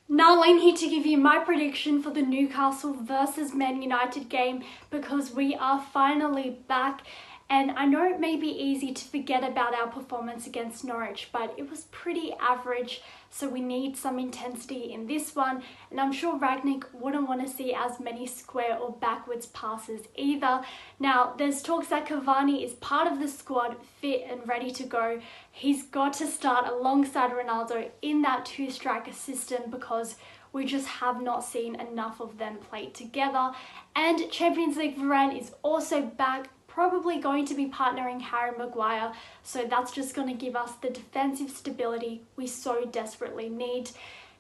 Narlene here to give you my prediction for the Newcastle versus Man United game because we are finally back. And I know it may be easy to forget about our performance against Norwich, but it was pretty average, so we need some intensity in this one. And I'm sure Rangnick wouldn't want to see as many square or backwards passes either. Now, there's talks that Cavani is part of the squad, fit and ready to go. He's got to start alongside Ronaldo in that two-striker system because we just have not seen enough of them play together. And Champions League Varane is also back, probably going to be partnering Harry Maguire, so that's just going to give us the defensive stability we so desperately need.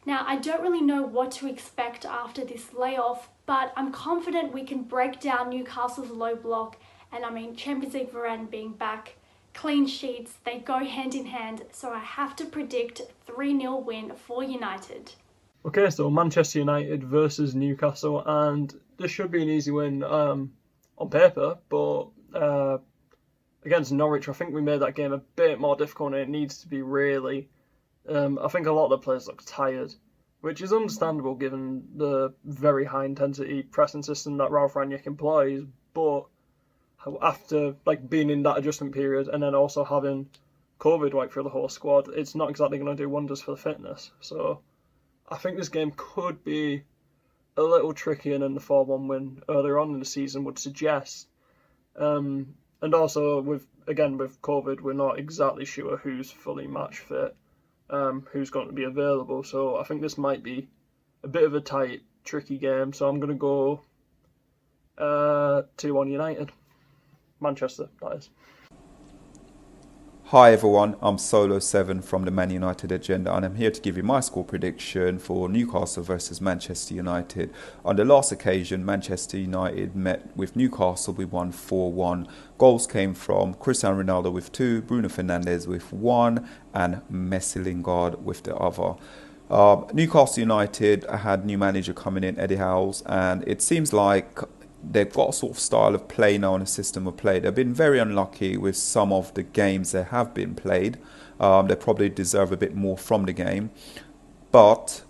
Now, I don't really know what to expect after this layoff, but I'm confident we can break down Newcastle's low block, and I mean, Champions League Varane being back, clean sheets, they go hand in hand, so I have to predict 3-0 win for United. Okay, so Manchester United versus Newcastle, and this should be an easy win on paper, but against Norwich, I think we made that game a bit more difficult and it needs to be really. I think a lot of the players look tired, which is understandable given the very high intensity pressing system that Ralph Rangnick employs, but after being in that adjustment period and then also having COVID wiped through the whole squad, it's not exactly going to do wonders for the fitness. So I think this game could be a little trickier than the 4-1 win earlier on in the season would suggest. And also with COVID, we're not exactly sure who's fully match fit, who's going to be available. So I think this might be a bit of a tight, tricky game. So I'm going to go 2-1 United. Manchester, that is. Hi everyone, I'm Solo7 from the Man United Agenda and I'm here to give you my score prediction for Newcastle versus Manchester United. On the last occasion, Manchester United met with Newcastle, we won 4-1. Goals came from Cristiano Ronaldo with 2, Bruno Fernandes with 1 and Messi Lingard with the other. Newcastle United had new manager coming in, Eddie Howe, and it seems like they've got a sort of style of play now and a system of play. They've been very unlucky with some of the games that have been played. They probably deserve a bit more from the game. But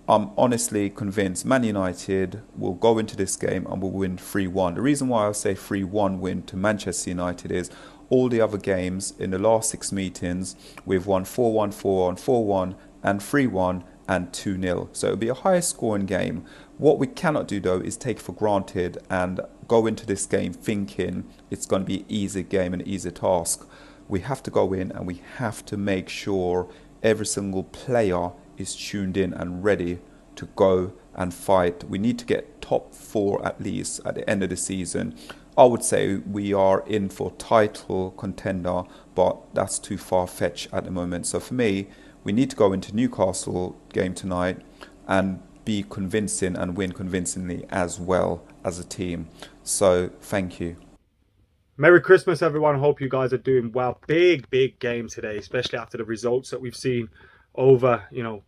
I'm honestly convinced Man United will go into this game and will win 3-1. The reason why I say 3-1 win to Manchester United is all the other games in the last 6 meetings, we've won 4-1, 4-1, 4-1 and 3-1 and 2-0. So it'll be a higher scoring game. What we cannot do though is take for granted and go into this game thinking it's going to be an easy game and an easy task. We have to go in and we have to make sure every single player is tuned in and ready to go and fight. We need to get top 4 at least at the end of the season. I would say we are in for title contender, but that's too far-fetched at the moment. So for me, we need to go into Newcastle game tonight and be convincing and win convincingly as well as a team. So thank you. Merry Christmas everyone, hope you guys are doing well. Big game today, especially after the results that we've seen over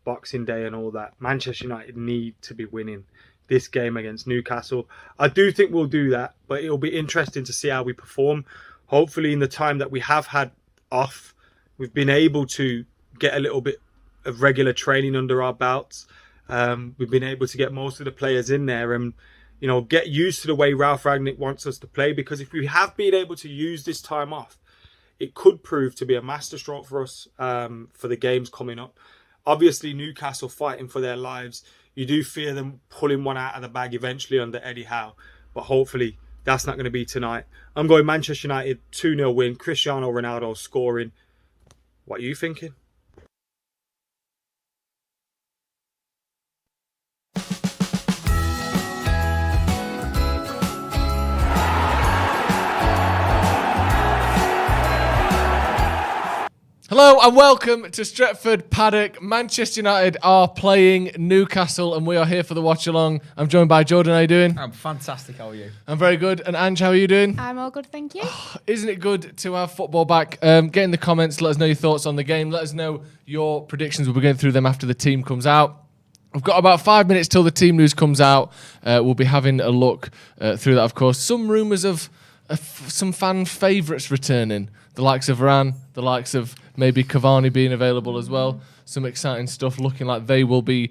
Boxing Day and all that. Manchester United need to be winning this game against Newcastle. I do think we'll do that, but it'll be interesting to see how we perform. Hopefully in the time that we have had off, we've been able to get a little bit of regular training under our belts. We've been able to get most of the players in there and, get used to the way Ralph Rangnick wants us to play. Because if we have been able to use this time off, it could prove to be a masterstroke for us for the games coming up. Obviously, Newcastle fighting for their lives. You do fear them pulling one out of the bag eventually under Eddie Howe. But hopefully, that's not going to be tonight. I'm going Manchester United 2-0 win. Cristiano Ronaldo scoring. What are you thinking? Hello and welcome to Stretford, Paddock. Manchester United are playing Newcastle and we are here for the watch-along. I'm joined by Jordan. How are you doing? I'm fantastic. How are you? I'm very good. And Ange, how are you doing? I'm all good, thank you. Isn't it good to have football back? Get in the comments. Let us know your thoughts on the game. Let us know your predictions. We'll be going through them after the team comes out. We've got about 5 minutes till the team news comes out. We'll be having a look through that, of course. Some rumours of some fan favourites returning. The likes of Varane, the likes of maybe Cavani being available as well. Some exciting stuff looking like they will be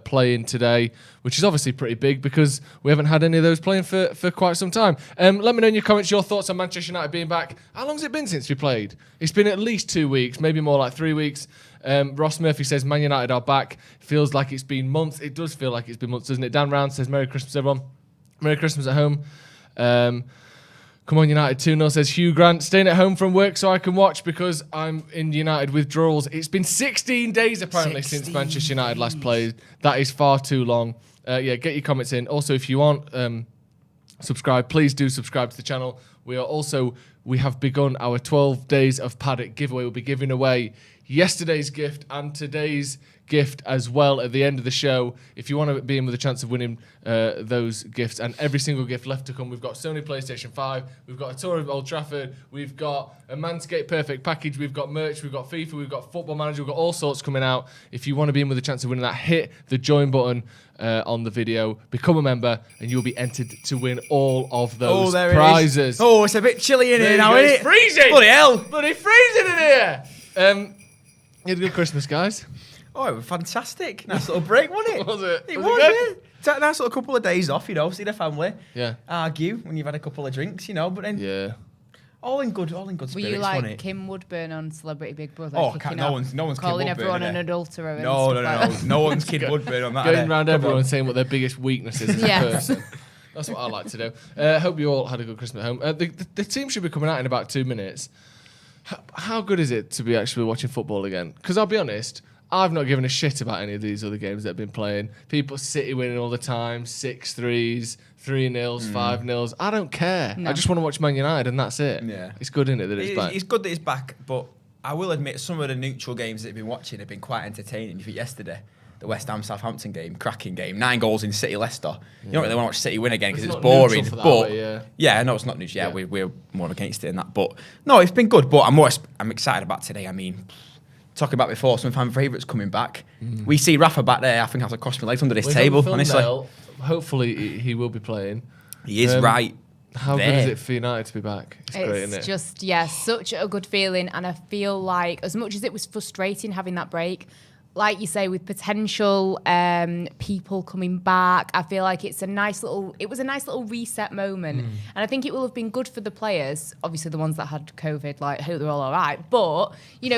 playing today, which is obviously pretty big because we haven't had any of those playing for quite some time. Let me know in your comments your thoughts on Manchester United being back. How long has it been since we played? It's been at least 2 weeks, maybe more like 3 weeks. Ross Murphy says Man United are back. Feels like it's been months. It does feel like it's been months, doesn't it? Dan Round says Merry Christmas, everyone. Merry Christmas at home. Come on, United 2-0, says Hugh Grant. Staying at home from work so I can watch because I'm in United withdrawals. It's been 16 days, apparently, since Manchester United last played. That is far too long. Yeah, get your comments in. Also, if you aren't subscribed, please do subscribe to the channel. We have begun our 12 days of Paddock giveaway. We'll be giving away yesterday's gift and today's gift as well at the end of the show. If you want to be in with a chance of winning those gifts and every single gift left to come, we've got Sony PlayStation 5, we've got a tour of Old Trafford, we've got a Manscaped Perfect package, we've got merch, we've got FIFA, we've got Football Manager, we've got all sorts coming out. If you want to be in with a chance of winning that, hit the join button on the video, become a member, and you'll be entered to win all of those prizes. Oh, it's a bit chilly in here now, isn't it? It's freezing! Bloody hell! Bloody freezing in here! You had a good Christmas, guys. Oh, it was fantastic. Nice little break, wasn't it? Was it? It Was was, it yeah. Nice little couple of days off, see the family. Yeah. Argue when you've had a couple of drinks, but then all in good spirits, Were you wasn't like it? Kim Woodburn on Celebrity Big Brother? Oh, no one's Kim calling Woodburn, everyone innit? an adulterer. And stuff like that. No one's Kim Woodburn on that. Going around everyone and saying what their biggest weakness is as a Yes. person. That's what I like to do. Hope you all had a good Christmas at home. The team should be coming out in about 2 minutes. How good is it to be actually watching football again? Because I'll be honest, I've not given a shit about any of these other games that have been playing. People City winning all the time, 6-3s, 3-0s, 5-0s. I don't care. No. I just want to watch Man United and that's it. Yeah. It's good, isn't it, that it's back? It's good that it's back, but I will admit some of the neutral games that I've been watching have been quite entertaining. Yesterday, the West Ham Southampton game, cracking game, 9 goals in City Leicester. You don't really want to watch City win again because it's boring. I know it's not neutral. Yeah, we're more against it in that. But no, it's been good. But I'm excited about today. I mean, talking about before, some fan favourites coming back. We see Rafa back there. I think I have to cross my legs under this table. Honestly, hopefully he will be playing. He is right. How good is it for United to be back? It's great, isn't it? It's just, such a good feeling. And I feel like, as much as it was frustrating having that break, like you say, with potential people coming back, I feel like it was a nice little reset moment. And I think it will have been good for the players, obviously the ones that had COVID, I hope they're all right. But,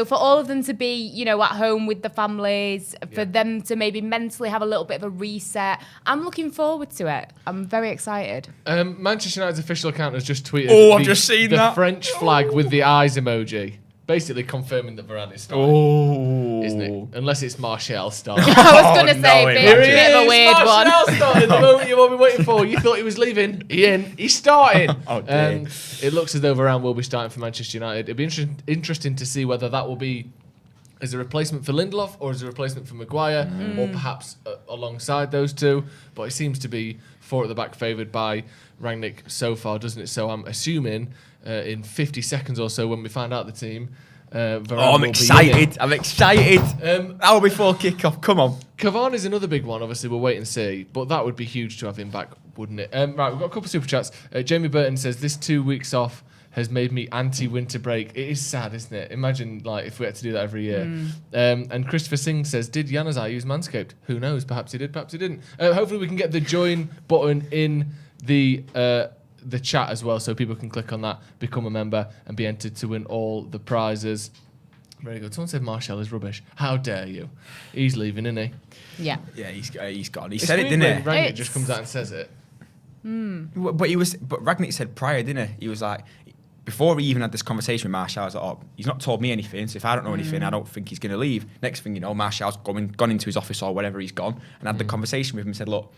for all of them to be, at home with the families, for them to maybe mentally have a little bit of a reset, I'm looking forward to it. I'm very excited. Manchester United's official account has just tweeted I've just seen the that. French flag with the eyes emoji. Basically confirming that Varane is starting, isn't it? Unless it's Martial starting. I was going to say, bit of a weird one. Martial started the moment you've all been waiting for. You thought he was leaving. He's starting. It looks as though Varane will be starting for Manchester United. It'd be interesting to see whether that will be as a replacement for Lindelof or as a replacement for Maguire or perhaps alongside those two. But it seems to be 4 at the back favoured by Rangnick so far, doesn't it? So I'm assuming in 50 seconds or so when we find out the team, I'm excited. That will be before kick-off. Come on. Cavani's another big one. Obviously, we'll wait and see. But that would be huge to have him back, wouldn't it? Right, we've got a couple of super chats. Jamie Burton says, this 2 weeks off has made me anti-winter break. It is sad, isn't it? Imagine if we had to do that every year. And Christopher Singh says, did Januzaj use Manscaped? Who knows? Perhaps he did, perhaps he didn't. Hopefully we can get the join button in the chat as well, so people can click on that, become a member, and be entered to win all the prizes. Very good. Someone said Martial is rubbish. How dare you? He's leaving, isn't he? Yeah. Yeah, he's gone. He It's said it, weird didn't when he? Rangnick just comes out and says it. But Rangnick said prior, didn't he? He was like, before he even had this conversation with Martial, I was like, oh, he's not told me anything, so if I don't know anything, I don't think he's going to leave. Next thing you know, Martial's gone into his office or wherever he's gone and had the conversation with him and said, look,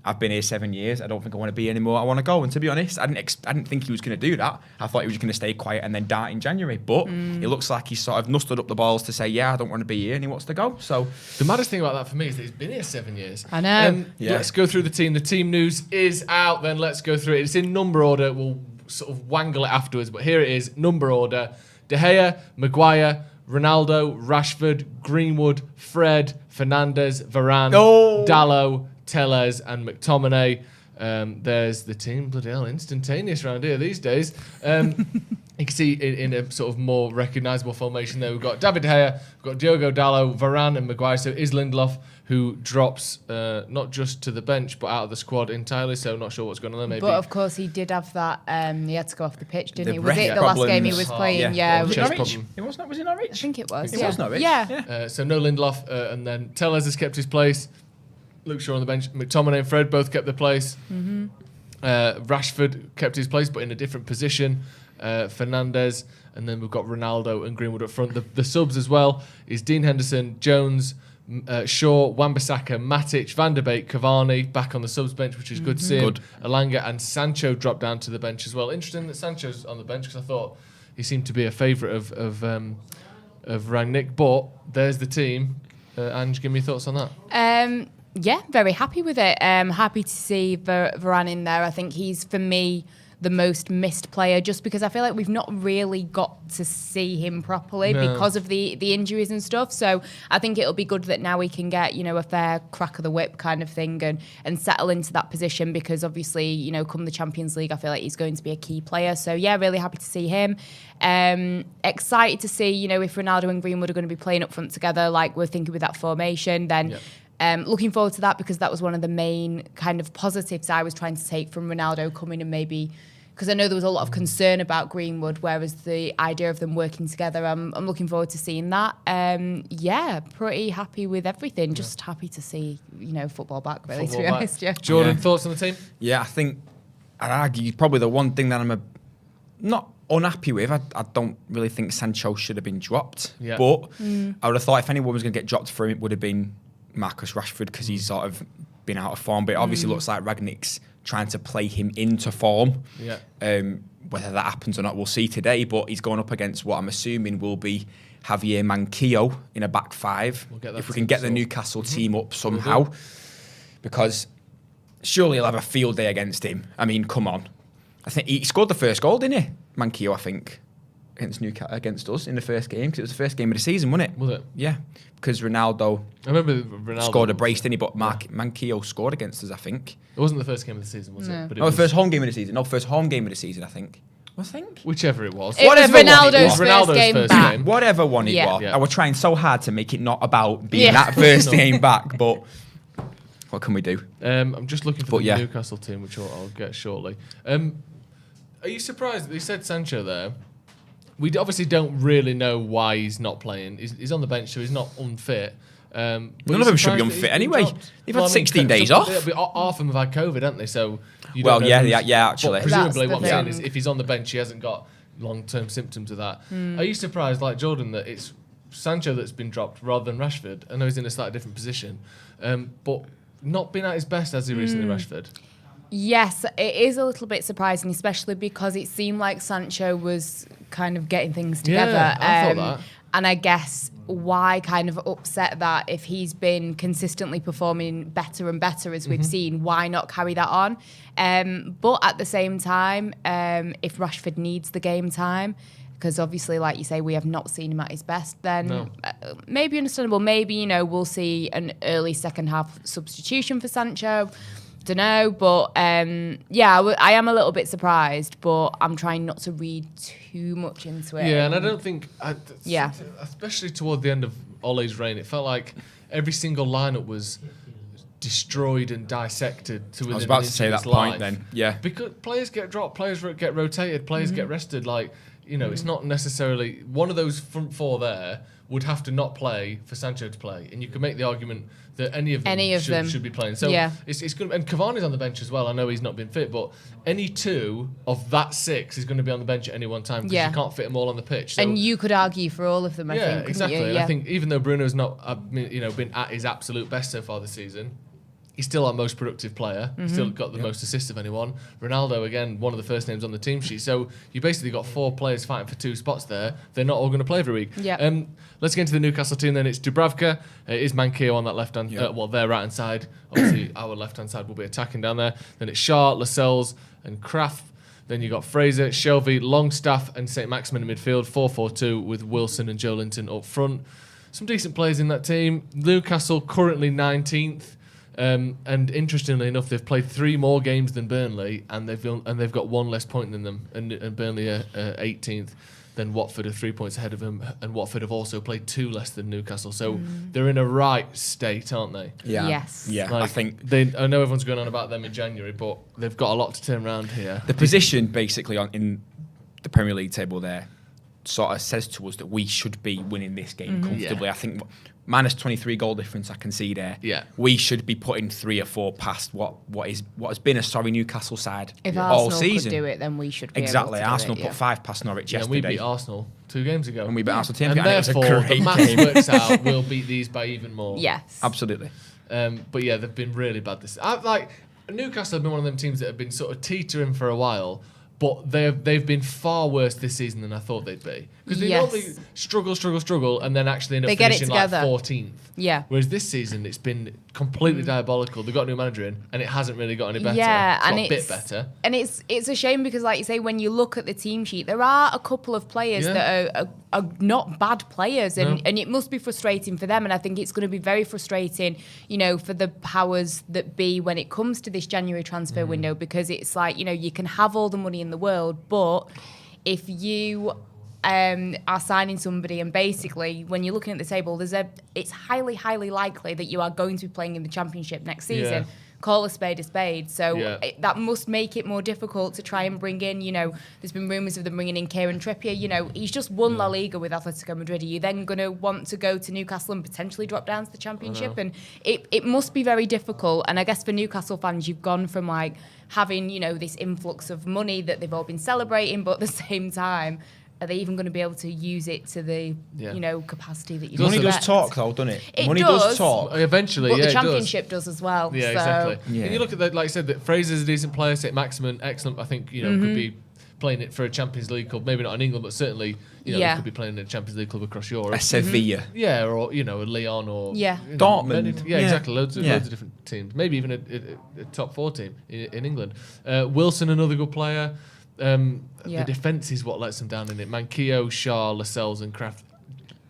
I've been here 7 years. I don't think I want to be anymore. I want to go. And to be honest, I didn't think he was going to do that. I thought he was going to stay quiet and then dart in January. But it looks like he's sort of mustered up the balls to say, yeah, I don't want to be here, and he wants to go. So the maddest thing about that for me is that he's been here 7 years. I know. Let's go through the team. The team news is out. Then let's go through it. It's in number order. We'll sort of wangle it afterwards. But here it is, number order. De Gea, Maguire, Ronaldo, Rashford, Greenwood, Fred, Fernandes, Varane, Dalot, Tellez and McTominay. There's the team, bloody hell, instantaneous around here these days. You can see in a sort of more recognisable formation there, we've got David De Gea, we've got Diogo Dalot, Varane and Maguire. So is Lindelof, who drops not just to the bench, but out of the squad entirely. So not sure what's going on there, maybe. But of course, he did have that. He had to go off the pitch, didn't he? Was rest it the last game he was problems. playing? Yeah. Yeah. Chest Norwich? problem. It wasn't. Was it Norwich? I think it was. It yeah. was Norwich. Yeah. So no Lindelof, and then Tellez has kept his place. Luke Shaw on the bench. McTominay and Fred both kept their place. Rashford kept his place, but in a different position. Fernandes, and then we've got Ronaldo and Greenwood up front. The subs as well is Dean Henderson, Jones, Shaw, Wan-Bissaka, Matic, Van der Beek, Cavani back on the subs bench, which is good to see him. Elanga and Sancho dropped down to the bench as well. Interesting that Sancho's on the bench because I thought he seemed to be a favourite of Rangnick, but there's the team. Ange, give me your thoughts on that. Yeah, very happy with it. Happy to see Varane in there. I think he's, for me, the most missed player just because I feel like we've not really got to see him properly because of the injuries and stuff. So I think it'll be good that now we can get, a fair crack of the whip kind of thing and settle into that position because obviously, come the Champions League, I feel like he's going to be a key player. So yeah, really happy to see him. Excited to see, if Ronaldo and Greenwood are going to be playing up front together like we're thinking with that formation, then... Looking forward to that because that was one of the main kind of positives I was trying to take from Ronaldo coming and maybe because I know there was a lot of concern about Greenwood, whereas the idea of them working together, I'm looking forward to seeing that. Pretty happy with everything. Just happy to see football back, really, to be honest. Yeah. Jordan, thoughts on the team? Yeah, I think I'd argue probably the one thing that I'm not unhappy with. I don't really think Sancho should have been dropped, but I would have thought if anyone was going to get dropped for him, it would have been Marcus Rashford because he's sort of been out of form, but it obviously looks like Rangnick's trying to play him into form. Whether that happens or not, we'll see today, but he's going up against what I'm assuming will be Javier Manquillo in a back five. If we can get the Newcastle team up somehow, because surely he'll have a field day against him. I mean, come on. I think he scored the first goal, didn't he? Manquillo, I think, against us in the first game, because it was the first game of the season, wasn't it? Was it? Yeah, because Ronaldo scored a brace, didn't he? But Manquillo scored against us, I think. It wasn't the first game of the season, was it? But it was the first home game of the season. No, first home game of the season, I think. Whichever it was. It was Ronaldo's first game back. Whatever one it was. I was trying so hard to make it not about being that first game back, but what can we do? I'm just looking for the Newcastle team, which I'll get shortly. Are you surprised that they said Sancho there? We obviously don't really know why he's not playing. He's on the bench, so he's not unfit. None of them should be unfit anyway. They've had 16 days off. Half of them have had COVID, haven't they? So actually. But presumably, what I'm saying is, if he's on the bench, he hasn't got long-term symptoms of that. Are you surprised, like Jordan, that it's Sancho that's been dropped rather than Rashford? I know he's in a slightly different position, but not been at his best as he recently, Rashford. Yes, it is a little bit surprising, especially because it seemed like Sancho was kind of getting things together. Yeah, I thought that. And I guess why kind of upset that if he's been consistently performing better and better as we've seen, why not carry that on? But at the same time, if Rashford needs the game time, because obviously, like you say, we have not seen him at his best, then maybe understandable. Maybe, we'll see an early second half substitution for Sancho. Don't know, but I am a little bit surprised, but I'm trying not to read too much into it. Yeah, and I don't think, especially toward the end of Ole's reign, it felt like every single lineup was destroyed and dissected to within I was about to say that point life. Then, because players get dropped, players get rotated, players get rested. Like, it's not necessarily one of those front four there would have to not play for Sancho to play, and you can make the argument that any of them should be playing. So it's good. And Cavani's on the bench as well. I know he's not been fit, but any two of that six is going to be on the bench at any one time because you can't fit them all on the pitch. So, and you could argue for all of them, I think. Exactly. And I think even though Bruno's not been at his absolute best so far this season, he's still our most productive player. He's still got the most assists of anyone. Ronaldo, again, one of the first names on the team sheet. So you basically got four players fighting for two spots there. They're not all going to play every week. Yep. Let's get into the Newcastle team then. It's Dubravka. It is Manquillo on that left-hand, their right-hand side. Obviously, our left-hand side will be attacking down there. Then it's Shaw, Lascelles and Kraft. Then you got Fraser, Shelvey, Longstaff and St. Maximin in midfield. 4-4-2 with Wilson and Joelinton up front. Some decent players in that team. Newcastle currently 19th. And interestingly enough, they've played 3 more games than Burnley, and they've got 1 less point than them. And Burnley are 18th. Then Watford are 3 points ahead of them, and Watford have also played 2 less than Newcastle. So they're in a right state, aren't they? Yeah. Yes. Yeah. Like, I think I know everyone's going on about them in January, but they've got a lot to turn around here. the position basically in the Premier League table there sort of says to us that we should be winning this game comfortably. Yeah. I think minus 23 goal difference I can see there. Yeah. We should be putting 3 or 4 past what has been a sorry Newcastle side If all Arsenal season. could do it, then we should be Exactly. able to Arsenal do it, put 5 past Norwich Yeah, yesterday. we beat Arsenal 2 games ago. And we beat Arsenal 10 And and it was a therefore, great the maths game. works out, we'll beat these by even more. Yes. Absolutely. But yeah, they've been really bad this. Newcastle have been one of them teams that have been sort of teetering for a while, but they've been far worse this season than I thought they'd be. Because they normally struggle, and then actually end up They get it finishing like together. 14th. Yeah. Whereas this season, it's been completely diabolical. They've got a new manager in, and it hasn't really got any better. Yeah, it's and got a bit better. And it's a shame because, like you say, when you look at the team sheet, there are a couple of players that are not bad players, and it must be frustrating for them. And I think it's going to be very frustrating, for the powers that be when it comes to this January transfer window, because it's like, you can have all the money in the world, but if you are signing somebody, and basically when you're looking at the table, it's highly likely that you are going to be playing in the Championship next season. Call a spade a spade. So that must make it more difficult to try and bring in, there's been rumours of them bringing in Kieran Trippier. He's just won La Liga with Atletico Madrid. Are you then going to want to go to Newcastle and potentially drop down to the Championship? And it must be very difficult. And I guess for Newcastle fans, you've gone from like having, this influx of money that they've all been celebrating, but at the same time, are they even going to be able to use it to the, capacity that you Money does expect? talk, though, doesn't it? It Money does. does talk. Eventually, But yeah, the it does. Championship does as well. Yeah, so. exactly. Yeah. And you look at that, like I said, that Fraser's a decent player, St. Maximin, excellent. I think, could be playing it for a Champions League club, maybe not in England, but certainly, he could be playing in a Champions League club across Europe. A Sevilla. Yeah, or, a Leon or... Dortmund. Yeah, exactly. Loads of different teams. Maybe even a top 4 team in England. Wilson, another good player. The defence is what lets them down in it. Manquillo, Shaw, Lascelles and Kraft,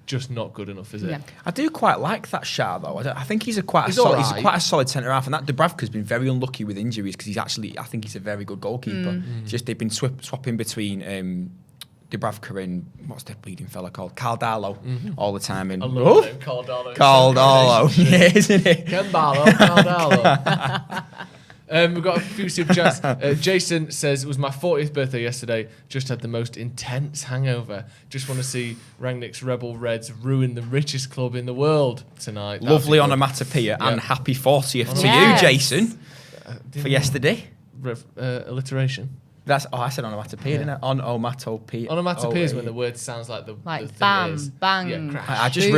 just not good enough, is it? Yeah. I do quite like that Shaw, though. I think he's quite a solid centre half, and that Dubravka's been very unlucky with injuries because I think he's a very good goalkeeper. Just they've been swapping between Dubravka and what's the bleeding fella called? Caldalo all the time. And Caldalo, yeah, isn't it? Caldalo. We've got a few super chats. Jason says, it was my 40th birthday yesterday. Just had the most intense hangover. Just want to see Rangnick's Rebel Reds ruin the richest club in the world tonight. Lovely onomatopoeia and happy 40th to you, Jason, for yesterday. Alliteration. I said onomatopoeia, didn't I? Onomatopoeia. Onomatopoeia is when the word sounds like the Like thing bam, is. bang. Yeah, crash. I just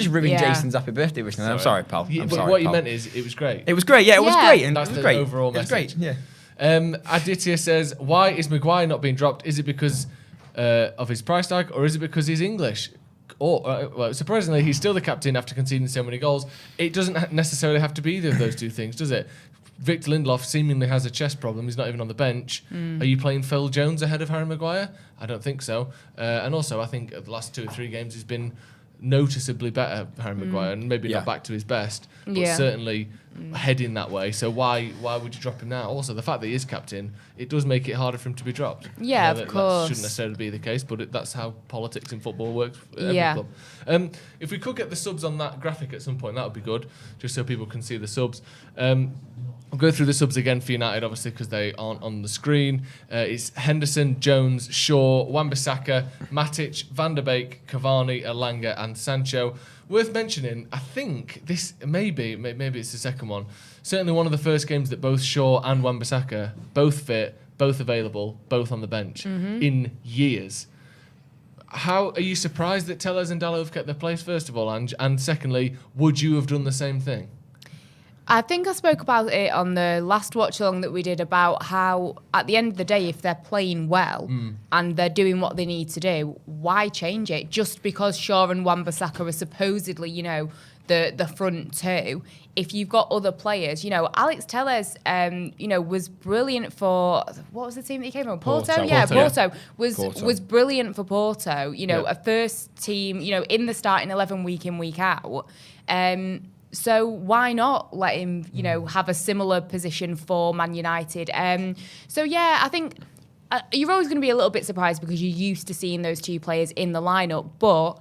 ruined Jason's happy birthday wish. I'm sorry, pal. Yeah, I'm but sorry, what you pal. meant is it was great. It was great. Yeah, it was great. And That's it was the great. overall It was message. great. Yeah. Aditya says, why is Maguire not being dropped? Is it because of his price tag, or is it because he's English? Or well, surprisingly, he's still the captain after conceding so many goals. It doesn't necessarily have to be either of those two things, does it? Victor Lindelof seemingly has a chest problem. He's not even on the bench. Are you playing Phil Jones ahead of Harry Maguire? I don't think so. And also, I think the last 2 or 3 games he's been noticeably better, Harry Maguire, and maybe not back to his best, but certainly heading that way. So why would you drop him now? Also, the fact that he is captain, it does make it harder for him to be dropped. Yeah, of that course. shouldn't necessarily be the case, but that's how politics in football works for every club. If we could get the subs on that graphic at some point, that would be good, just so people can see the subs. I'll go through the subs again for United, obviously, because they aren't on the screen. It's Henderson, Jones, Shaw, Wan-Bissaka, Matic, Van der Beek, Cavani, Elanga and Sancho. Worth mentioning, I think this maybe it's the second one. Certainly one of the first games that both Shaw and Wan-Bissaka, both fit, both available, both on the bench in years. How are you surprised that Tellez and Dalot have kept their place, first of all, Ange? And secondly, would you have done the same thing? I think I spoke about it on the last watch-along that we did about how, at the end of the day, if they're playing well and they're doing what they need to do, why change it? Just because Shaw and Wan-Bissaka are supposedly, the front two. If you've got other players, Alex Tellez, was brilliant for, what was the team that he came from? Porto? Yeah, Porto. Was brilliant for Porto. A first team, in the starting 11 week in, week out. So why not let him, have a similar position for Man United? So yeah, I think you're always going to be a little bit surprised because you're used to seeing those two players in the lineup, but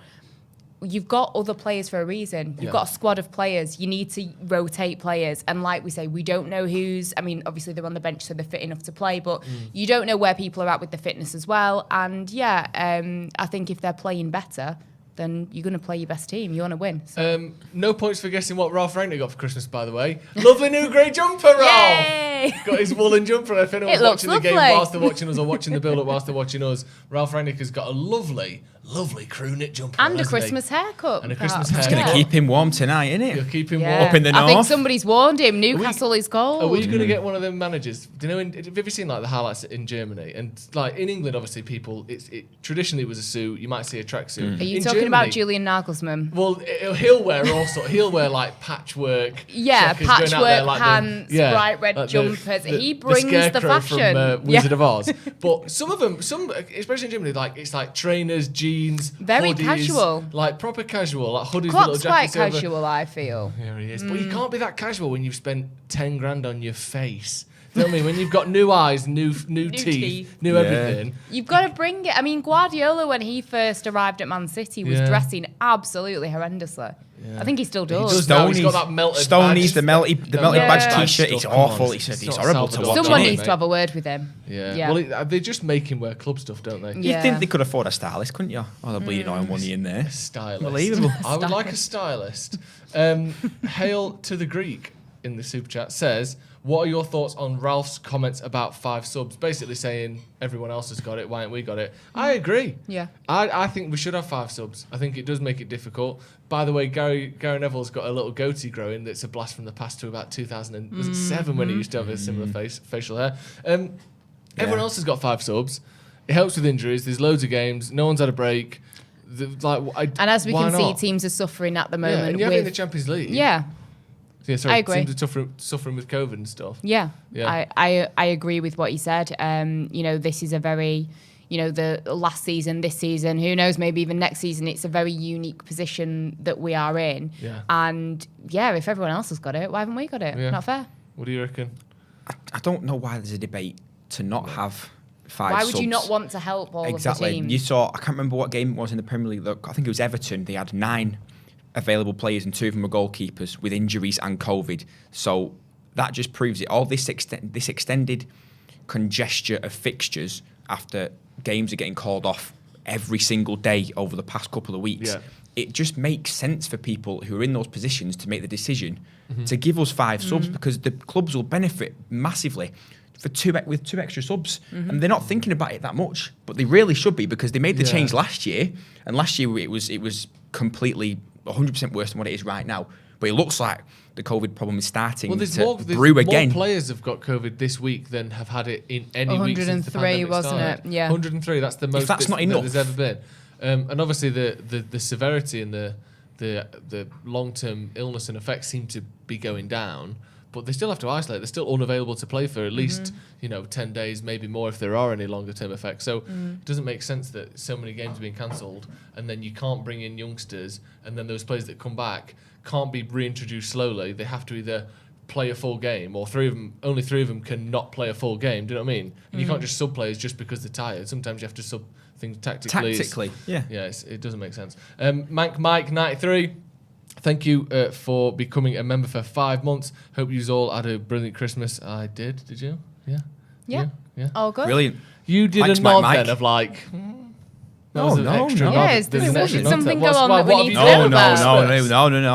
you've got other players for a reason. You've got a squad of players. You need to rotate players. And like we say, we don't know obviously they're on the bench, so they're fit enough to play, but you don't know where people are at with the fitness as well. And I think if they're playing better, then you're going to play your best team. You want to win. So. No points for guessing what Ralph Rangnick got for Christmas, by the way. Lovely new grey jumper, Ralph! Yay! Got his woolen jumper. If anyone's It looks watching the game lovely. whilst they're watching us or watching the build-up whilst they're watching us, Ralph Rangnick has got a lovely crew knit jumper. And a Christmas haircut. And a Christmas perhaps. It's going to keep him warm tonight, isn't You'll it? keep him Yeah. warm. Up in the I think north. somebody's warned him. Newcastle is cold. Are we going to get one of them managers? Do you know? Have you ever seen like the highlights in Germany and like in England? Obviously, people traditionally was a suit. You might see a tracksuit. Are you In talking about Germany- Julian Nagelsmann? Well, he'll wear He'll wear like patchwork. Yeah, checkers going out there, patchwork like pants, bright red jumpers. He brings the Scarecrow fashion. from Wizard of Oz. But some of them, especially in Germany, like it's like trainers, jeans, Very hoodies, casual. like proper casual, like hoodies, with Klopp's little quite jackets over. casual, I feel. Here he is. But you can't be that casual when you've spent 10 grand on your face. You know what I mean? When you've got new eyes, new teeth, new everything. You've got to bring it. I mean, Guardiola, when he first arrived at Man City, was dressing absolutely horrendously. Yeah. I think he still He does. does now. He's got that melted Stoney's badge. the melted badge badge t-shirt. It's stuff, come on. awful. It's It's not horrible to Salvador watch. Someone Dali, isn't needs it? to have a word with him. Yeah. Well, they just make him wear club stuff, don't they? Yeah. You'd think they could afford a stylist, couldn't you? Oh, they're bleeding oil money in there. A stylist. Unbelievable. I would like a stylist. Hail to the Greek in the super chat says, what are your thoughts on Ralph's comments about 5 subs? Basically saying everyone else has got it, why haven't we got it? I agree. Yeah. I think we should have 5 subs. I think it does make it difficult. By the way, Gary Neville's got a little goatee growing that's a blast from the past to about 2007 when he used to have a similar facial hair. Everyone else has got 5 subs. It helps with injuries. There's loads of games. No one's had a break. And as we why can see, not? teams are suffering at the Yeah, moment. and you're in the Champions League. Yeah. Yeah, sorry, I agree. Teams are suffering with COVID and stuff. Yeah, Yeah. I agree with what you said. This is a very, the last season, this season, who knows, maybe even next season, it's a very unique position that we are in. Yeah. And yeah, if everyone else has got it, why haven't we got it? Yeah. Not fair. What do you reckon? I don't know why there's a debate to not have 5 Why subs. would you not want to help all Exactly. of the teams? You saw, I can't remember what game it was in the Premier League. Look, I think it was Everton. They had 9 available players and 2 of them were goalkeepers with injuries and COVID. So that just proves it. All this extended congestion of fixtures after games are getting called off every single day over the past couple of weeks. Yeah. It just makes sense for people who are in those positions to make the decision to give us 5 subs because the clubs will benefit massively with 2 extra subs. And they're not thinking about it that much, but they really should be because they made the change last year, and last year it was completely 100% worse than what it is right now. But it looks like the COVID problem is starting to brew again. More players have got COVID this week than have had it in any week since the 103, pandemic wasn't started. it? Yeah. 103, that's the most that's not that enough. there's ever been. And obviously the severity and the long-term illness and effects seem to be going down, but they still have to isolate. They're still unavailable to play for at least 10 days, maybe more if there are any longer-term effects. So it doesn't make sense that so many games are being cancelled and then you can't bring in youngsters, and then those players that come back can't be reintroduced slowly. They have to either play a full game, or only 3 of them can not play a full game. Do you know what I mean? And you can't just sub players just because they're tired. Sometimes you have to sub things tactically. Yeah. Yeah, it doesn't make sense. Mike 93, thank you for becoming a member for 5 months. Hope you all had a brilliant Christmas. I did. Did you? Yeah. All good. Brilliant. You did Thanks, a nod Mike. then of like. No, was an no, extra no. nod. Yeah, There's an there extra was nod something there. go on that we What have need you to done?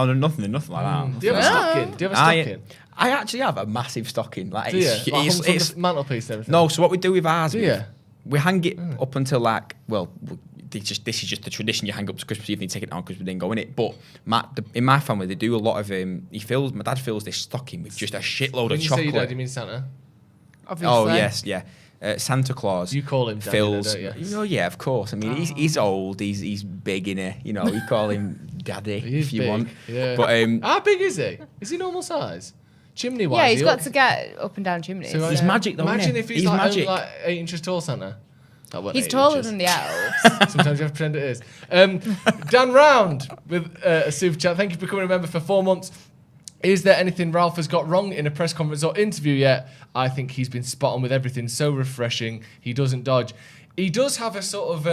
No, nothing like that. Do you have a stocking? Do you have a stocking? I actually have a massive stocking. Like Do you? it's, Like it's, hung from it's the mantelpiece and everything? no. So what we do with ours, Do you? we hang it up until this is just the tradition. You hang up to Christmas Eve and you take it down because we didn't go in it. But in my family, they do a lot of. My dad fills this stocking with just a shitload When of you chocolate. say your dad, you mean Santa? Obviously. Oh yes, yeah. Santa Claus. You call him Daddy, fills. though, don't you? Oh yeah, of course. I mean, he's old. He's big in it. You call him Daddy He is if you big, want. yeah. But How big is he? Is he normal size? Chimney wise? Yeah, he's got to get up and down chimneys. So he's magic though. Imagine isn't he? if he's magic. only 8 inches tall, Santa. That wasn't He's 8 taller inches. than the elves. Sometimes you have to pretend it is. Dan Round with a super chat. Thank you for becoming a member for 4 months. Is there anything Ralph has got wrong in a press conference or interview yet? I think he's been spot on with everything. So refreshing. He doesn't dodge. He does have a sort of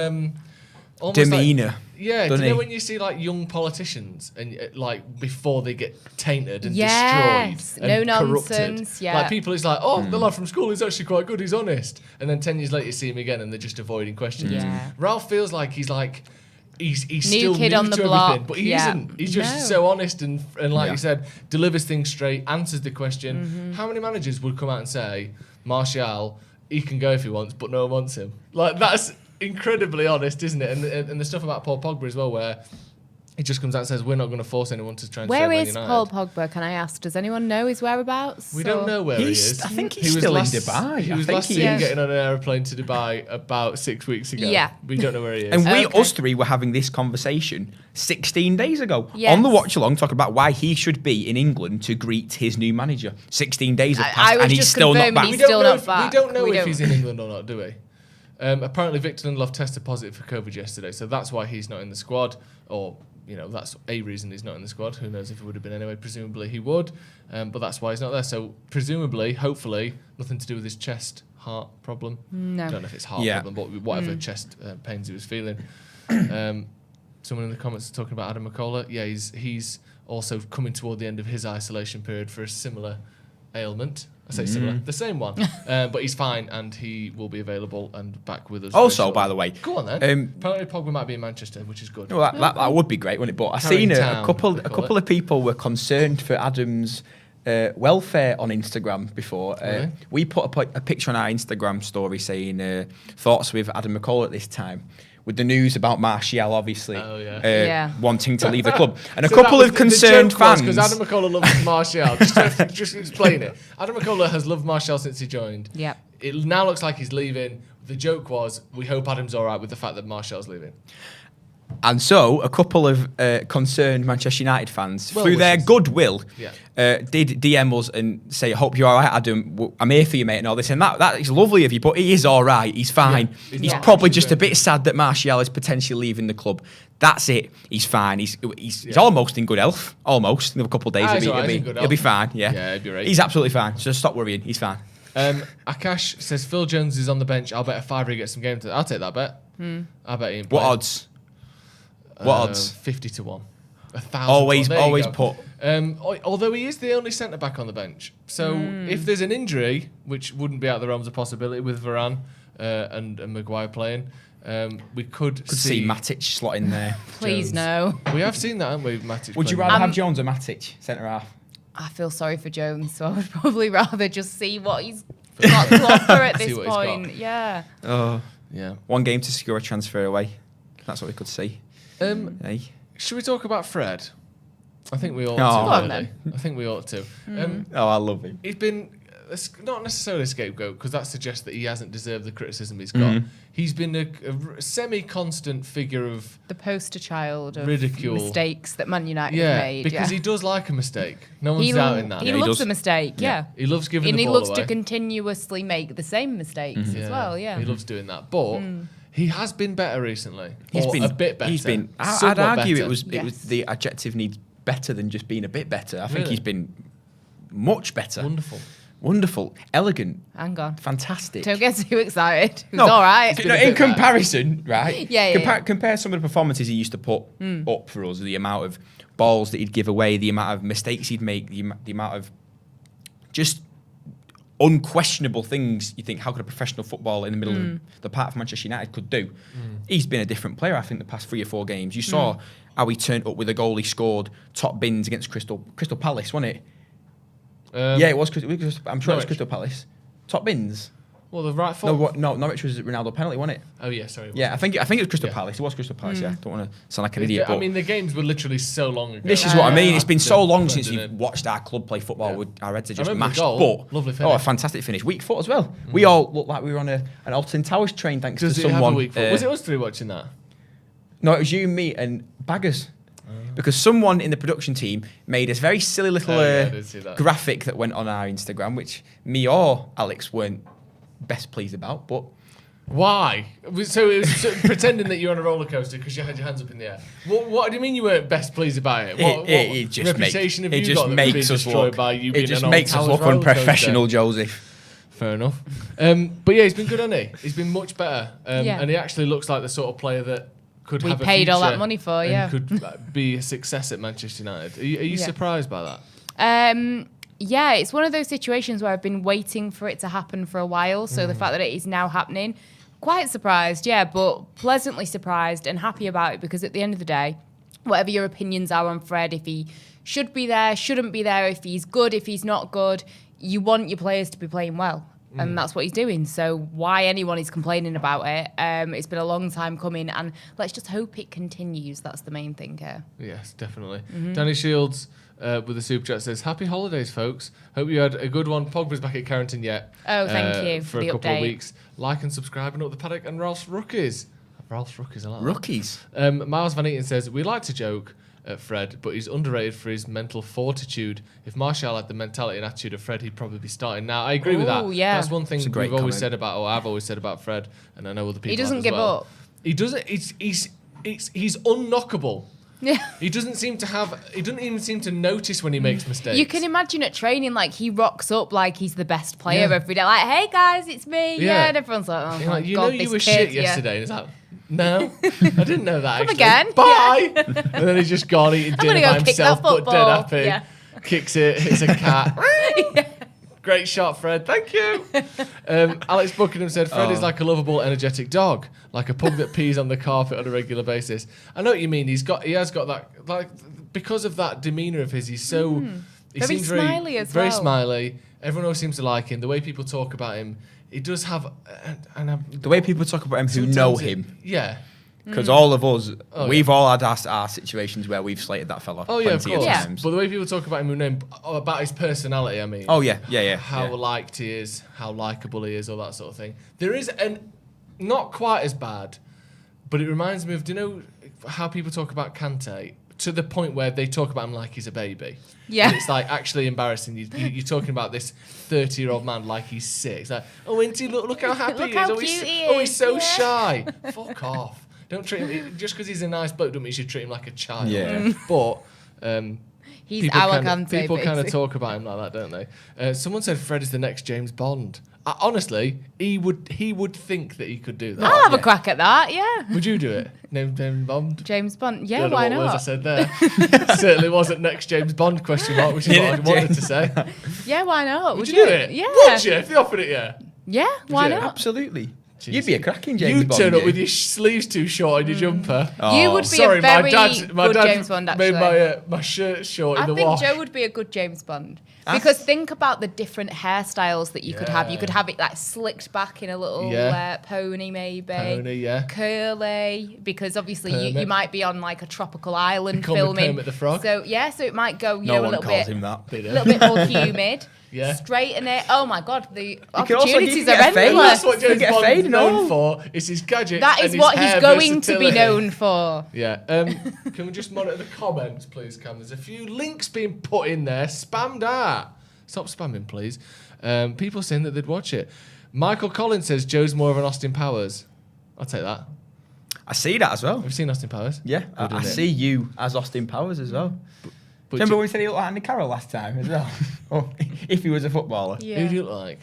almost demeanour. Do you know when you see like young politicians and like before they get tainted and destroyed and no corrupted, nonsense, yeah. like people, it's like, the lad from school is actually quite good, he's honest, and then 10 years later you see him again and they're just avoiding questions. Yeah. Ralph feels like he's New still kid new on the to block. everything, but he isn't. He's just so honest and like you said, delivers things straight, answers the question. How many managers would come out and say, Martial, he can go if he wants, but no one wants him? Like, that's incredibly honest, isn't it? And the stuff about Paul Pogba as well, where he just comes out and says, we're not going to force anyone to transfer Where Man is United. Paul Pogba, can I ask? Does anyone know his whereabouts? We don't know where he is. I think He he's was still last- in Dubai. He I was think last he seen is. getting on an aeroplane to Dubai about 6 weeks ago. Yeah. We don't know where he is. And Okay. us three were having this conversation 16 days ago Yes. on the Watchalong, talking about why he should be in England to greet his new manager. 16 days have I passed was and he's just still not confirming back. he's we don't still know not if, back. We don't know We if don't. he's in England or not, do we? Apparently Victor Lindelof tested positive for COVID yesterday, so that's why he's not in the squad. Or, that's a reason he's not in the squad. Who knows if he would have been anyway. Presumably he would, but that's why he's not there. So presumably, hopefully, nothing to do with his heart problem. No. I don't know if it's heart problem, but whatever chest pains he was feeling. Someone in the comments is talking about Adam McCullough. Yeah, he's also coming toward the end of his isolation period for a similar ailment. I say similar, the same one. But he's fine and he will be available and back with us. Also, by the way, go on then. Apparently Pogba might be in Manchester, which is good. well, that would be great, wouldn't it? But I Carrying seen a Town, couple they call of people were concerned for Adam's welfare on Instagram before. Really? We put a picture on our Instagram story saying thoughts with Adam McCall at this time. With the news about Martial, obviously, wanting to leave the club. And a couple of concerned fans... Because Adam McCullough loves Martial. Just explain it. Adam McCullough has loved Martial since he joined. Yeah. It now looks like he's leaving. The joke was, we hope Adam's all right with the fact that Martial's leaving. And so, a couple of concerned Manchester United fans, Well through their wishes. goodwill, Yeah. did DM us and say, I hope you're all right, Adam. I'm here for you, mate, and all this. And that is lovely of you, but he is all right. He's fine. Yeah. He's not probably actually just a going bit sad that Martial is potentially leaving the club. That's it. He's fine. He's almost in good health. Almost. In a couple of days, He's all right, he's in good he'll be health. fine. Yeah. Yeah, he'll be right. He's absolutely fine. So stop worrying. He's fine. Akash says, Phil Jones is on the bench. I'll bet a fiver he gets some game time. I'll take that bet. I'll bet Ian What plays. odds? What odds? 50 to 1. 1,000 Always, to 1. There you always go. put. Although he is the only centre back on the bench, so if there's an injury, which wouldn't be out of the realms of possibility with Varane and Maguire playing, we could See Matic slot in there. Please Jones. no. We have seen that, haven't we? Matic. Would you playing. rather have Jones or Matic centre half? I feel sorry for Jones, so I would probably rather just see what he's got to offer at See this what he's got. point. Yeah. Oh, Yeah. one game to secure a transfer away. That's what we could see. Hey. Should we talk about Fred? I think we ought Oh. to. Go on really. then. I think we ought to. Oh, I love him. He's been not necessarily a scapegoat because that suggests that he hasn't deserved the criticism he's got. He's been a semi-constant figure of The poster child of Ridicule. mistakes that Man United have made. because he does like a mistake. No one's doubting that. He Yeah, he loves does. a mistake, yeah. He loves giving And the he ball loves away. to continuously make the same mistakes as well, yeah. He loves doing that, but he has been better recently. He's Or been a bit better. He's been. I'd Somewhat argue better. it was Yes. the adjective needs better than just being a bit better. I think Really? he's been much better. Wonderful. Wonderful, elegant, Hang on. fantastic. Don't get too excited. It was all right. No, in comparison, right? Yeah. Compare some of the performances he used to put up for us, the amount of balls that he'd give away, the amount of mistakes he'd make, the amount of just unquestionable things you think, how could a professional footballer in the middle of the part of Manchester United could do? He's been a different player, I think, the past 3 or 4 games. You saw how he turned up with a goal he scored, top bins against Crystal Palace, wasn't it? Yeah, it was. I'm sure it was Norwich. Crystal Palace. Top bins. Well, the right foot. No, Norwich was a Ronaldo penalty, wasn't it? Oh yeah, sorry. Yeah, I think it was Crystal Yeah. Palace. It was Crystal Palace. Yeah, don't want to sound like an idiot. I But mean, the games were literally so long ago. this is what I mean. It's been so long Don't since do you've it. watched our club play football. Yeah. With our heads are I just remember the mashed. goal. But Lovely a finish. fantastic finish. Weak foot as well. We all looked like we were on an Alton Towers train thanks Does to it have a someone. weak foot? Was it us three watching that? No, it was you, me, and Baggers. Because someone in the production team made this very silly little Oh, yeah, I did see that. graphic that went on our Instagram, which me or Alex weren't best pleased about, but Why? So it was pretending that you're on a roller coaster because you had your hands up in the air. What do you mean you weren't best pleased about it? What It just reputation have it you just got that makes was being us destroyed look. by you It being just an makes us old look roller coaster? unprofessional, Joseph. Fair enough. But yeah, he's been good, hasn't he? He's been much better. Yeah. And he actually looks like the sort of player that could We have a paid all that future money for, and yeah. could be a success at Manchester United. Are you surprised by that? Yeah, it's one of those situations where I've been waiting for it to happen for a while. So the fact that it is now happening, quite surprised, yeah, but pleasantly surprised and happy about it because at the end of the day, whatever your opinions are on Fred, if he should be there, shouldn't be there, if he's good, if he's not good, you want your players to be playing well. And that's what he's doing. So why anyone is complaining about it, it's been a long time coming and let's just hope it continues. That's the main thing here. Yes, definitely. Danny Shields with the super chat says, happy holidays, folks. Hope you had a good one. Pogba's back at Carrington yet. Oh, thank you for for a the couple update. of weeks. Like and subscribe and up the Paddock and Ralph's Rookies. Ralph's Rookies, I like that. Rookies. Miles Van Eaton says, we like to joke at Fred, but he's underrated for his mental fortitude. If Martial had the mentality and attitude of Fred, he'd probably be starting now. I agree with that. Ooh, yeah. That's one thing It's a great we've always comment. said about, or I've always said about Fred, and I know other people He doesn't have as give well. up. He doesn't. He's unknockable. Yeah. He doesn't seem to have. He doesn't even seem to notice when he makes mistakes. You can imagine at training, like, he rocks up like he's the best player Yeah. every day. Like, hey, guys, it's me. Yeah. Yeah, and everyone's like, oh, You're my like, you God, know this you were kid. shit yesterday. And it's like, no, I didn't know that. Come actually. again. Bye. And then he's just gone eating I'm dinner gonna by go kick himself, that but dead football. happy. Yeah. Kicks it, hits a cat. Great shot, Fred. Thank you. Alex Buckingham said, Fred is like a lovable, energetic dog, like a pug that pees on the carpet on a regular basis. I know what you mean. He has got that, like, because of that demeanour of his. He's so he Very seems smiley as very well. smiley. Everyone always seems to like him. The way people talk about him, he does have, The way people talk about him who know him. Yeah. Because all of us, Oh, we've all had our situations where we've slated that fella Oh yeah, of plenty course. Yeah. times. But the way people talk about him, who know him, about his personality, I mean. Oh yeah. How liked he is, how likable he is, all that sort of thing. There is not quite as bad, but it reminds me of, do you know how people talk about Kante to the point where they talk about him like he's a baby? Yeah. And it's like actually embarrassing. You're talking about this 30-year-old man like he's 6. It's like, oh, ain't he? Look how happy Look he is. how Oh, cute he oh, he's is. so Yeah. shy. Fuck off. Don't treat him just because he's a nice bloke. Don't mean you should treat him like a child. Yeah. But He's people our kinda, Kante, people kind of basically. talk about him like that, don't they? Someone said Fred is the next James Bond. Honestly, he would think that he could do that. I'll have a crack at that, yeah. Would you do it? Name James Bond? James Bond. I Yeah, don't know why what words I not? said there. Certainly wasn't next James Bond question mark, which is what I wanted to say. Yeah, why not? Would you do it? Yeah. Would you? If they offered it, yeah. Yeah, why you? not? Absolutely. Jeez. You'd be a cracking James You'd Bond. turn up you. with your sleeves too short on your jumper. You would be Sorry, a very my good dad James Bond, actually. made my shirt short in I the think wash. Joe would be a good James Bond. Because think about the different hairstyles that you could have. You Yeah. could have it like slicked back in a little Yeah. pony maybe. Pony, yeah. Curly. Because obviously you Permit. might be on like a tropical island call me filming. Permit the Frog. So yeah, so it might go, No a one little calls bit, him that. They do. a little bit more humid. Yeah. Straighten it. Oh my God, the could also- you opportunities could are get a fade. endless. That's what James Get a Bond's fade and known all. for. Is his gadgets. That and is his what he's hair going to be versatility. known for. Yeah. Can we just monitor the comments, please, Cam? There's a few links being put in there. Spammed out. Stop spamming, please. People saying that they'd watch it. Michael Collins says Joe's more of an Austin Powers. I'll take that. I see that as well. Have you seen Austin Powers? Yeah, Good, I isn't it? see you as Austin Powers as well. But Remember when we said he looked like Andy Carroll last time as well? Or if he was a footballer. who Yeah. do you look like?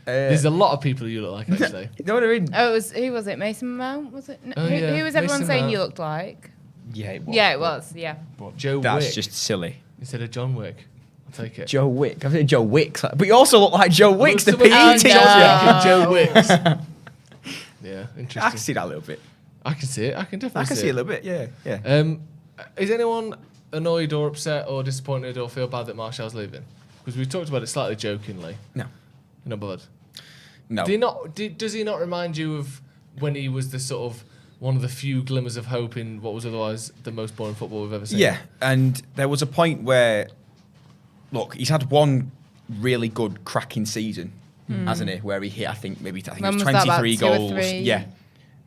There's a lot of people you look like, actually. You know what I mean? Oh, who was it? Mason Mount, was it? No, Oh, yeah, who was everyone Mason saying Mount. you looked like? Yeah, it was. Yeah, it was. Yeah. Joe That's Wick just silly. instead of John Wick. I'll take it. Joe Wick. I've said Joe Wicks. But you also look like Joe Wicks, the Someone- PE teacher. and Joe Wicks. Yeah, I interesting. can see that a little bit. I can see it. I can definitely I can see it. a little bit, yeah. Is anyone annoyed or upset or disappointed or feel bad that Martial's leaving? Because we talked about it slightly jokingly. No. You're not bothered. No. Does he not remind you of when he was the sort of one of the few glimmers of hope in what was otherwise the most boring football we've ever seen? Yeah, and there was a point where, look, he's had one really good cracking season, hasn't he? Where he hit, I think it When was was that, 23 about 2 or goals. 3? Yeah.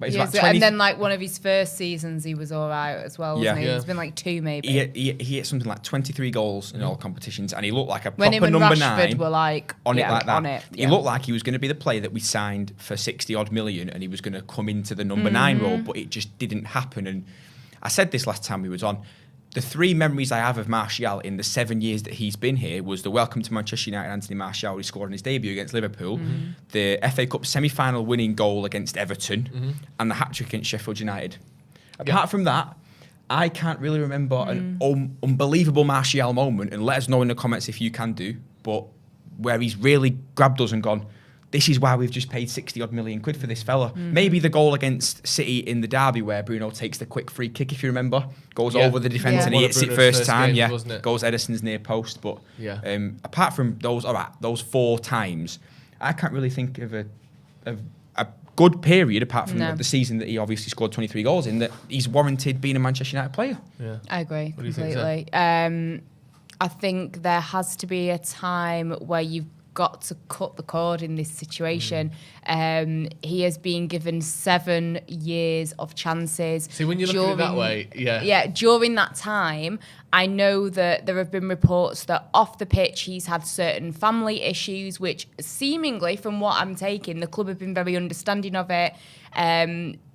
But he's Years about ago. 20. And then like one of his first seasons, he was all right as well. Wasn't he? Yeah. It's been like 2 maybe. He hit something like 23 goals in all competitions, and he looked like a when proper him and number Rashford 9 were like on it like that. On it. He looked like he was going to be the player that we signed for 60 odd million, and he was going to come into the number 9 role, but it just didn't happen. And I said this last time we was on. The 3 memories I have of Martial in the 7 years that he's been here was the welcome to Manchester United Anthony Martial, he scored on his debut against Liverpool, the FA Cup semi-final winning goal against Everton, and the hat-trick against Sheffield United. Apart from that, I can't really remember an unbelievable Martial moment, and let us know in the comments if you can do, but where he's really grabbed us and gone, this is why we've just paid 60 odd million quid for this fella. Maybe the goal against City in the derby where Bruno takes the quick free kick, if you remember, goes over the defence and he hits it first time. Games, goes Edison's near post. But apart from those 4 times, I can't really think of a good period apart from the season that he obviously scored 23 goals in that he's warranted being a Manchester United player. Yeah. I agree completely. I I think there has to be a time where you've got to cut the cord in this situation. He has been given 7 years of chances. See, when you look at it that way, Yeah, during that time, I know that there have been reports that off the pitch he's had certain family issues, which seemingly, from what I'm taking, the club have been very understanding of it.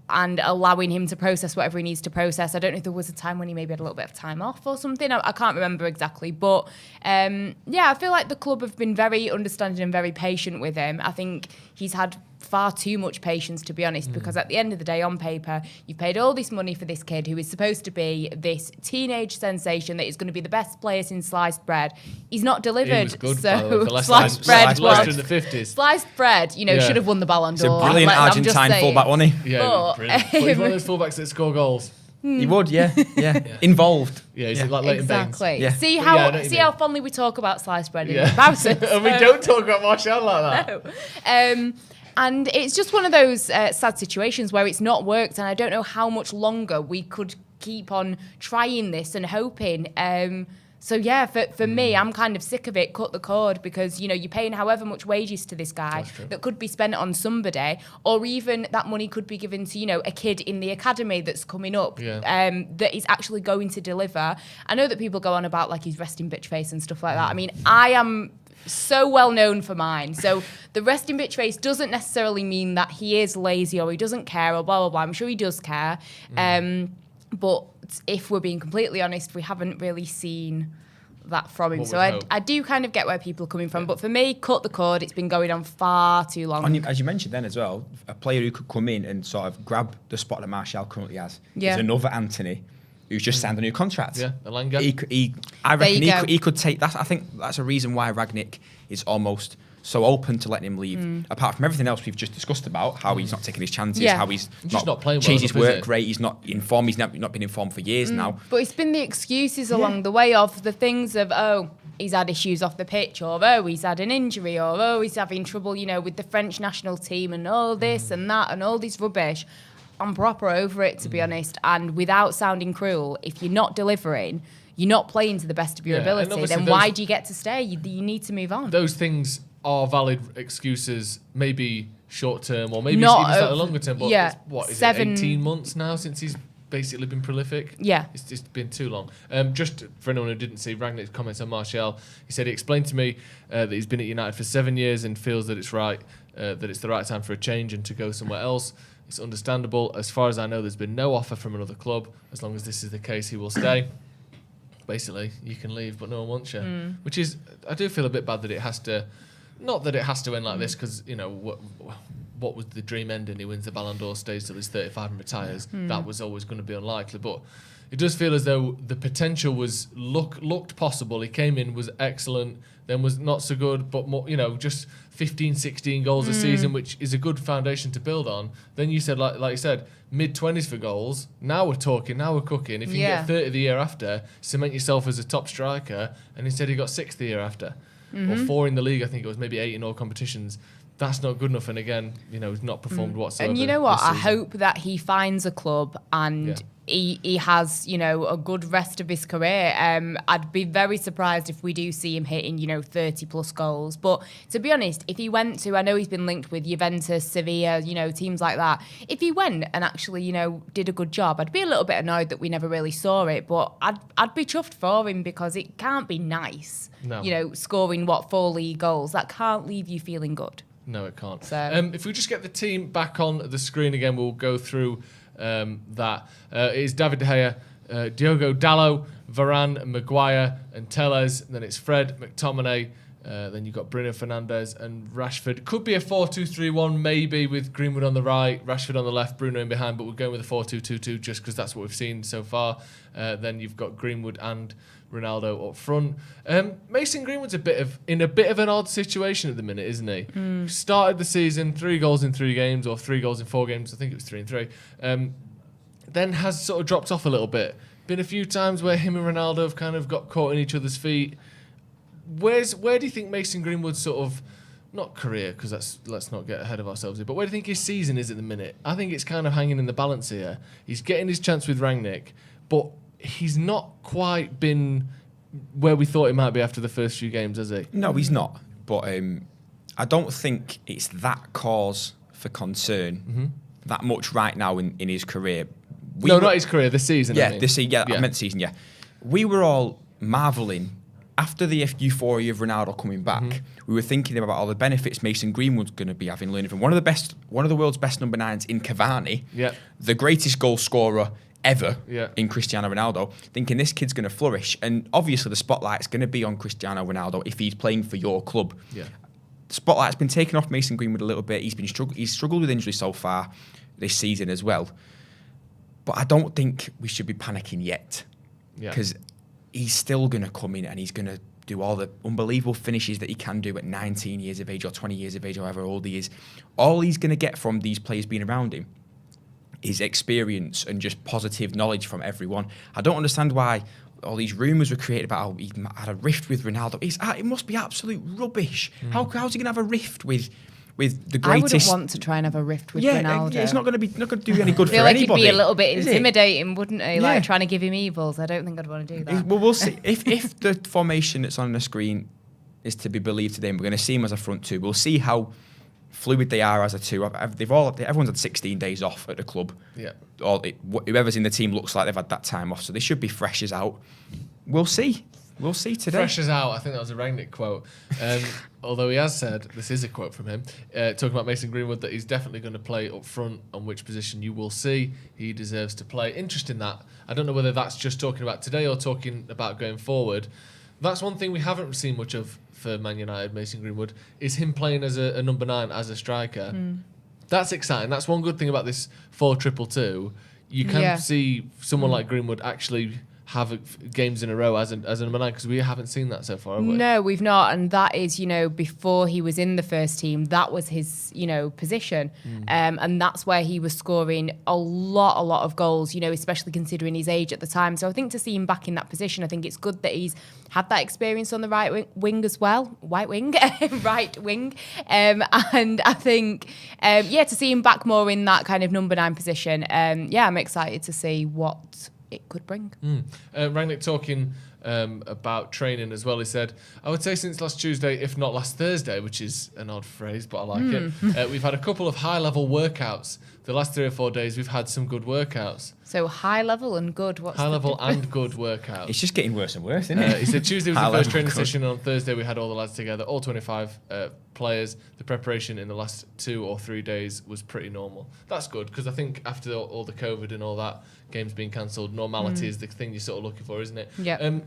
And allowing him to process whatever he needs to process. I don't know if there was a time when he maybe had a little bit of time off or something. I can't remember exactly. But, I feel like the club have been very understanding and very patient with him. I think he's had far too much patience, to be honest, because at the end of the day, on paper, you've paid all this money for this kid who is supposed to be this teenage sensation that is going to be the best player since sliced bread. He's not delivered. He was good, so sliced bread was in the 50s. Sliced bread, should have won the Ballon d'Or. He's a brilliant Argentine fullback, wasn't he? Yeah, brilliant. But he's one of those fullbacks that score goals. He would, yeah. Involved. Yeah, he's like Leighton exactly. Baines. See how fondly we talk about sliced bread in Bowser. And we don't talk about Martial like that. No. And it's just one of those sad situations where it's not worked, and I don't know how much longer we could keep on trying this and hoping. For me, I'm kind of sick of it. Cut the cord, because you're paying however much wages to this guy that could be spent on somebody, or even that money could be given to a kid in the academy that's coming up that is actually going to deliver. I know that people go on about like his resting bitch face and stuff like that. I mean, I am so well known for mine. So the resting bitch face doesn't necessarily mean that he is lazy or he doesn't care or blah, blah, blah. I'm sure he does care. But if we're being completely honest, we haven't really seen that from him. So I do kind of get where people are coming from. But for me, cut the cord. It's been going on far too long. And as you mentioned then as well, a player who could come in and sort of grab the spot that Martial currently has is another Anthony who's just signed a new contract. Yeah, Elanga. I reckon he could take that. I think that's a reason why Rangnick is almost so open to letting him leave. Apart from everything else we've just discussed about, how he's not taking his chances, how he's not playing well changed his enough, work rate, he's not in form, he's not been in form for years now. But it's been the excuses along the way of the things of, he's had issues off the pitch, or he's had an injury, or he's having trouble, with the French national team and all this and that and all this rubbish. I'm proper over it, to be honest. And without sounding cruel, if you're not delivering, you're not playing to the best of your ability, then why do you get to stay? You need to move on. Those things are valid excuses, maybe short term, or maybe even slightly longer term. But is it 18 months now since he's basically been prolific? Yeah. It's been too long. Just for anyone who didn't see Rangnick's comments on Martial, he said he explained to me that he's been at United for 7 years and feels that it's the right time for a change and to go somewhere else. It's understandable. As far as I know, there's been no offer from another club. As long as this is the case, he will stay. Basically, you can leave, but no one wants you. Which is, I do feel a bit bad that it has to, not that it has to end like this, because, what was the dream ending? He wins the Ballon d'Or, stays till he's 35 and retires. That was always going to be unlikely. But it does feel as though the potential was looked possible. He came in, was excellent, then was not so good, but more, just 15, 16 goals a season, which is a good foundation to build on. Then you said, like you said, mid-20s for goals. Now we're talking, now we're cooking. If you can get 30 the year after, cement yourself as a top striker, and instead he got 6th the year after. Or 4 in the league, I think it was, maybe 8 in all competitions. that's not good enough. And again, he's not performed whatsoever. And you know what? this I season. hope that he finds a club and he has, a good rest of his career. I'd be very surprised if we do see him hitting, 30 plus goals. But to be honest, if he went to, I know he's been linked with Juventus, Sevilla, teams like that. If he went and actually, did a good job, I'd be a little bit annoyed that we never really saw it. But I'd be chuffed for him because it can't be nice, scoring 4 league goals. That can't leave you feeling good. No, it can't. So, if we just get the team back on the screen again, we'll go through that. It is David De Gea, Diogo Dalot, Varane, Maguire and Telles. Then it's Fred, McTominay. Then you've got Bruno Fernandes and Rashford. Could be a 4-2-3-1 maybe with Greenwood on the right, Rashford on the left, Bruno in behind, but we're going with a 4-2-2-2 just because that's what we've seen so far. Then you've got Greenwood and Ronaldo up front. Mason Greenwood's in a bit of an odd situation at the minute, isn't he? Started the season 3 goals in 3 games, or 3 goals in 4 games. I think it was 3 and 3. Then has sort of dropped off a little bit. Been a few times where him and Ronaldo have kind of got caught in each other's feet. Where do you think Mason Greenwood's sort of, not career, because let's not get ahead of ourselves here, but where do you think his season is at the minute? I think it's kind of hanging in the balance here. He's getting his chance with Rangnick, but he's not quite been where we thought he might be after the first few games, has he? No, he's not. But I don't think it's that cause for concern that much right now in his career. Not his career, the season. Yeah, I mean. this season. Yeah, I meant season. Yeah, we were all marvelling after the euphoria of Ronaldo coming back. We were thinking about all the benefits Mason Greenwood's going to be having, learning from one of the world's best number 9s in Cavani, the greatest goal scorer ever in Cristiano Ronaldo, thinking this kid's going to flourish. And obviously the spotlight's going to be on Cristiano Ronaldo if he's playing for your club. Yeah. The spotlight's been taken off Mason Greenwood a little bit. He's struggled with injury so far this season as well. But I don't think we should be panicking yet, because he's still going to come in and he's going to do all the unbelievable finishes that he can do at 19 years of age or 20 years of age, however old he is. All he's going to get from these players being around him is experience and just positive knowledge from everyone. I don't understand why all these rumours were created about how he had a rift with Ronaldo. It must be absolute rubbish. How's he going to have a rift with the greatest? I wouldn't want to try and have a rift with Ronaldo. Yeah, it's not going to do any good for I feel like anybody. He'd be a little bit intimidating, wouldn't he? Like trying to give him evils. I don't think I'd want to do that. Well, we'll see. If the formation that's on the screen is to be believed today, and we're going to see him as a front 2, we'll see how fluid they are as a 2. Everyone's had 16 days off at the club. Yeah. Whoever's in the team looks like they've had that time off, so they should be fresh as out. We'll see. We'll see today. Fresh as out. I think that was a Rangnick quote. Although he has said, this is a quote from him, talking about Mason Greenwood, that he's definitely going to play up front, on which position you will see. He deserves to play. Interesting that. I don't know whether that's just talking about today or talking about going forward. That's one thing we haven't seen much of for Man United, Mason Greenwood, is him playing as a number 9, as a striker. That's exciting. That's one good thing about this 4-2-2. You can see someone like Greenwood actually have games in a row as a number 9, because we haven't seen that so far, have we? No, we've not. And that is, before he was in the first team, that was his, position. And that's where he was scoring a lot of goals, especially considering his age at the time. So I think to see him back in that position, I think it's good that he's had that experience on the right wing as well. Right wing. And I think, to see him back more in that kind of number 9 position, I'm excited to see what it could bring. Rangnick talking about training as well. He said, I would say since last Tuesday, if not last Thursday, which is an odd phrase, but I like it. We've had a couple of high-level workouts. The last 3 or 4 days, we've had some good workouts. So high level and good. High level and good workouts. It's just getting worse and worse, isn't it? He said Tuesday was the first training session, and on Thursday we had all the lads together, all 25 players. The preparation in the last 2 or 3 days was pretty normal. That's good, because I think after all the COVID and all that, games being cancelled, normality is the thing you're sort of looking for, isn't it? Yeah.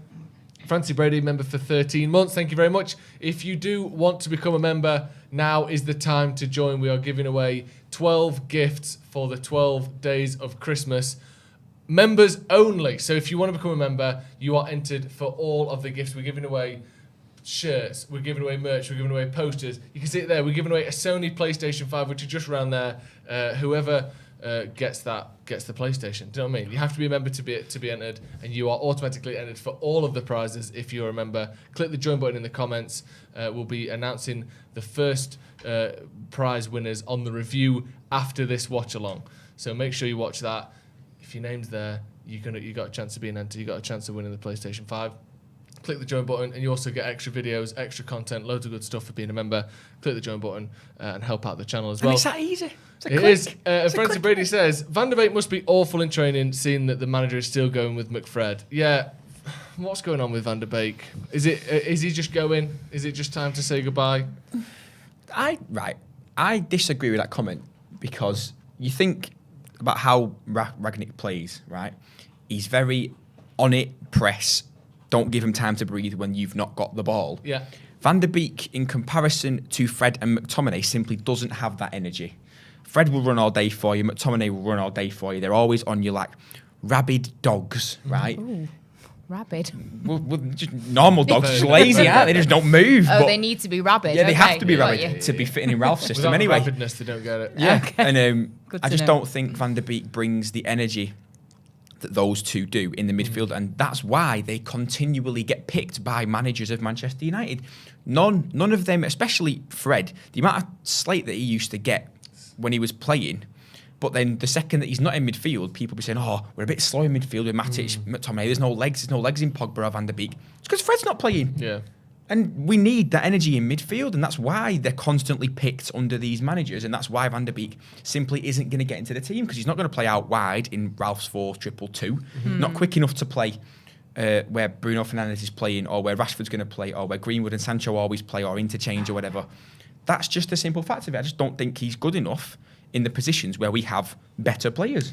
Francie Brady, member for 13 months. Thank you very much. If you do want to become a member, now is the time to join. We are giving away 12 gifts for the 12 days of Christmas. Members only. So if you want to become a member, you are entered for all of the gifts. We're giving away shirts, we're giving away merch, we're giving away posters. You can see it there. We're giving away a Sony PlayStation 5, which is just around there. Whoever gets the PlayStation. Do you know what I mean? You have to be a member to be entered, and you are automatically entered for all of the prizes if you're a member. Click the join button in the comments. We'll be announcing the first prize winners on the review after this watch along. So make sure you watch that. If your name's there, you got a chance of being entered. You got a chance of winning the PlayStation 5. Click the join button, and you also get extra videos, extra content, loads of good stuff for being a member. Click the join button and help out the channel as well. And it's that easy. It is. Francis Brady says, Van der Beek must be awful in training, seeing that the manager is still going with McFred. Yeah, what's going on with Van der Beek? Is he just going? Is it just time to say goodbye? I disagree with that comment, because you think about how Rangnick plays, right? He's very on it, press, don't give him time to breathe when you've not got the ball. Yeah. Van der Beek, in comparison to Fred and McTominay, simply doesn't have that energy. Fred will run all day for you. McTominay will run all day for you. They're always on you like rabid dogs, right? Ooh, rabid. Well, just normal dogs, just lazy, aren't they? They just don't move. Oh, but they need to be rabid. yeah, they okay, have to be got rabid you. to be fitting in Ralph's system Without anyway. rapidness, they don't get it. Yeah, Okay. and Good I to just know. don't think Van der Beek brings the energy that those two do in the midfield, and that's why they continually get picked by managers of Manchester United. None of them, especially Fred, the amount of slate that he used to get when he was playing. But then the second that he's not in midfield, people be saying, "Oh, we're a bit slow in midfield with Matic, McTominay. There's no legs in Pogba or Van der Beek." It's because Fred's not playing. Yeah. And we need that energy in midfield, and that's why they're constantly picked under these managers, and that's why Van der Beek simply isn't going to get into the team, because he's not going to play out wide in Ralph's 4-2-2. Not quick enough to play where Bruno Fernandes is playing, or where Rashford's going to play, or where Greenwood and Sancho always play, or interchange or whatever. That's just the simple fact of it. I just don't think he's good enough in the positions where we have better players.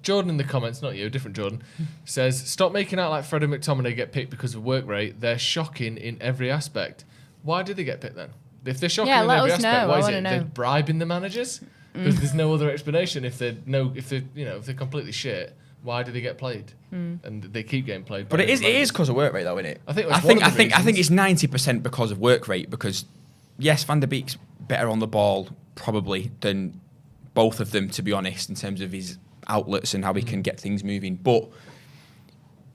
Jordan in the comments, not you, a different Jordan, says, stop making out like Fred and McTominay get picked because of work rate. They're shocking in every aspect. Why do they get picked then? If they're shocking in every aspect, why is it they're bribing the managers? Because there's no other explanation. If they're completely shit, why do they get played? And they keep getting played. But it is because of work rate, though, isn't it? I think it's 90% because of work rate. Because yes, Van der Beek's better on the ball probably than both of them, to be honest, in terms of his outlets and how he can get things moving. But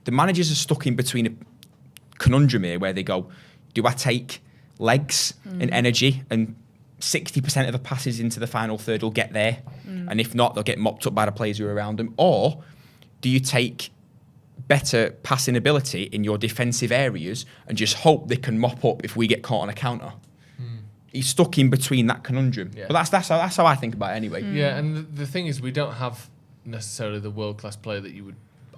the managers are stuck in between a conundrum here where they go, do I take legs and energy, and 60% of the passes into the final third will get there, and if not, they'll get mopped up by the players who are around them? Or do you take better passing ability in your defensive areas and just hope they can mop up if we get caught on a counter? He's stuck in between that conundrum. Yeah. But that's how I think about it anyway. Yeah, and the thing is, we don't have necessarily the world-class player that you would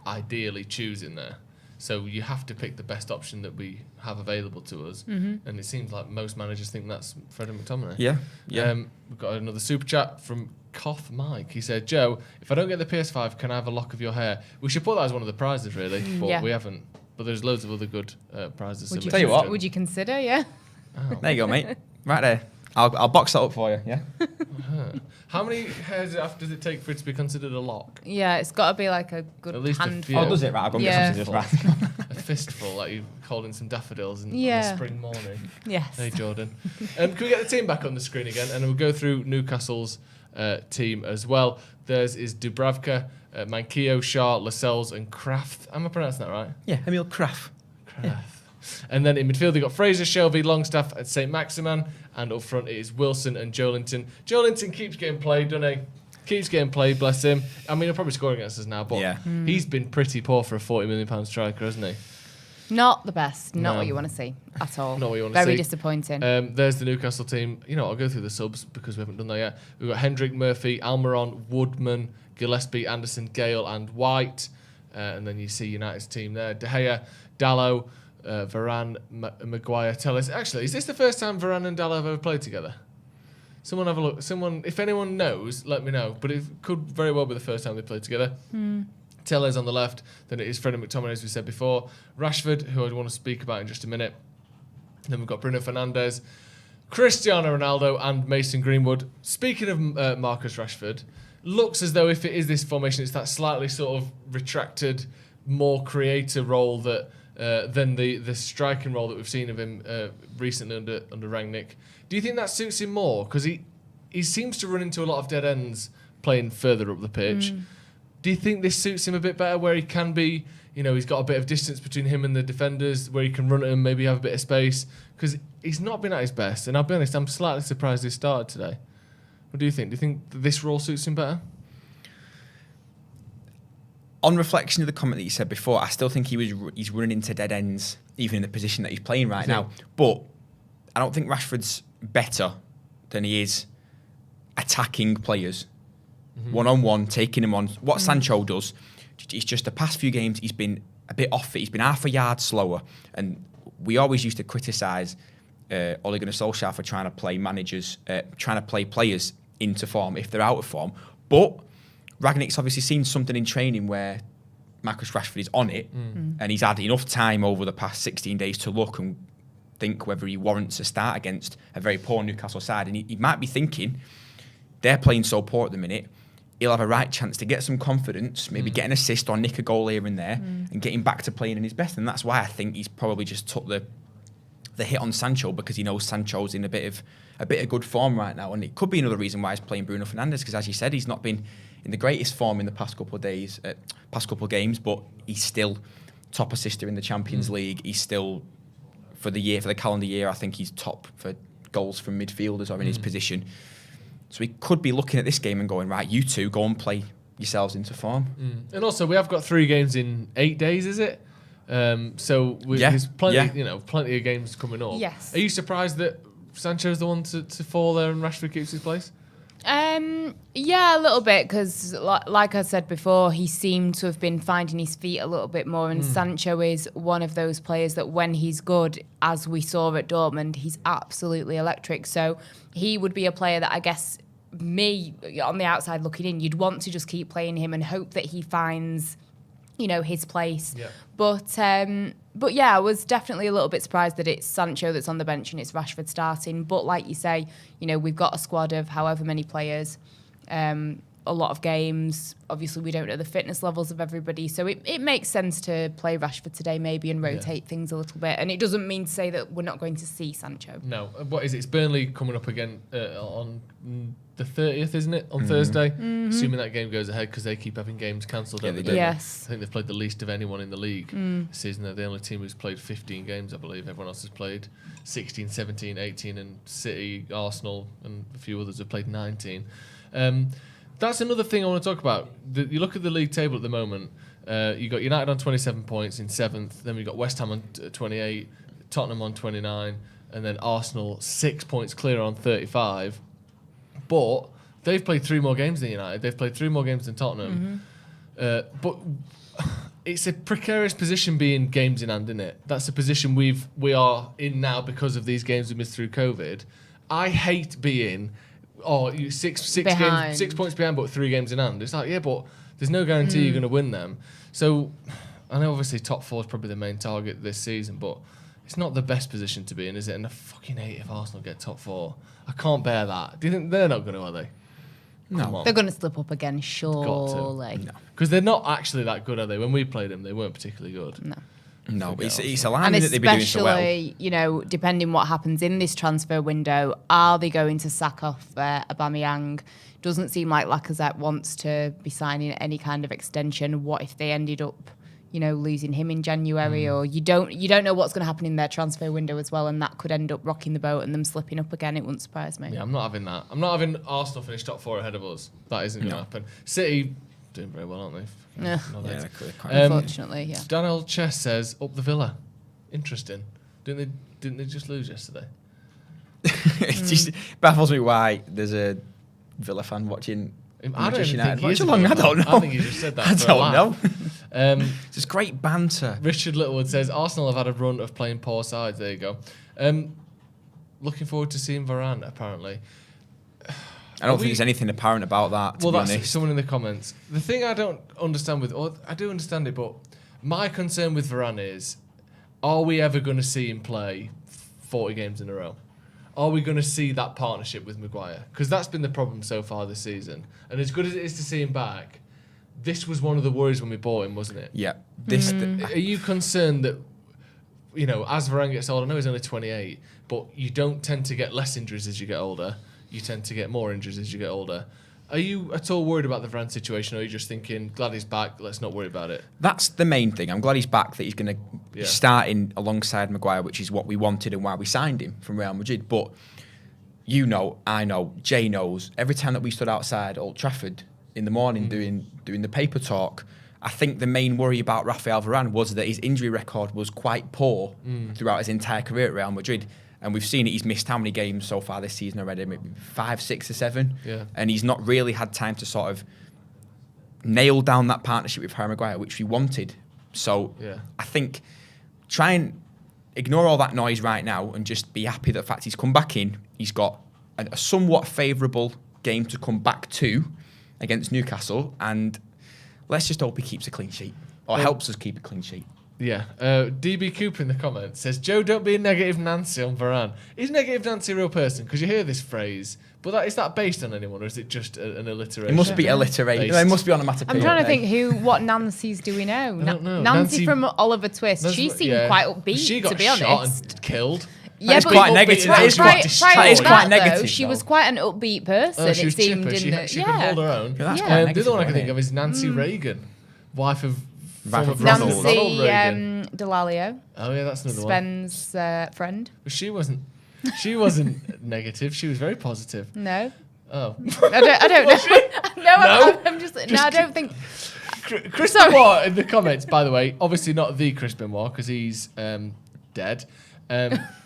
ideally choose in there. So you have to pick the best option that we have available to us. And it seems like most managers think that's Fred and McTominay. Yeah. We've got another super chat from Koth Mike. He said, Joe, if I don't get the PS5, can I have a lock of your hair? We should put that as one of the prizes, really, but we haven't. But there's loads of other good prizes. Tell you what. Would you consider, yeah? Oh. There you go, mate. Right there. I'll box that up for you, yeah? How many hairs does it take for it to be considered a lock? Yeah, it's got to be like a good At least a handful. few. Oh, does it? Right, I'll go and get some scissors. Right. A fistful, like you holding some daffodils on Yeah. a spring morning. Yes. Hey, Jordan. Can we get the team back on the screen again? And we'll go through Newcastle's team as well. Theirs is Dubravka, Manquillo, Shaw, Lascelles, and Kraft. Am I pronouncing that right? Yeah, Emil Kraft. Yeah. And then in midfield, they've got Fraser, Shelby, Longstaff, and St. Maximan. And up front, it is Wilson and Joelinton. Joelinton keeps getting played, doesn't he? Keeps getting played, bless him. I mean, he'll probably score against us now, but he's been pretty poor for a £40 million striker, hasn't he? Not the best. Not No. what you want to see at all. Not what you want to see. Very disappointing. There's the Newcastle team. You know, I'll go through the subs because we haven't done that yet. We've got Hendrick, Murphy, Almiron, Woodman, Gillespie, Anderson, Gale, and White. And then you see United's team there. De Gea, Dalot, Varane, Maguire, Telles. Actually, is this the first time Varane and Dalot have ever played together? Someone have a look. If anyone knows, let me know. But it could very well be the first time they played together. Telles on the left. Then it is Fred and McTominay, as we said before. Rashford, who I want to speak about in just a minute. Then we've got Bruno Fernandes, Cristiano Ronaldo, and Mason Greenwood. Speaking of Marcus Rashford, looks as though if it is this formation, it's that slightly sort of retracted, more creator role that than the striking role that we've seen of him recently under Rangnick. Do you think that suits him more? Because he seems to run into a lot of dead ends playing further up the pitch. Do you think this suits him a bit better, where he can be, he's got a bit of distance between him and the defenders, where he can run at him, maybe have a bit of space? Because he's not been at his best, and I'll be honest, I'm slightly surprised he started today. What do you think? Do you think this role suits him better? On reflection of the comment that you said before, I still think he's running into dead ends, even in the position that he's playing right now. But I don't think Rashford's better than he is attacking players. One-on-one, taking him on. What Sancho does, it's just the past few games, he's been a bit off it. He's been half a yard slower. And we always used to criticise Ole Gunnar Solskjaer for trying to play players into form if they're out of form. But Rangnick's obviously seen something in training where Marcus Rashford is on it, and he's had enough time over the past 16 days to look and think whether he warrants a start against a very poor Newcastle side. And he might be thinking, they're playing so poor at the minute, he'll have a right chance to get some confidence, maybe get an assist or nick a goal here and there, and get him back to playing in his best. And that's why I think he's probably just took the hit on Sancho, because he knows Sancho's in a bit of good form right now. And it could be another reason why he's playing Bruno Fernandes, because as you said, he's not been in the greatest form in the past couple of games, but he's still top assister in the Champions League. He's still, for the calendar year, I think he's top for goals from midfielders or in his position. So we could be looking at this game and going, right, you two go and play yourselves into form. And also, we have got 3 games in 8 days, is it? So there's plenty of games coming up. Yes. Are you surprised that Sancho's the one to fall there and Rashford keeps his place? Yeah, a little bit, because like I said before, he seemed to have been finding his feet a little bit more, and Sancho is one of those players that when he's good, as we saw at Dortmund, he's absolutely electric. So he would be a player that I guess me, on the outside looking in, you'd want to just keep playing him and hope that he finds, his place. Yeah. But yeah, I was definitely a little bit surprised that it's Sancho that's on the bench and it's Rashford starting. But like you say, we've got a squad of however many players, a lot of games. Obviously, we don't know the fitness levels of everybody. So it makes sense to play Rashford today maybe and rotate things a little bit. And it doesn't mean to say that we're not going to see Sancho. No. What is it? It's Burnley coming up again on the 30th, isn't it? On Thursday. Assuming that game goes ahead, because they keep having games cancelled every day. Yes. I think they've played the least of anyone in the league this season. They're the only team who's played 15 games, I believe. Everyone else has played 16, 17, 18, and City, Arsenal, and a few others have played 19. That's another thing I want to talk about. You look at the league table at the moment. You've got United on 27 points in 7th. Then we've got West Ham on 28, Tottenham on 29, and then Arsenal 6 points clear on 35. But they've played 3 more games than United. They've played 3 more games than Tottenham. But it's a precarious position being games in hand, isn't it? That's the position we are in now because of these games we missed through COVID. I hate being... you 6 games, 6 points behind, but 3 games in hand. It's like, yeah, but there's no guarantee you're going to win them. So I know obviously top 4 is probably the main target this season, but it's not the best position to be in, is it? And I fucking hate if Arsenal get top 4. I can't bear that. Do you think they're not going to, are they? No. They're going to slip up again, surely. No. Because they're not actually that good, are they? When we played them, they weren't particularly good. No, it's alarming that they've been doing so well. And especially, depending what happens in this transfer window, are they going to sack off Aubameyang? Doesn't seem like Lacazette wants to be signing any kind of extension. What if they ended up, losing him in January? Or you don't know what's going to happen in their transfer window as well, and that could end up rocking the boat and them slipping up again. It wouldn't surprise me. Yeah, I'm not having that. I'm not having Arsenal finish top 4 ahead of us. That isn't going to happen. City doing very well, aren't they? Yeah, unfortunately, yeah. Daniel Chess says up the Villa. Interesting. Didn't they just lose yesterday? It just baffles me why there's a Villa fan watching. I don't think Watchalong. I don't know. I think you just said that. I don't know. It's just great banter. Richard Littlewood says Arsenal have had a run of playing poor sides. There you go. Looking forward to seeing Varane. Apparently. I don't think there's anything apparent about that, to be honest. That's someone in the comments. The thing I don't understand I do understand it, but my concern with Varane is, are we ever going to see him play 40 games in a row? Are we going to see that partnership with Maguire? Because that's been the problem so far this season. And as good as it is to see him back, this was one of the worries when we bought him, wasn't it? Yeah. Are you concerned that, as Varane gets older, I know he's only 28, but you don't tend to get less injuries as you get older. You tend to get more injuries as you get older. Are you at all worried about the Varane situation, or are you just thinking, glad he's back, let's not worry about it? That's the main thing. I'm glad he's back, that he's going to be starting alongside Maguire, which is what we wanted and why we signed him from Real Madrid. But you know, I know, Jay knows, every time that we stood outside Old Trafford in the morning doing the paper talk, I think the main worry about Rafael Varane was that his injury record was quite poor throughout his entire career at Real Madrid. And we've seen it, he's missed how many games so far this season already? Maybe 5, 6 or 7. Yeah. And he's not really had time to sort of nail down that partnership with Harry Maguire, which we wanted. So I think try and ignore all that noise right now and just be happy that the fact he's come back in. He's got a somewhat favourable game to come back to against Newcastle, and let's just hope he keeps a clean sheet, or helps us keep a clean sheet. Yeah. DB Cooper in the comments says, Joe, don't be a negative Nancy on Varane. Is negative Nancy a real person? Because you hear this phrase, but is that based on anyone, or is it just an alliteration? It must be alliteration. It must be onomatopoeia. I'm trying to think what Nancy's do we know? I don't know. Nancy from Oliver Twist. She seemed quite upbeat, she got to be shot honest. and killed. Yeah, but quite negative. That is quite negative. Though, she was quite an upbeat person. She was it seemed chipper. She could hold her own. Yeah, the other one I can think of is Nancy Reagan, wife of Ronald Nancy Reagan. Delalio. Oh yeah, that's another one. Sven's friend. She wasn't. She wasn't negative. She was very positive. No. Oh. I don't know. No, I'm just. No, I don't think. Chris Benoit in the comments, by the way, obviously not the Chris Benoit because he's dead.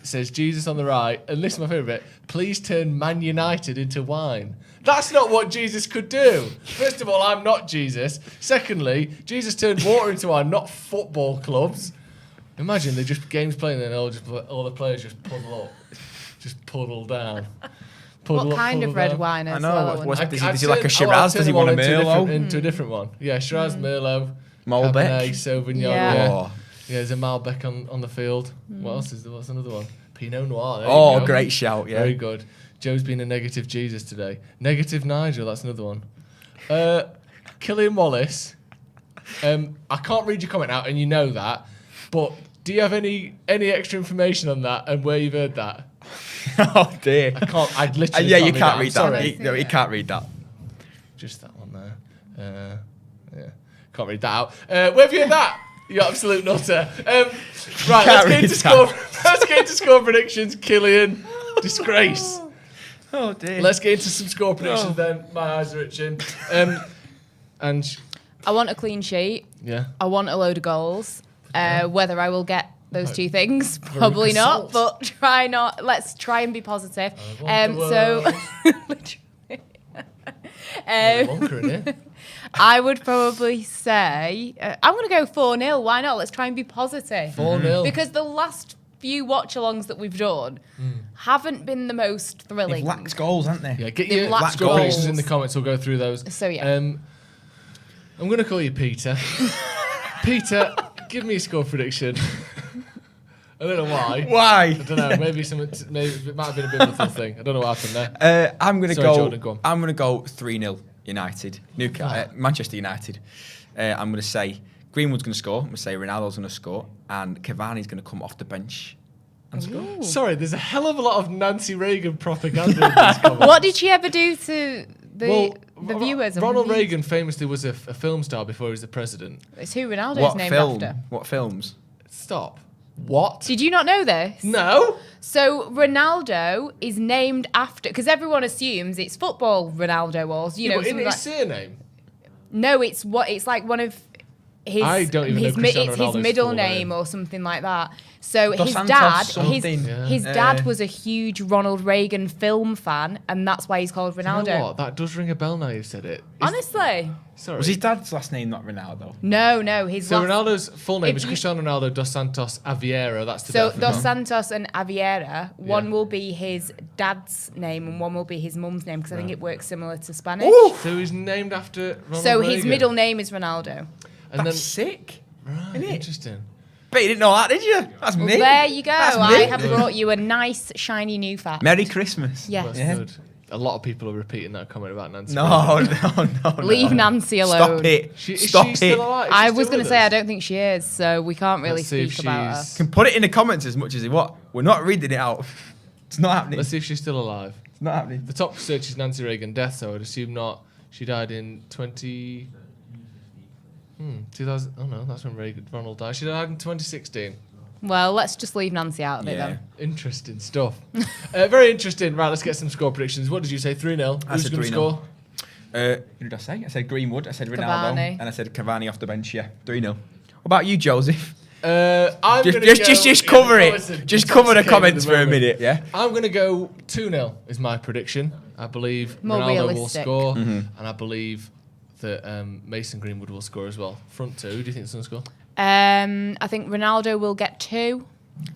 Says Jesus on the right, and listen to my favourite bit. Please turn Man United into wine. That's not what Jesus could do. First of all, I'm not Jesus. Secondly, Jesus turned water into wine, not football clubs. Imagine they're just games playing, and all the players just puddle down. What kind of red wine as well? Is he like a Shiraz? Does he want a Merlot? Into a different one. Yeah, Shiraz, Merlot, Malbec, Cabernet, Sauvignon. Yeah. Yeah, there's a Malbec on the field. What else is there? What's another one? Pinot Noir. There you go. Great shout, yeah. Very good. Joe's been a negative Jesus today. Negative Nigel, that's another one. Killian Wallace. I can't read your comment out, and you know that, but do you have any extra information on that and where you've heard that? Oh dear. I literally you can't read that. No, you can't read that. Just that one there. Yeah. Can't read that out. Where have you heard that? You absolute nutter. Right, let's get into score predictions. Killian, disgrace. Oh dear. Let's get into some score predictions then. My eyes are itching. And I want a clean sheet. Yeah. I want a load of goals. Whether I will get those two things, probably not. But let's try and be positive. I would probably say I'm going to go 4-0. Why not? Let's try and be positive. 4-0. Because the last few watch-alongs that we've done haven't been the most thrilling. They've lacked goals, haven't they? Yeah, get your score predictions in the comments. We'll go through those. So yeah. I'm going to call you Peter. Peter, give me a score prediction. I don't know why. Why? I don't know. Maybe it might have been a biblical thing. I don't know what happened there. I'm going to Jordan, go on. I'm going to go 3-0 United. Manchester United. I'm going to say Greenwood's going to score. I'm going to say Ronaldo's going to score, and Cavani's going to come off the bench and score. Sorry, there's a hell of a lot of Nancy Reagan propaganda in these comments. What did she ever do to the viewers? Ronald Reagan famously was a film star before he was the president. It's who Ronaldo's named after. What films? Stop. What? Did you not know this? No. So Ronaldo is named after, because everyone assumes it's football Ronaldo, or but in his surname. No, it's like one of his. I don't even know Cristiano it's his Ronaldo's middle full name or something like that. So Dos his Santos dad, his dad was a huge Ronald Reagan film fan, and that's why he's called Ronaldo. You know what? That does ring a bell now you said it. Honestly. Sorry. Was his dad's last name not Ronaldo? No, So Ronaldo's full name is Cristiano Ronaldo dos Santos Aveiro. That's the So Dos Santos and Aveiro, one will be his dad's name and one will be his mum's name, because I think it works similar to Spanish. Ooh. So he's named after Ronald Reagan. His middle name is Ronaldo. And That's sick. Right, isn't it? Interesting. Bet you didn't know that, did you? That's me. There you go. That's I me. have brought you a nice, shiny new fact. Merry Christmas. Yes. That's good. A lot of people are repeating that comment about Nancy. No. Leave Nancy alone. Stop it. Stop it. Still alive? I was going to say, I don't think she is, so we can't really speak about her. You can put it in the comments as much as you want. We're not reading it out. It's not happening. Let's see if she's still alive. It's not happening. The top search is Nancy Reagan death, so I'd assume not. She died in 2000. Oh no, that's when Ronald died. She died in 2016. Well, let's just leave Nancy out of it then. Interesting stuff. Very interesting. Right, let's get some score predictions. What did you say? 3-0. I Who's said going to 3-0. score? Who did I say? I said Greenwood. I said Ronaldo. Cavani. And I said Cavani off the bench. Yeah, 3-0. What about you, Joseph? I'm Just, gonna just cover it. listen, Just cover the intoxicated comments at for a moment. minute. Yeah. I'm going to go 2-0 is my prediction. I believe More Ronaldo will realistic. score, and I believe that Mason Greenwood will score as well. Front two, who do you think is going to score? I think Ronaldo will get 2.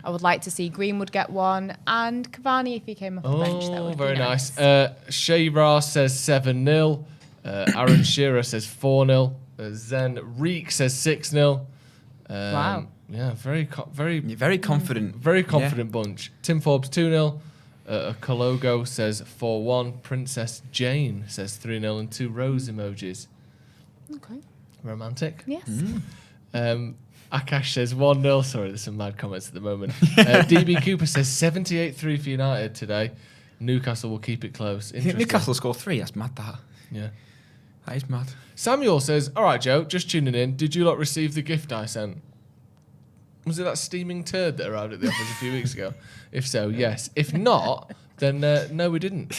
I would like to see Greenwood get 1, and Cavani if he came off the bench. That would very be nice. Shayra says 7-0. Aaron Shearer says 4-0. Zen Reek says 6-0. Wow. Yeah, very You're very confident. very confident bunch. Tim Forbes 2-0. Kalogo says 4-1. Princess Jane says 3-0 and 2 rose emojis. Okay. Romantic. Yes. Akash says 1-0. Sorry, there's some mad comments at the moment. DB Cooper says 78-3 for United today. Newcastle will keep it close. You think Newcastle score 3? That's mad, that. Yeah. That is mad. Samuel says, all right, Joe, just tuning in. Did you lot receive the gift I sent? Was it that steaming turd that arrived at the office a few weeks ago? If so, yes. If not, then no, we didn't.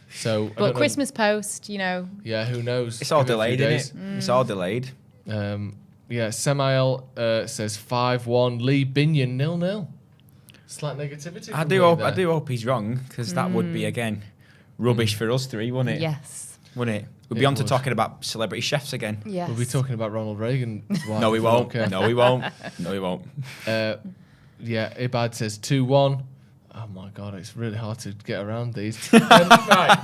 So, I But don't Christmas post, you know. Yeah, who knows? It's all Give it a few delayed, days. isn't it? It's all delayed. Yeah, Samael says 5-1. Lee Binion 0-0. Slight negativity. I from do Lee hope. there. I do hope he's wrong, because that would be again rubbish for us 3, wouldn't it? Yes. Wouldn't it? We'd It be on to would. talking about celebrity chefs again. Yes. We'll be talking about Ronald Reagan. No, we won't. No, we won't. No, we won't. Yeah, Ibad says 2-1. Oh my God, it's really hard to get around these. Right,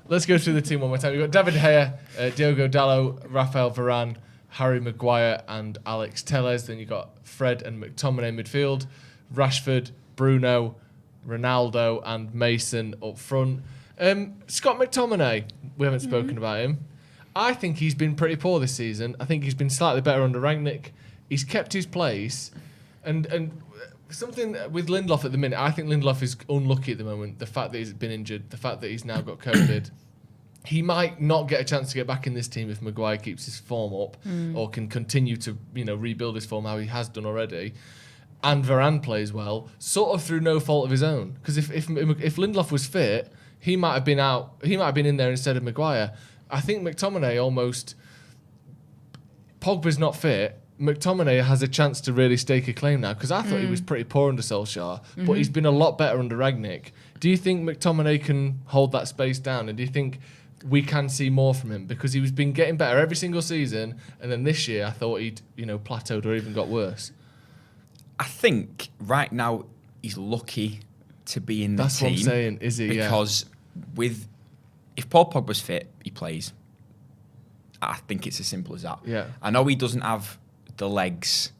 let's go through the team one more time. We've got David Gea, Diogo Dalot, Rafael Varane, Harry Maguire and Alex Telles. Then you've got Fred and McTominay midfield, Rashford, Bruno, Ronaldo and Mason up front. Scott McTominay, we haven't spoken about him. I think he's been pretty poor this season. I think he's been slightly better under Rangnick. He's kept his place. And something with Lindelof at the minute, I think Lindelof is unlucky at the moment. The fact that he's been injured, the fact that he's now got COVID. He might not get a chance to get back in this team if Maguire keeps his form up or can continue to, rebuild his form how he has done already. And Varane plays well, sort of through no fault of his own. Because if Lindelof was fit, he might have been out. He might have been in there instead of Maguire. I think McTominay almost. Pogba's not fit. McTominay has a chance to really stake a claim now, because I thought he was pretty poor under Solskjaer, but he's been a lot better under Rangnick. Do you think McTominay can hold that space down, and do you think we can see more from him? Because he's been getting better every single season, and then this year I thought he'd plateaued or even got worse. I think right now he's lucky to be in the That's team. what I'm saying, is he? Because if Paul Pogba's fit, he plays. I think it's as simple as that. Yeah. I know he doesn't have the legs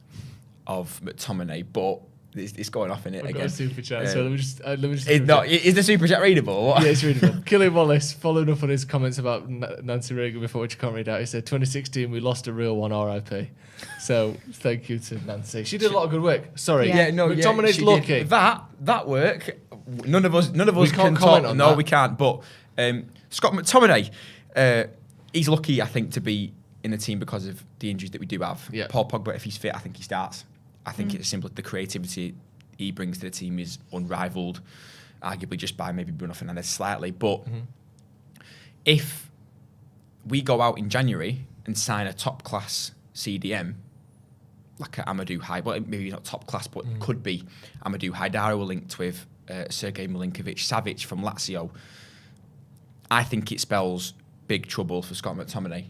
of McTominay, but it's going off in it I've again. got a super chat, so let me just. Is the super chat readable? Or what? Yeah, it's readable. Killian Wallace, following up on his comments about Nancy Reagan before, which you can't read out, he said, 2016, we lost a real one, RIP. So, thank you to Nancy. She did a lot of good work. Sorry. Yeah. McTominay's she lucky. did. That work, none of us can't can comment talk. on No, that. we can't. But Scott McTominay, he's lucky, I think, to be in the team because of the injuries that we do have. Yeah. Paul Pogba, if he's fit, I think he starts. I think it's simply the creativity he brings to the team is unrivaled, arguably just by maybe Bruno Fernandes slightly. But if we go out in January and sign a top-class CDM, like a Amadou Haidara, well, maybe not top-class, but could be Amadou Haidara, we're linked with Sergei Milinkovic-Savic from Lazio, I think it spells big trouble for Scott McTominay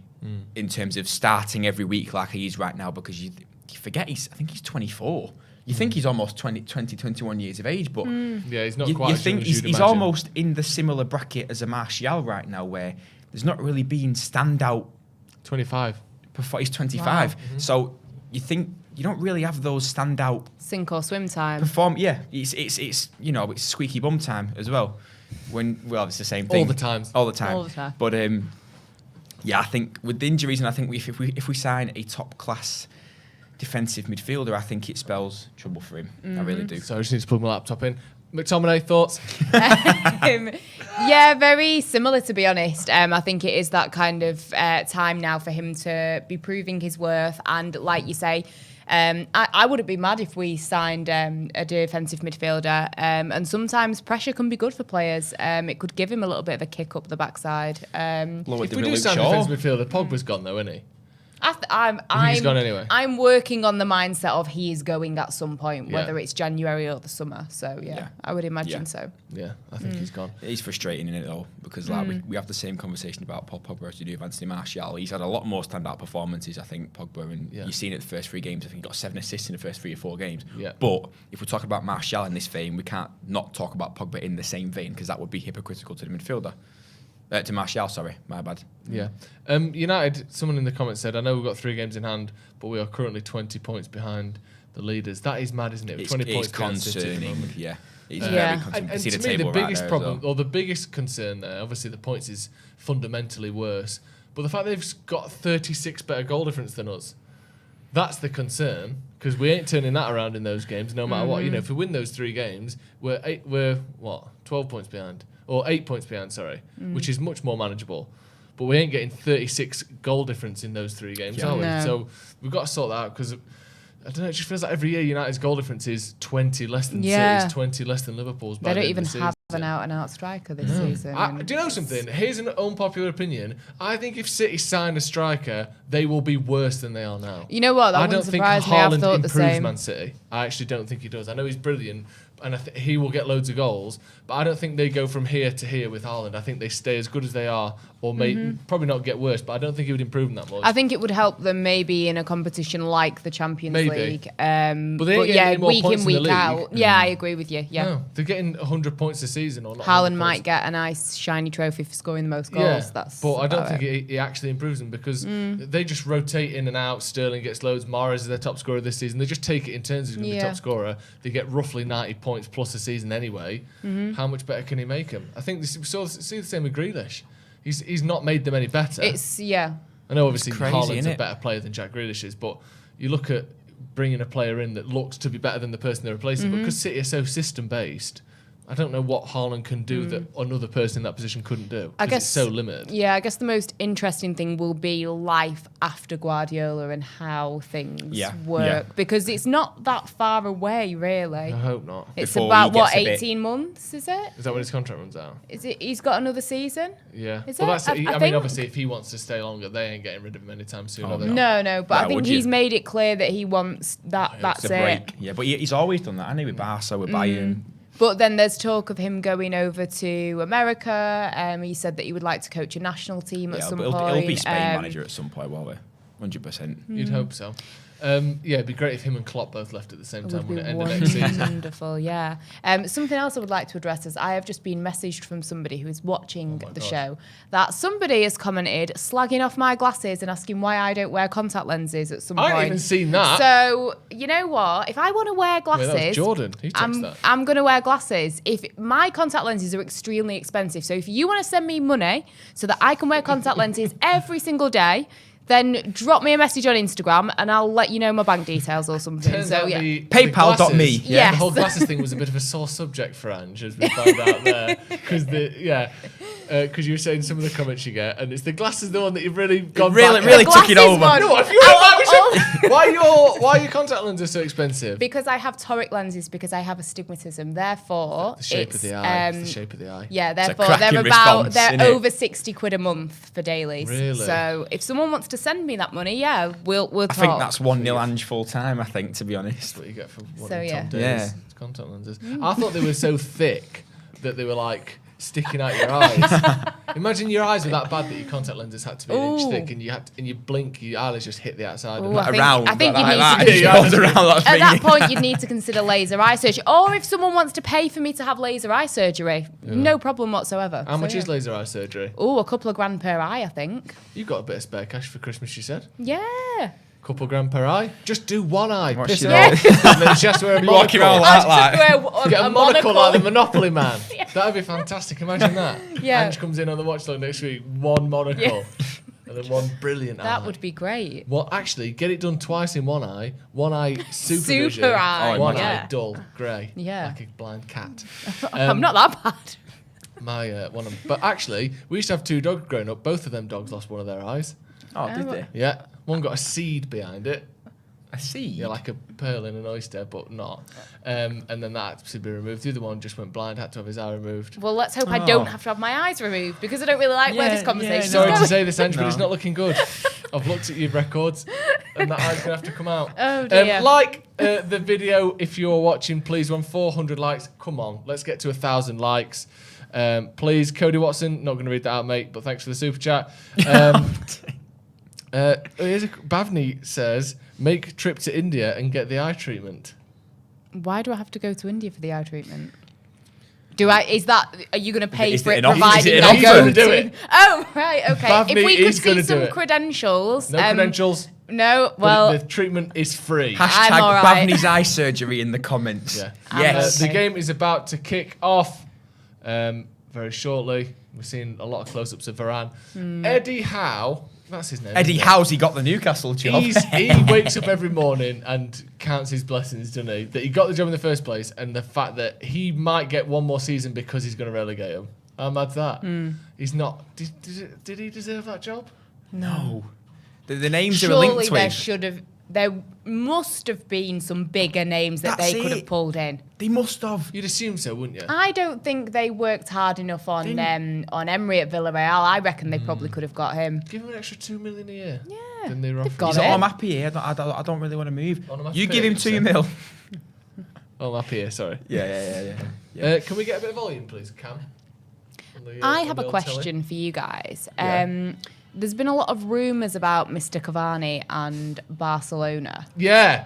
in terms of starting every week like he is right now, because you forget I think he's 24. You think he's almost 21 years of age, but Yeah, he's not you quite as think young as he's you'd imagine. almost in the similar bracket as a Martial right now, where there's not really been standout. 25. He's 25, Wow. so you think you don't really have those standout Sink or swim time. perform. Yeah, it's squeaky bum time as well. It's the same thing All the time. all the time. All the time. But yeah, I think with the injuries, and I think if we sign a top class defensive midfielder, I think it spells trouble for him. I really do. So I just need to plug my laptop in. McTominay, thoughts? Yeah, very similar, to be honest. I think it is that kind of time now for him to be proving his worth. And like you say, I wouldn't be mad if we signed a defensive midfielder. And sometimes pressure can be good for players. It could give him a little bit of a kick up the backside. If we do sign a defensive midfielder, Pogba's gone though, isn't he? He's gone anyway. I'm working on the mindset of he is going at some point, whether it's January or the summer. So yeah. I would imagine so. Yeah, I think he's gone. It is frustrating, isn't it, though? Because like we have the same conversation about Paul Pogba as we do with Anthony Martial. He's had a lot more standout performances, I think, Pogba, and you've seen it the first 3 games. I think he got 7 assists in the first 3 or 4 games. Yeah. But if we're talking about Martial in this vein, we can't not talk about Pogba in the same vein, because that would be hypocritical to the midfielder. To Martial, sorry, my bad. Yeah. United, someone in the comments said, I know we've got 3 games in hand, but we are currently 20 points behind the leaders. That is mad, isn't it? 20 points behind City at the moment. Yeah. It's very concerning. And see to the me, table the biggest right problem, well. or the biggest concern there, obviously the points is fundamentally worse, but the fact they've got 36 better goal difference than us, that's the concern, because we ain't turning that around in those games, no matter what. You know, if we win those 3 games, we're 12 points behind. Or 8 points behind, sorry, which is much more manageable. But we ain't getting 36 goal difference in those 3 games, are we? No. So we've got to sort that out, because, I don't know, it just feels like every year United's goal difference is 20 less than City's, 20 less than Liverpool's. They don't even have an out-and-out striker this season. Do you know something? Here's an unpopular opinion. I think if City sign a striker, they will be worse than they are now. You know what? That wouldn't surprise me. I've thought the Haaland improves same. Man City. I actually don't think he does. I know he's brilliant, and he will get loads of goals, but I don't think they go from here to here with Haaland. I think they stay as good as they are, or probably not get worse, but I don't think he would improve them that much. I think it would help them maybe in a competition like the Champions League. But they're getting more week points in, in the week league. out. Yeah, I agree with you. Yeah. No, they're getting 100 points a season. Or not. Haaland might get a nice shiny trophy for scoring the most goals. Yeah, That's but I don't about think it actually improves them, because they just rotate in and out. Sterling gets loads. Mahrez is their top scorer this season. They just take it in turns. He's going to be top scorer. They get roughly 90 points plus a season anyway. How much better can he make them? I think we see the same with Grealish. He's not made them any better. I know obviously Haaland's a better player than Jack Grealish is, but you look at bringing a player in that looks to be better than the person they're replacing, but because City are so system based, I don't know what Haaland can do that another person in that position couldn't do. I guess it's so limited. Yeah, I guess the most interesting thing will be life after Guardiola and how things work, because it's not that far away, really. I hope not. It's Before about, he gets 18 months, is it? Is that when his contract runs out? Is it? He's got another season? Yeah. Is well, it? that's, I mean, think- obviously, if he wants to stay longer, they ain't getting rid of him anytime soon. Are they? No, but Why I think would you? he's made it clear that he wants that. That's It's a it. break. Yeah, but he's always done that, hasn't he, with Barca, with Bayern. But then there's talk of him going over to America. He said that he would like to coach a national team at some point. He'll be Spain manager at some point, won't he? 100%. You'd hope so. It'd be great if him and Klopp both left at the same time when it ended Would next be season. wonderful, yeah. Something else I would like to address is I have just been messaged from somebody who is watching the show that somebody has commented slagging off my glasses and asking why I don't wear contact lenses at some point. I ain't even seen that. So, you know what? If I want to wear glasses, that was Jordan. He texted that. I'm going to wear glasses. If my contact lenses are extremely expensive, so if you want to send me money so that I can wear contact lenses every single day, then drop me a message on Instagram and I'll let you know my bank details or something. Turns So out yeah. the PayPal.me. glasses- Yes. The whole glasses thing was a bit of a sore subject for Ange, as we found out there. Because you were saying some of the comments you get, and it's the glasses the one that you've really gone Really, back really at. took it Glasses over. one. No, if you why are your contact lenses so expensive? Because I have toric lenses, because I have astigmatism. Therefore, The shape it's, of the eye. It's the shape of the eye. Yeah, a therefore cracking response, they're innit? over 60 quid a month for dailies. Really? So if someone wants to send me that money, yeah, we'll talk. I think that's 1-0 Ange full time, I think, to be honest. That's what you get for one So, of yeah. Tom Daly's Yeah. contact lenses. I thought they were so thick that they were like sticking out your eyes. Imagine your eyes were that bad that your contact lenses had to be an inch Ooh. thick, and you blink, your eyelids just hit the outside. Ooh, of I it. think- Around, I think like you need that. to It do- goes around that At that thing. point, you'd need to consider laser eye surgery. Or if someone wants to pay for me to have laser eye surgery, no problem whatsoever. How much is laser eye surgery? Oh, a couple of grand per eye, I think. You got a bit of spare cash for Christmas, you said. Yeah. Couple grand per eye. Just do one eye. Watch Piss it it out. off. And then just wear a Walking monocle. around like that. Wear Get a monocle like the Monopoly Man. That'd be fantastic. Imagine that. Yeah. Ange comes in on the Watchalong next week, one monocle. Yeah. And And then one brilliant eye. That would be great. Well, actually, get it done twice in one eye supervision, Super eye, one yeah. eye dull, grey, Yeah. like a blind cat. I'm not that bad. My one of them. But actually, we used to have 2 dogs growing up. Both of them dogs lost one of their eyes. Oh, did they? Yeah, one got a seed behind it. I see. Yeah, like a pearl in an oyster, but not. And then that had to be removed. The other one just went blind, had to have his eye removed. Well, let's hope I don't have to have my eyes removed because I don't really like where this conversation is Sorry going. to say this, Ange, but it's not looking good. I've looked at your records, and that eye's going to have to come out. Oh, dear. Like the video, if you're watching, please, we're on 400 likes. Come on, let's get to 1,000 likes. Please, Cody Watson, not going to read that out, mate, but thanks for the super chat. Bavney says, make trip to India and get the eye treatment. Why do I have to go to India for the eye treatment? Are you going to pay Is for it it an offer? providing Is it an I offer? go He's gonna do to... it. Oh, right, okay. Bavney If we could is gonna see do some it. credentials. No credentials. No, but well... the treatment is free. Hashtag I'm all right. Bavney's eye surgery in the comments. Yeah. Yes. The game is about to kick off very shortly. We're seeing a lot of close-ups of Varane. Eddie Howe, that's his name. Eddie Howe's he got the Newcastle job. He wakes up every morning and counts his blessings, doesn't he? That he got the job in the first place, and the fact that he might get one more season because he's going to relegate him. How mad's that? He's not. Did he deserve that job? No. The names are linked Surely to him. there must have been some bigger names that That's they could it. have pulled in. They must have. You'd assume so, wouldn't you? I don't think they worked hard enough on Emery at Villarreal. I reckon they probably could have got him. Give him an extra $2 million a year. Yeah, Then they were they've got He's it. like, I'm happy here. I don't really want to move. On a massive You give him pay, 2 so- mil. Oh, I'm happy here, sorry. Yeah. Can we get a bit of volume, please, Cam? I have a question for you guys. There's been a lot of rumours about Mr. Cavani and Barcelona. Yeah.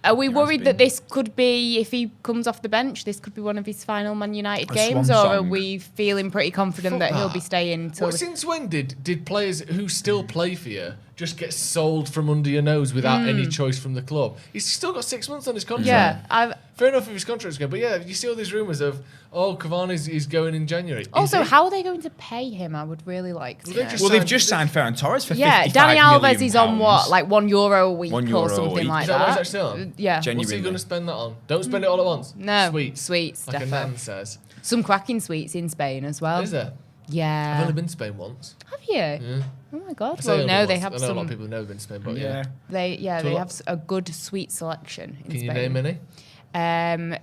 Are we worried that this could be, if he comes off the bench, this could be one of his final Man United A games, or swan are song. we feeling pretty confident Fuck that he'll that. be staying till... Well, since when did players who still play for you just get sold from under your nose without any choice from the club? He's still got 6 months on his contract. Yeah, Fair enough if his contract's good, but yeah, you see all these rumours of, Cavani's going in January. also, Is he? how are they going to pay him? I would really like to Well, they know. just Well, they've signed- just signed Ferran Torres for Yeah, 55 Danny million Alves is on what, pounds. like €1 a week €1 or a something week. like Is that what that. he's actually on? Yeah. What's he Genuinely. going to spend that on? Don't spend it all at once. No, Sweets. sweets, Like a defo. nan says. Some cracking sweets in Spain as well. Is there? I've Yeah. only been to Spain once. Have you? Yeah. Oh my god. I say Well, only no, they once. have I know a lot of some. people who've never been to Spain, but yeah. They So they what- have a good sweet selection in Can you Spain. name any?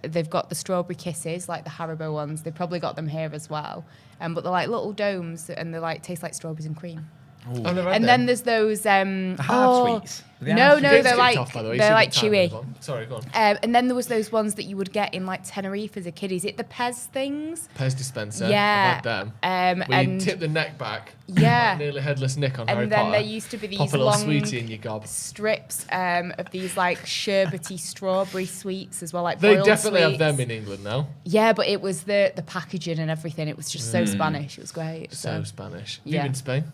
They've got the strawberry kisses, like the Haribo ones. They've probably got them here as well. But they're like little domes, and they like taste like strawberries and cream. I've never had And them. then there's those. The hard sweets. The No, hard no, Getting they're skipped like off, by the way. You they're should like get time chewy. with one. Sorry, go on. And then there was those ones that you would get in like Tenerife as a kid. Is it the Pez things? Pez dispenser. Yeah. I've had them. Where you And tip the neck back. Yeah. Like nearly headless Nick on Harry and then Potter. there used to be these Pop a little long sweetie in your gob. strips of these like sherbety strawberry sweets as well, like They boiled definitely have sweets. them in England now. Yeah, but it was the packaging and everything. It was just so Spanish. It was great. So Spanish. Have Yeah. you been to Spain?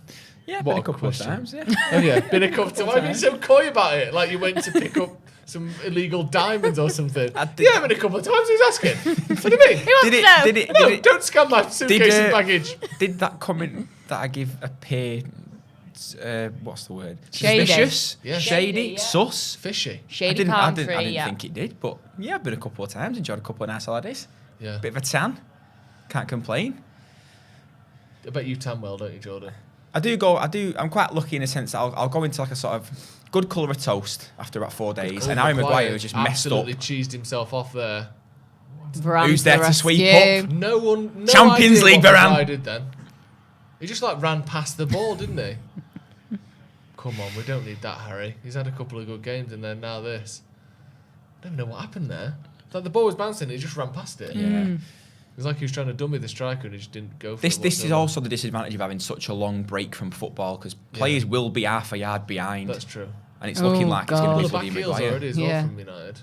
Yeah, What been a a couple question. of times. Yeah. Oh yeah, been a couple of times. Why have you been so coy about it? Like you went to pick up some illegal diamonds or something. I did- Yeah, been a couple of times. Who's asking? What do you mean? Did it? know. Did it? No, Did it? don't scam my suitcase and baggage. Did that comment that I give appear? What's the word? Shady. Suspicious, Yeah. shady, Shady, yeah. sus. Fishy. Shady I palm didn't tree, yeah. think it did, but yeah, I've been a couple of times. Enjoyed a couple of nice holidays. Yeah. Bit of a tan. Can't complain. I bet you tan well, don't you, Jordan? I do. I'm quite lucky in a sense that I'll go into like a sort of good colour of toast after about 4 days, and Harry Maguire was just messed up. Absolutely cheesed himself off there. Varane Who's to there the to sweep rescue. up? No one. No Champions idea League, what Varane. Maguire did then. He just like ran past the ball, didn't he? Come on, we don't need that, Harry. He's had a couple of good games, and then now this. I don't even know what happened there. Like the ball was bouncing, he just ran past it. Yeah. It was like he was trying to dummy the striker, and he just didn't go for This it. is whatsoever. also the disadvantage of having such a long break from football because players will be half a yard behind, That's true. and it's looking Oh, like it's going God. to Well, be the back bloody heels Maguire. already as well Yeah. from United.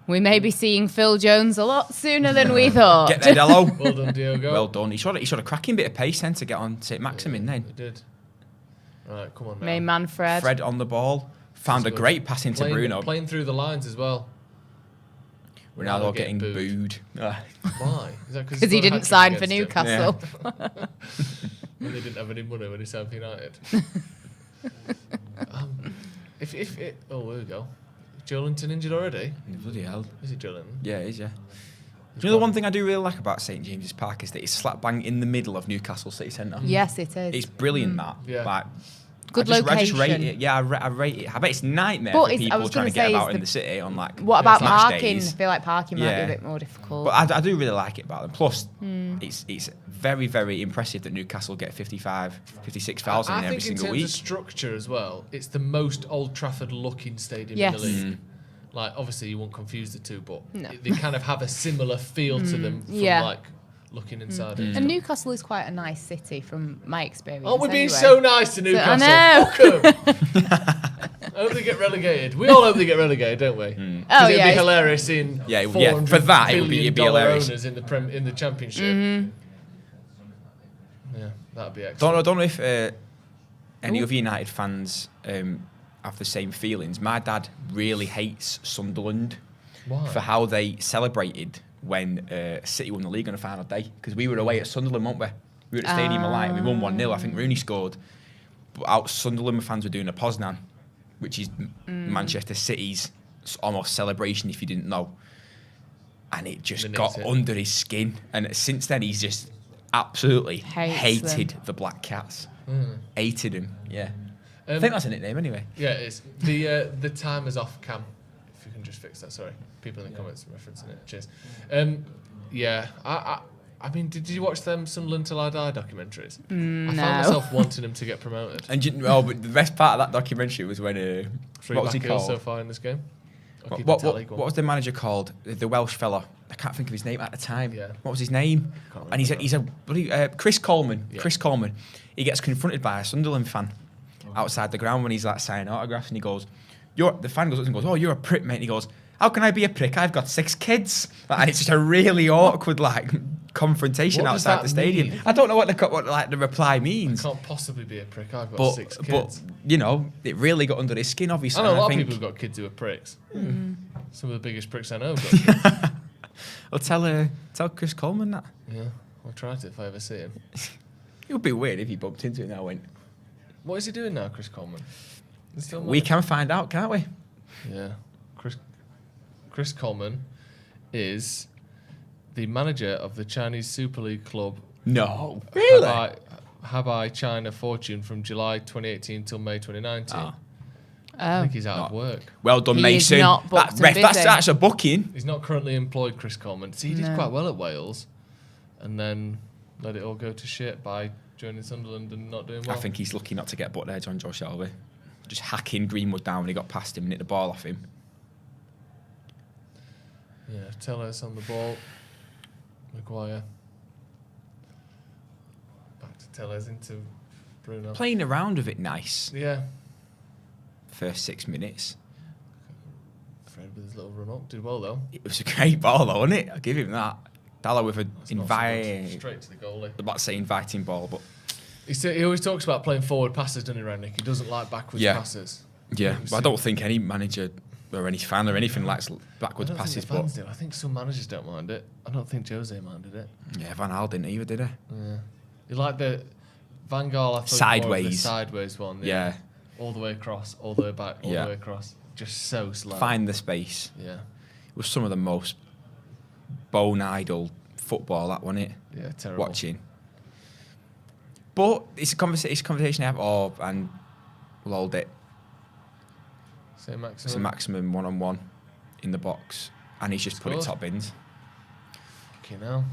We may be seeing Phil Jones a lot sooner than we thought. Get there, Dello. Well done, Diogo. Well done. He showed a cracking bit of pace then to get on St. Maximin then. He did. Right, come on now. Main man Fred. Fred on the ball. Found a Good. great pass into Bruno. Playing through the lines as well. Ronaldo getting booed. Why? Is that Because he didn't sign for Newcastle. when they didn't have any money when he signed for United. Oh, there we go. Joelinton injured already? Bloody hell. Is it Joelinton? Yeah, it is, yeah. Do you know the one thing I do really like about St James's Park is that it's slap bang in the middle of Newcastle City Centre. Yes, it is. It's brilliant, that. Yeah. Like, Good I location. just rate it. Yeah, I rate it. I bet it's a nightmare But for I people was trying gonna to get say, about is in the city on like What about match parking? days. I feel like parking might be Yeah. a bit more difficult. But I do really like it about them. Plus, it's very, very impressive that Newcastle get 56,000 I in every think in single terms week. of structure as well, it's the most Old Trafford looking stadium Yes. in the league. Like, obviously you won't confuse the two, but No. they kind of have a similar feel to them from Yeah. like looking inside it. And Newcastle is quite a nice city from my experience. Aren't we being anyway. so nice to Newcastle? I know. Fuck 'em. I hope they get relegated. We all hope they get relegated, don't we? 'Cause Oh, it'd yeah, be it's- hilarious seeing Yeah, yeah, $400 for that, it'd be billion hilarious. owners in the Championship. Yeah, that'd be excellent. I don't know if any other United fans have the same feelings. My dad really hates Sunderland Why? for how they celebrated when City won the league on the final day. Because we were away at Sunderland, weren't we? We were at Stadium of Light and we won 1-0. I think Rooney scored. But out Sunderland fans were doing a Poznan, which is Manchester City's almost celebration if you didn't know. And it just got under his skin. And since then, he's just absolutely hated the Black Cats. Hated him, yeah. I think that's a nickname anyway. Yeah, it's the time is off, Cam. If you can just fix that, sorry. People in the comments are referencing it. Cheers. Yeah, I mean, did you watch them Sunderland Till I Die documentaries? I found myself wanting them to get promoted. And but the best part of that documentary was when Three what was he back heels called? so far in this game. What was the manager called? The Welsh fella. I can't think of his name at the time. Yeah. What was his name? And he's a bloody Chris Coleman. Yeah. Chris Coleman. He gets confronted by a Sunderland fan outside the ground when he's like signing autographs, and he goes, the fan goes up and goes, "Oh, you're a prick, mate." And he goes, "How can I be a prick? I've got 6 kids." And it's just a really awkward confrontation What does outside that the stadium. mean? I don't know what the reply means. Can't possibly be a prick. I've got 6 kids. But it really got under his skin, obviously. I know a lot think, of people who've got kids who are pricks. Some of the biggest pricks I know have got kids. Well, tell Chris Coleman that. Yeah, I'll try it if I ever see him. It would be weird if he bumped into it now and went, What is he doing now, Chris Coleman? Is he still we can find out, can't we? Yeah. Chris Coleman is the manager of the Chinese Super League club. No. Really? Habai China Fortune from July 2018 till May 2019. Ah. I think he's out of work. Well done, He is Mason. not booked and busy. That's a booking. He's not currently employed, Chris Coleman. See, he did No. quite well at Wales and then let it all go to shit by joining Sunderland and not doing well. I think he's lucky not to get booked there, John Joe Shelby. Just hacking Greenwood down when he got past him and hit the ball off him. Yeah, Tellez on the ball. Maguire. Back to Tellez into Bruno. Playing around with it nice. Yeah. First 6 minutes. Fred with his little run up. Did well though. It was a great ball though, wasn't it? I'll give him that. Dallo with a It's not so good. Straight to the goalie. I'm about to say inviting ball, but He always talks about playing forward passes, doesn't he, Rannick? He doesn't like backwards passes. yeah. But I don't think any manager or any fan or anything likes backwards I don't passes. think the fans do. I think some managers don't mind it. I don't think Jose minded it. Yeah, Van Gaal didn't either, did he? Yeah. You like the Van Gaal, I thought Sideways. the sideways one. Yeah. All the way across, all the way back, all Yeah. the way across. Just so slow. Find the space. Yeah. It was some of the most bone idle football, that wasn't it? Yeah, terrible. Watching. But it's a conversation I have, and we'll hold it. Say maximum. It's a maximum 1-on-1 in the box, and he's just put it Scored. top bins. Okay, now.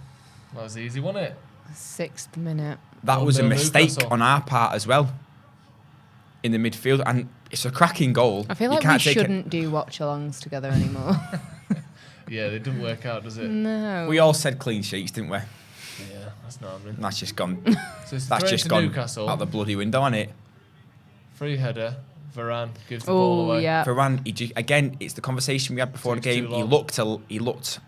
That was easy, wasn't it? 6th minute. That was a 1-0 mistake Newcastle. on our part as well in the midfield, and it's a cracking goal. I feel You like we can't take it- shouldn't do watch-alongs together anymore. Yeah, it didn't work out, does it? No. We all said clean sheets, didn't we? Yeah, that's not happening. And that's just gone. So it's That's thrown just to gone Newcastle. out the bloody window, hasn't it? Free header. Varane gives the ball Oh, away. yeah. Varane, again, it's the conversation we had before the Seems game. too He long. looked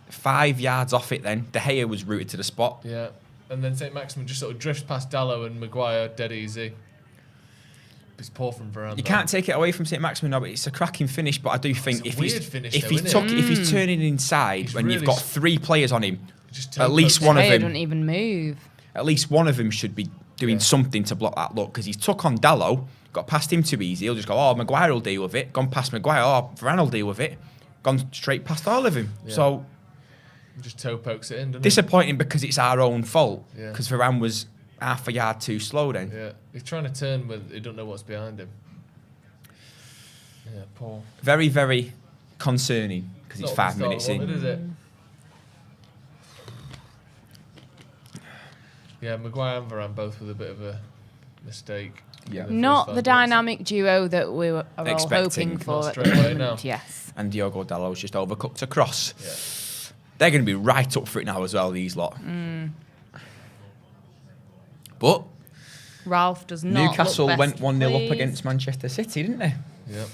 5 yards off it. Then De Gea was rooted to the spot. Yeah. And then St. Maximin just sort of drifts past Dallo and Maguire dead easy. It's poor from Varane. You can't take it away from St. Maximin, no, but it's a cracking finish. But I do think a if weird he's finish if though, he isn't took it? if he's turning inside He's when you've really got 3 players on him, Just at least toe one of Player them, don't even move. at least one of them should be doing something to block that look, because he's took on Dallo, got past him too easy. He'll just go, oh, Maguire will deal with it. Gone past Maguire, oh, Varane will deal with it. Gone straight past all of him. Yeah. So Just toe pokes it in, doesn't disappointing because it's our own fault. Yeah. Because Varane was half a yard too slow then. he? Yeah, he's trying to turn with he don't know what's behind him. Yeah, poor. Very, very concerning because it's 5 minutes in. Is it? Yeah, Maguire and Varane both with a bit of a mistake. Yeah. in the Not first the 5 minutes. dynamic duo that we were all Expecting. hoping for Not at the straight away, moment. no. Yes. And Diogo Dallo's just overcooked a cross. Yeah. They're going to be right up for it now as well, these lot. But Ralph does not. Newcastle look went best 1-0 up pleased. against Manchester City, didn't they? Yep.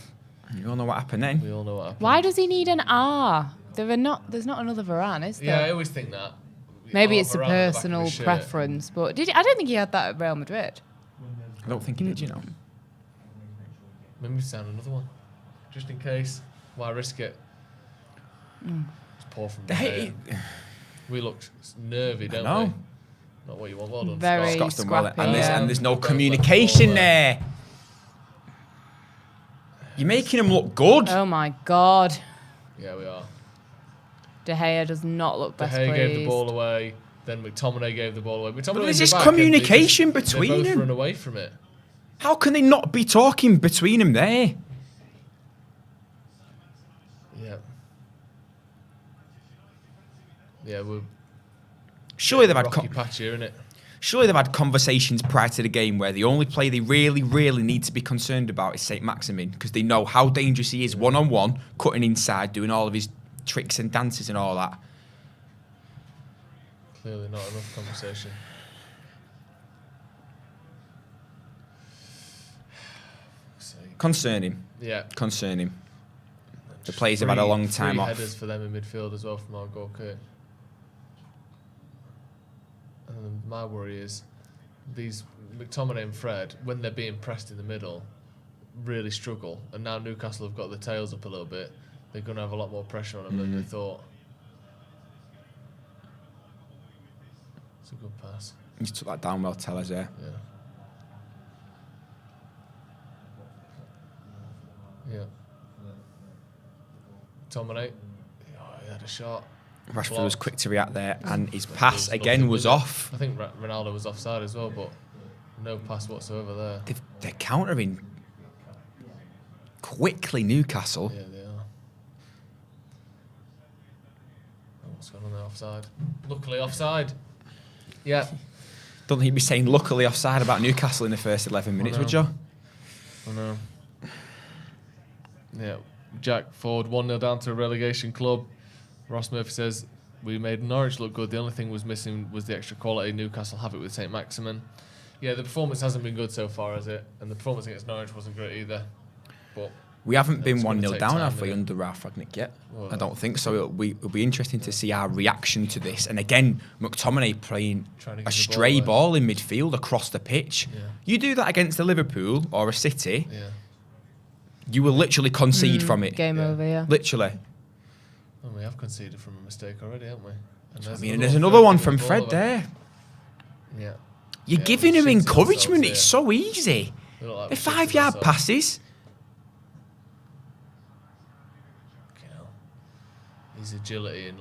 You all know what happened then. We all know what happened. Why does he need an R? There's not another Varane, is there? Yeah, I always think that. Maybe Oh, it's a Varane on the back of personal his shirt. preference, but I don't think he had that at Real Madrid. I don't think he did, you know. Maybe sound another one, just in case. Why risk it? It's poor from the Hey, We look nervy, don't know. we? Not what you want. Well done, Very Scott. Scott's done well, scrappy, and yeah. there's no Don't let the communication ball, there. You're making him look good. Oh my God. Yeah, we are. De Gea does not look De best Gea pleased. gave the ball away. Then McTominay gave the ball away. McTominay there's was this back and communication they between both them. run away from it. How can they not be talking between them there? Yeah. Yeah, we're Surely they've had rocky patch here, innit? surely they've had conversations prior to the game where the only play they really, really need to be concerned about is St. Maximin, because they know how dangerous he is one-on-one, cutting inside, doing all of his tricks and dances and all that. Clearly not enough conversation. Concerning. Yeah. Concerning. The players have had a long time three off. headers for them in midfield as well from our goalkeeper. And then my worry is these McTominay and Fred, when they're being pressed in the middle, really struggle. And now Newcastle have got the tails up a little bit. They're going to have a lot more pressure on them than they thought. It's a good pass. You took that down well, Tellers there. Yeah. Yeah. Tominay. Oh, he had a shot. Rashford Blocked. was quick to react there, and his pass There was again nothing was with it. off. I think Ronaldo was offside as well, but no pass whatsoever there. They're countering quickly, Newcastle. Yeah, they are. Oh, what's going on there? Offside. Luckily, offside. Yeah. Don't think you'd be saying luckily offside about Newcastle in the first 11 minutes, would you? I know. Yeah. Jack Ford 1-0 down to a relegation club. Ross Murphy says, we made Norwich look good. The only thing was missing was the extra quality. Newcastle have it with St. Maximin. Yeah, the performance hasn't been good so far, has it? And the performance against Norwich wasn't great either. But We haven't been it's gonna 1-0 take down, time, have we, innit? under Ralph Ragnick yet? Well, I don't think so. It'll be interesting to see our reaction to this. And again, McTominay playing Trying to a give the stray ball ball in midfield across the pitch. Yeah. You do that against a Liverpool or a City, yeah. you will literally concede from it. Game Yeah. over, yeah. Literally. Well, we have conceded from a mistake already, haven't we? And There's another one Fred from giving the Fred ball away. there. Yeah. You're Yeah, giving we him shit encouragement. ourselves It's so easy. We look like They're we shit 5-yard ourselves. passes. You know, his agility and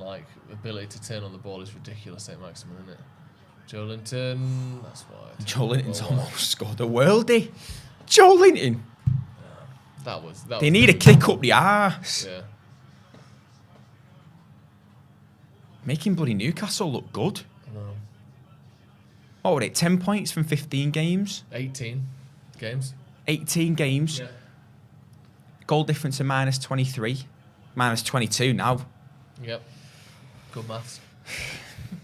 ability to turn on the ball is ridiculous, St. Maximin, isn't it? Joe Linton, that's why. Joe Linton's almost scored a worldie. Joe Linton. That was They need a kick up the arse. Yeah. Making bloody Newcastle look good. I know. What were it? 10 points from 15 games? 18 games. 18 games. Yeah. Goal difference of minus 23. Minus 22 now. Yep. Good maths.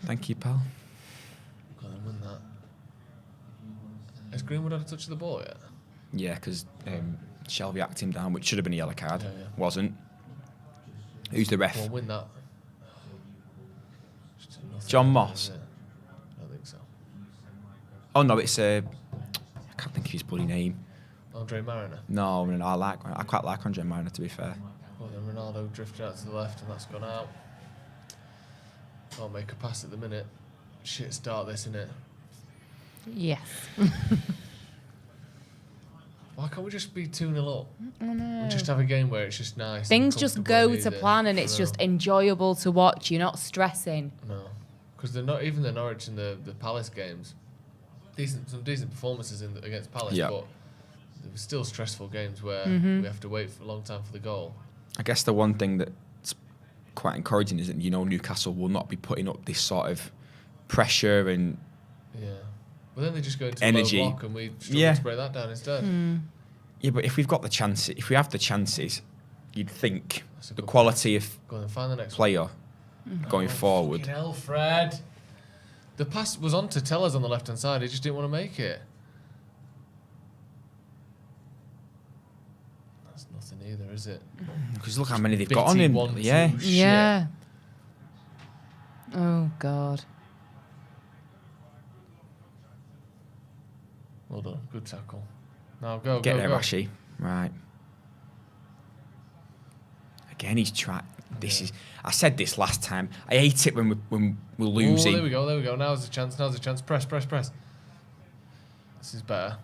Thank you, pal. Got them win that. Has Greenwood had a touch of the ball yet? Yeah, because Shelby hacked him down, which should have been a yellow card. Yeah, yeah. Wasn't. Who's the ref? Well, win that. Just nothing, John Moss? is it? I don't think so. Oh, no, it's... I can't think of his bloody name. Andre Mariner. No, I quite like Andre Mariner, to be fair. Well, then Ronaldo drifted out to the left and that's gone out. Can't make a pass at the minute. Shit start this, innit? Yes. Why can't we just be 2-0 up? And just have a game where it's just nice. Things and just comfortable go and to easy. plan and it's just enjoyable to watch. You're not stressing. No. Because they're not even the Norwich and the Palace games. Some decent performances against Palace, Yeah. but there were still stressful games where we have to wait for a long time for the goal. I guess the one thing that's quite encouraging is that, Newcastle will not be putting up this sort of pressure and Yeah. But then they just go into energy. a low block and we struggle to break that down instead. Yeah, but if we have the chances, you'd think That's a the good quality of Go on and find the next player going one. forward. Fucking hell, Fred. The pass was on to Tellers on the left-hand side. He just didn't want to make it. That's nothing either, is it? Because look how many they've got on Bitty him. 1-2 Yeah. shit. Yeah. Oh, God. Well done. Good tackle. Now go, Get go, there, go. Rashi. Right. Again, he's tried. I said this last time. I hate it when we're losing. Oh, there we go. Now's the chance. Press. This is better.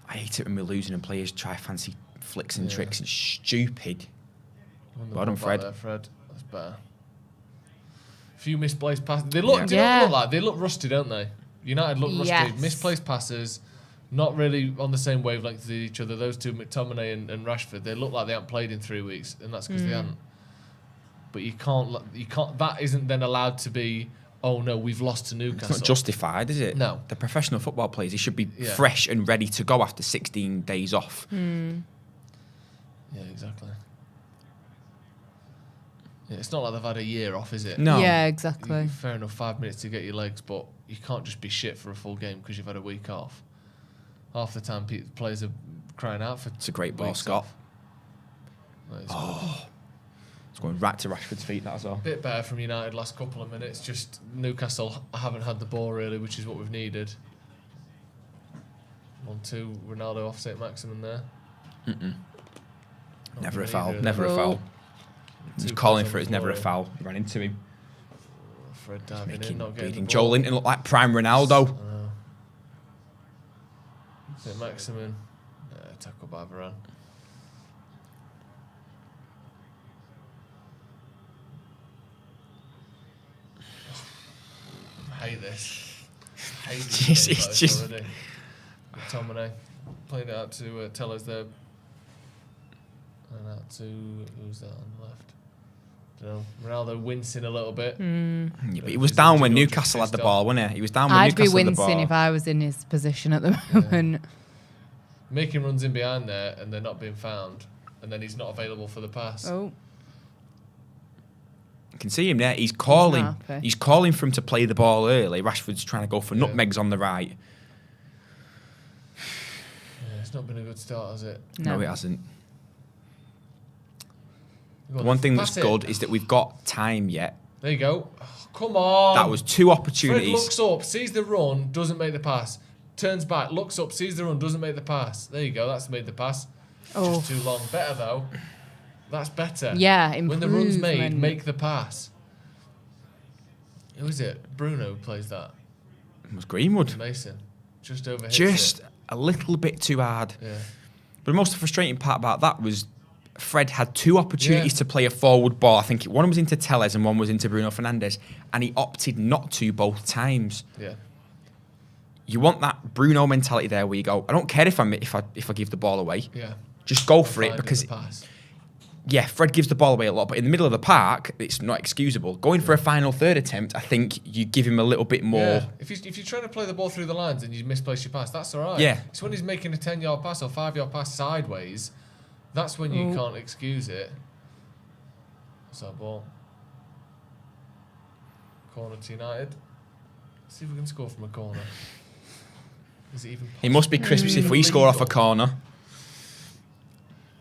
I hate it when we're losing and players try fancy flicks and tricks. It's stupid. Well done, Fred. There, Fred. That's better. Few misplaced passes. They look. Yeah. They look rusty, don't they? United look rusty. Yes. Misplaced passes. Not really on the same wavelength as each other. Those two, McTominay and Rashford, they look like they haven't played in 3 weeks, and that's because they haven't. But you can't. That isn't then allowed to be. Oh no, we've lost to Newcastle. It's not justified, is it? No. The professional football players, they should be fresh and ready to go after 16 days off. Yeah, exactly. Yeah, it's not like they've had a year off, is it? No. Yeah, exactly. Fair enough, 5 minutes to get your legs, but you can't just be shit for a full game because you've had a week off. Half the time, players are crying out for. It's a great ball, weeks Scott. off. That is good. It's going right to Rashford's feet, that's all. Bit better from United last couple of minutes. Just Newcastle haven't had the ball really, which is what we've needed. 1-2, Ronaldo off St. Maximin there. Never a really foul. good. Never a Cool. foul. He's Two calling passes for it. on It's the never a floor. foul. He ran into him. Fred diving in, Making not getting bleeding. the Joe ball. Linton looked like prime Ronaldo. St. Maximin. Tackle by Varane. I hate this. I hate It's this just- already. McTominay played it out to Tellers there. And out to who's that on the left? Don't know. Ronaldo wincing a little bit. Yeah, but he was He's down when just Newcastle had the pissed ball, off. wasn't he? He was down when I'd be Newcastle had the wincing ball. if I was in his position at the moment. Making runs in behind there and they're not being found. And then he's not available for the pass. Oh, You can see him there. He's calling. not happy. He's calling for him to play the ball early. Rashford's trying to go for nutmegs on the right. Yeah, it's not been a good start, has it? No, no. it hasn't. Go on, One thing that's pass it. good is that we've got time yet. There you go. Oh, come on. That was two Fred opportunities. looks up, sees the run, doesn't make the pass. Turns back, looks up, sees the run, doesn't make the pass. There you go. That's made the pass. Oh. Just too long. Better though. That's better. Yeah, When the run's made, improvement. make the pass. Who is it? Bruno who plays that. It was Greenwood. Mason. Just over. Just a little bit too hard. Yeah. But the most frustrating part about that was Fred had two opportunities Yeah. to play a forward ball. I think one was into Tellez and one was into Bruno Fernandes, and he opted not to both times. Yeah. You want that Bruno mentality there, where you go, I don't care if I give the ball away, Yeah. just go for it, Finding because the pass. yeah, Fred gives the ball away a lot, but in the middle of the park, it's not excusable. Going for a final third attempt, I think you give him a little bit more. Yeah. If you're trying to play the ball through the lines and you misplace your pass, that's all right. Yeah. It's when he's making a 10-yard pass or 5-yard pass sideways, that's when you can't excuse it. What's that ball? Corner to United. Let's see if we can score from a corner. Is it even possible? It must be Christmas if we score off a corner.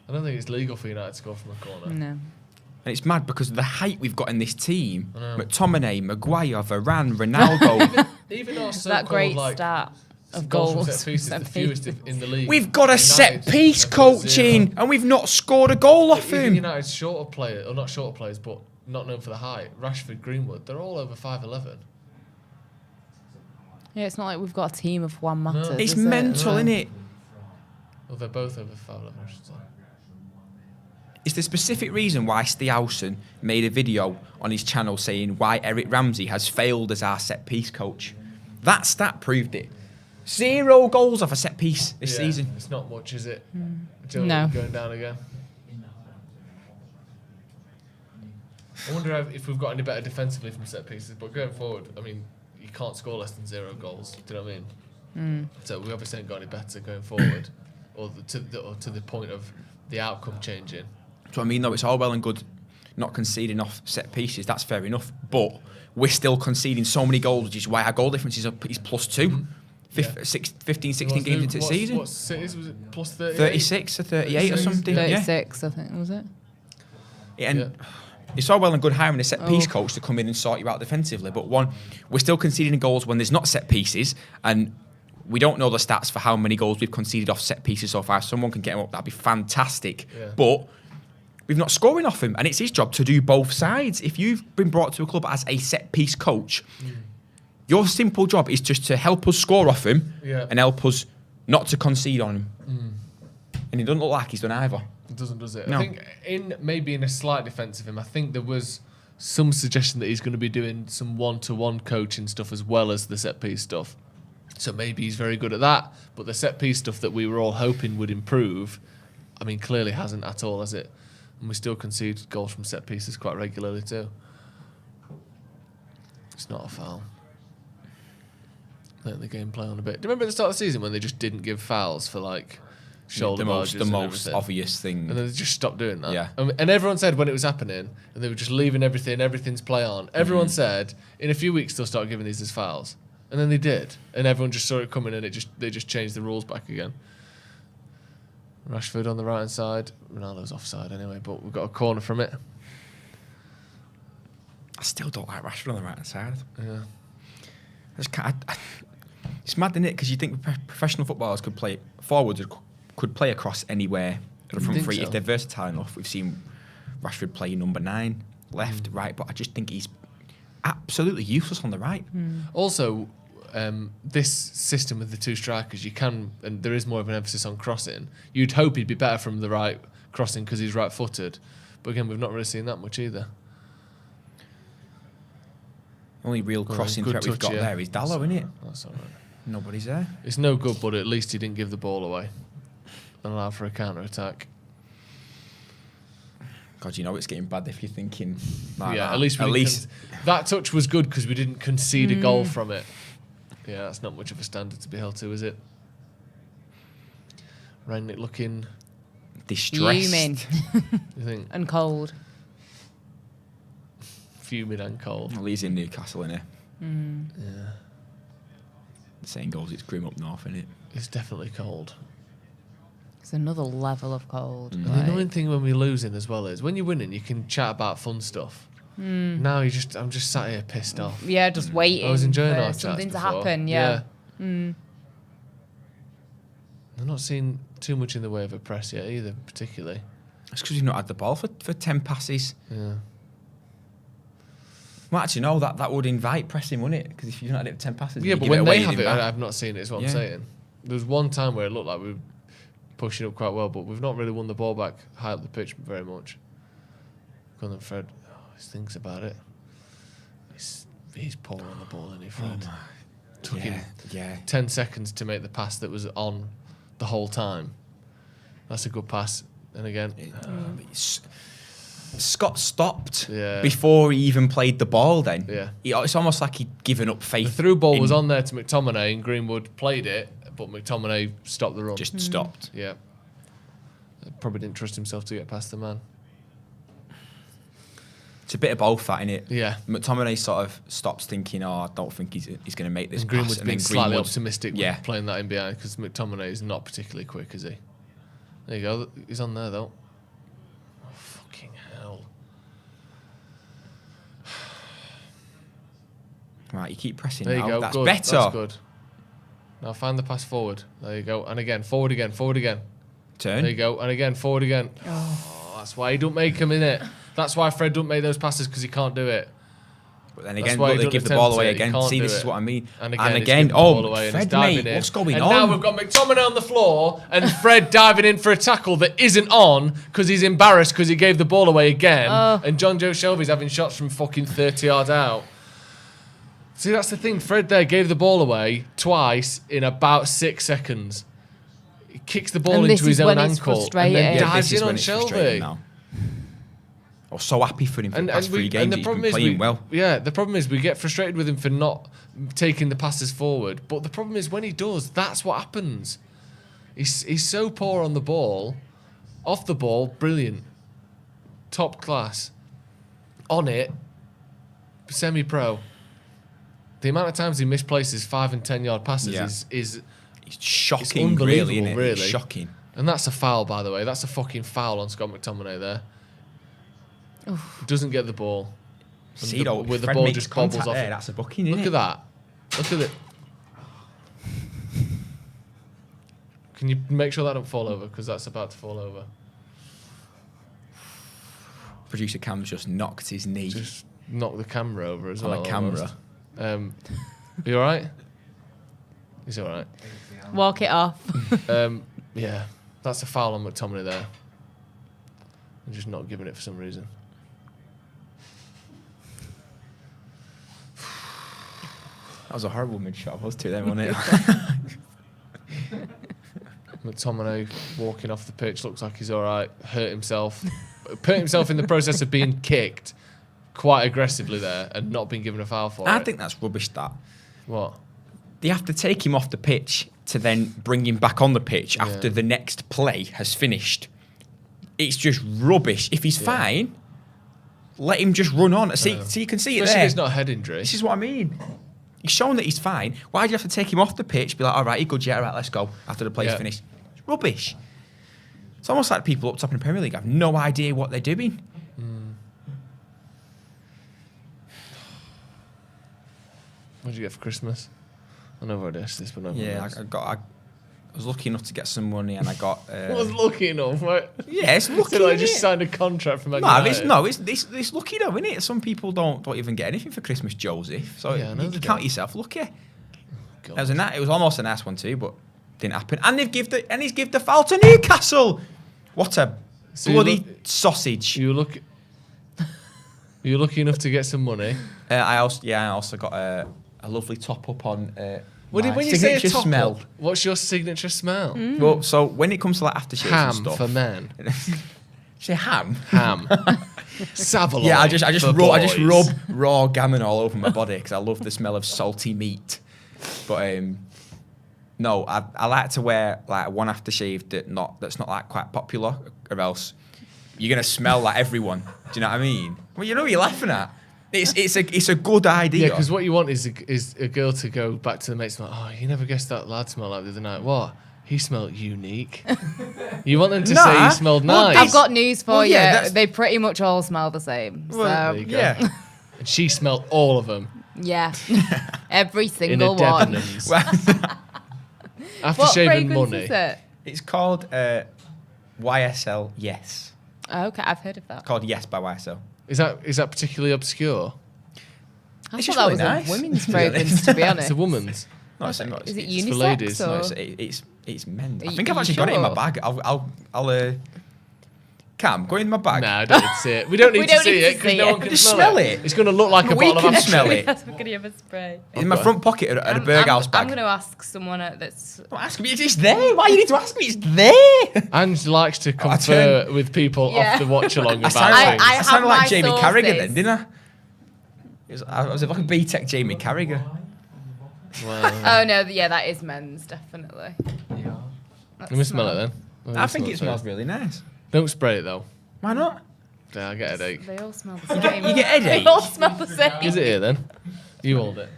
I don't think it's legal for United to score from a corner. No. And it's mad because of the height we've got in this team. I know. McTominay, Maguire, Varane, Ronaldo. Even our That so-called great like start of goals from goals. set pieces, the fewest in the league. We've got a set United piece have got coaching, zero. and we've not scored a goal off Even him. United's shorter players, or not shorter players, but not known for the height. Rashford, Greenwood, they're all over 5'11". Yeah, it's not like we've got a team of Juan Matas. No. It's is it? mental, isn't it? Well, they're both over foul level, I should say. It's the specific reason why Stiausen made a video on his channel saying why Eric Ramsey has failed as our set-piece coach. That stat proved it. 0 goals off a set-piece this season. It's not much, is it? No. Going down again. I wonder if we've got any better defensively from set pieces, but going forward, I mean, you can't score less than 0 goals. Do you know what I mean? So we obviously ain't got any better going forward, or to the point of the outcome changing. So I mean, though, it's all well and good not conceding off set pieces. That's fair enough, but we're still conceding so many goals, which is why our goal difference is +2. 15, 16 games into the season. What cities was it? Plus 38? 36 or 38 or something. 36, I think, was it? And it's all well and good hiring a set-piece coach to come in and sort you out defensively, but one, we're still conceding goals when there's not set pieces, and we don't know the stats for how many goals we've conceded off set pieces so far. If someone can get them up, that'd be fantastic. Yeah. But we've not scoring off him, and it's his job to do both sides. If you've been brought to a club as a set-piece coach, your simple job is just to help us score off him and help us not to concede on him. And it doesn't look like he's done either. It doesn't, does it? No. I think in a slight defence of him, I think there was some suggestion that he's going to be doing some one-to-one coaching stuff as well as the set-piece stuff. So maybe he's very good at that, but the set-piece stuff that we were all hoping would improve, I mean, clearly hasn't at all, has it? And we still concede goals from set pieces quite regularly too. It's not a foul. Let the game play on a bit. Do you remember at the start of the season when they just didn't give fouls for like shoulder barges the and most everything? obvious thing. And then they just stopped doing that. Yeah. And everyone said when it was happening, and they were just leaving everything's play on. Everyone said in a few weeks they'll start giving these as fouls, and then they did, and everyone just saw it coming, and they just changed the rules back again. Rashford on the right hand side. Ronaldo's offside anyway, but we've got a corner from it. I still don't like Rashford on the right-hand side. Yeah. I just can't... it's mad, isn't it? Because you think professional footballers could play forwards, could play across anywhere at the front three so? if they're versatile enough. We've seen Rashford play number 9, left, right, but I just think he's absolutely useless on the right. Also, this system with the 2 strikers, you can, and there is more of an emphasis on crossing. You'd hope he'd be better from the right crossing because he's right-footed, but again, we've not really seen that much either. Only real crossing threat we've got there is Dallo, isn't it? That's all right. Nobody's there. It's no good, but at least he didn't give the ball away and allow for a counter-attack. God, you know it's getting bad if you're thinking like Yeah, that. at least that touch was good because we didn't concede a goal from it. Yeah, that's not much of a standard to be held to, is it? Rangnick looking, distressed. Fuming you think, and cold. fuming and cold. Well, he's in Newcastle, innit? Yeah, The saying goes, it's grim up north, innit? it's definitely cold. It's another level of cold. And the annoying thing when we're losing as well is when you're winning, you can chat about fun stuff. Now I'm just sat here pissed off. Yeah, just waiting. I was enjoying for our chats something to before. happen. Yeah. I'm not seeing too much in the way of a press yet either, particularly. It's because you've not had the ball for 10 passes. Yeah. Well, actually, no, that would invite pressing, wouldn't it? Because if you've not had it for 10 passes, Yeah, you but give when away, they you have it, didn't I've not seen it, is what I'm Yeah. saying. There was one time where it looked like we were pushing up quite well, but we've not really won the ball back high up the pitch very much. Gone and Fred, he thinks about it. He's poor on the ball, isn't he, Fred? Took him 10 seconds to make the pass that was on the whole time. That's a good pass. And again, Scott stopped Yeah. before he even played the ball then. Yeah. It's almost like he'd given up faith. the through ball in- was on there to McTominay, and Greenwood played it, but McTominay stopped the run. Just stopped. Yeah. Probably didn't trust himself to get past the man. It's a bit of both, that, innit? Yeah. McTominay sort of stops thinking, I don't think he's going to make this And pass. Greenwood's And been then slightly Greenwood's- optimistic Yeah. with playing that in behind because McTominay is not particularly quick, is he? There you go. He's on there, though. Oh, fucking hell. Right, you keep pressing There you now. go. That's Good. better. That's good. Now find the pass forward. There you go. And again, forward again, forward again. Turn. There you go. And again, forward again. Oh, that's why he don't make them, innit? That's why Fred don't make those passes, because he can't do it. But then That's again, why look, he they give the doesn't ball attempt away it. He again. can't See, do this it. is what I mean. And And he's again, giving the ball away and he's Fred, diving mate, in. what's going and on? now we've got McTominay on the floor and Fred diving in for a tackle that isn't on because he's embarrassed because he gave the ball away again. And John Joe Shelby's having shots from fucking 30 yards out. See, that's the thing. Fred there gave the ball away twice in about 6 seconds. He kicks the ball And this into his is own when it's ankle and frustrating. then Yeah, dives this is in when on it's Shelby. frustrating now. I was so happy for him for the past 3 games. He's been playing well. Yeah, the problem is we get frustrated with him for not taking the passes forward. But the problem is when he does, that's what happens. He's so poor on the ball. Off the ball, brilliant. Top class. On it, semi-pro. The amount of times he misplaces 5 and 10 yard passes is It's shocking, it's really, isn't unbelievable, it? It's really. shocking. And that's a foul, by the way. That's a fucking foul on Scott McTominay there. Doesn't get the ball. And See, though, with the Fred ball makes just bobbles contact off. there. It. That's a booking, isn't Look it? at that. Look at it. Can you make sure that don't fall over? Because that's about to fall over. Producer Cam's just knocked his knee Just knock the camera over as on well. a camera. Almost. You all right? He's all right. Walk it off. Yeah, that's a foul on McTominay there. I'm just not giving it for some reason. That was a horrible mid-shot of us two then, wasn't it? McTominay walking off the pitch, looks like he's all right. Hurt himself. Put himself in the process of being kicked quite aggressively there and not being given a foul for it. I think that's rubbish, that. What? They have to take him off the pitch to then bring him back on the pitch after the next play has finished. It's just rubbish. If he's fine, let him just run on. See, so you can see it Especially there. if it's not a head injury. This is what I mean. He's shown that he's fine. Why do you have to take him off the pitch? Be like, all right, you're good, yeah, all right, let's go after the play's finished. It's rubbish. It's almost like people up top in the Premier League have no idea what they're doing. What did you get for Christmas? I know where I asked this, but no. Yeah, I was lucky enough to get some money, and I got. I was lucky enough, right? Yeah, it's lucky. So I innit? just signed a contract for Man No, United. it's lucky though, isn't it? Some people don't even get anything for Christmas, Joseph. So Yeah, I know you they count don't. yourself lucky. God. It was almost a nice one too, but didn't happen. And he's give the foul to Newcastle. What a So you bloody look- sausage. You were lucky enough to get some money. I also got a lovely top up on. When my you say a signature top smell. up, what's your signature smell? Well, so when it comes to like aftershaves and Ham stuff, for men. say ham. Ham. Saveloy. Yeah, I just for rub boys. raw gammon all over my body because I love the smell of salty meat. But no, I like to wear like one aftershave that's not like quite popular, or else you're gonna smell like everyone. Do you know what I mean? Well, you know what you're laughing at. It's a good idea. Yeah, because what you want is a girl to go back to the mates and be like, oh, you never guessed that lad smelled like the other night. What? He smelled unique. You want them to say he smelled nice. I've got news for you. that's- They pretty much all smell the same. Well, So, There you go. yeah. And she smelled all of them yeah. Every in a single one. Debenhams. Well, After What shaving fragrance money. is it? it's called YSL Yes. Oh, okay, I've heard of that. It's called Yes by YSL. Is that particularly obscure? I It's thought just that really was nice. a women's fragrance, to be honest. It's a woman's. No, Is it for unisex ladies. or? No, it's men. I Are think you I've actually got it in my sure? bag. I'll Cam, go in my bag. Nah, I don't need to see it. We don't need We to don't see need it to because see no it. one can Just smell smell it. it. It's going to look like a We bottle of can Ashley. smell it. That's going to have a spray. In my front pocket at a Berghaus bag. I'm going to ask someone that's. Don't ask me. It's there. Why you need to ask me? It's there. Ange likes to I confer turned- with people Yeah. off the watch-along about I things. I sounded have like my Jamie Carragher then, sources. didn't I? I was like a B-Tech Jamie Carragher. Wow. Oh, no, yeah, that is men's, definitely. Let me smell it then. Let me I think smell it smells really nice. Don't spray it though. Why not? Yeah, I get a headache. They all smell the same. You get headaches? They all smell the same. Is it here then? You hold it.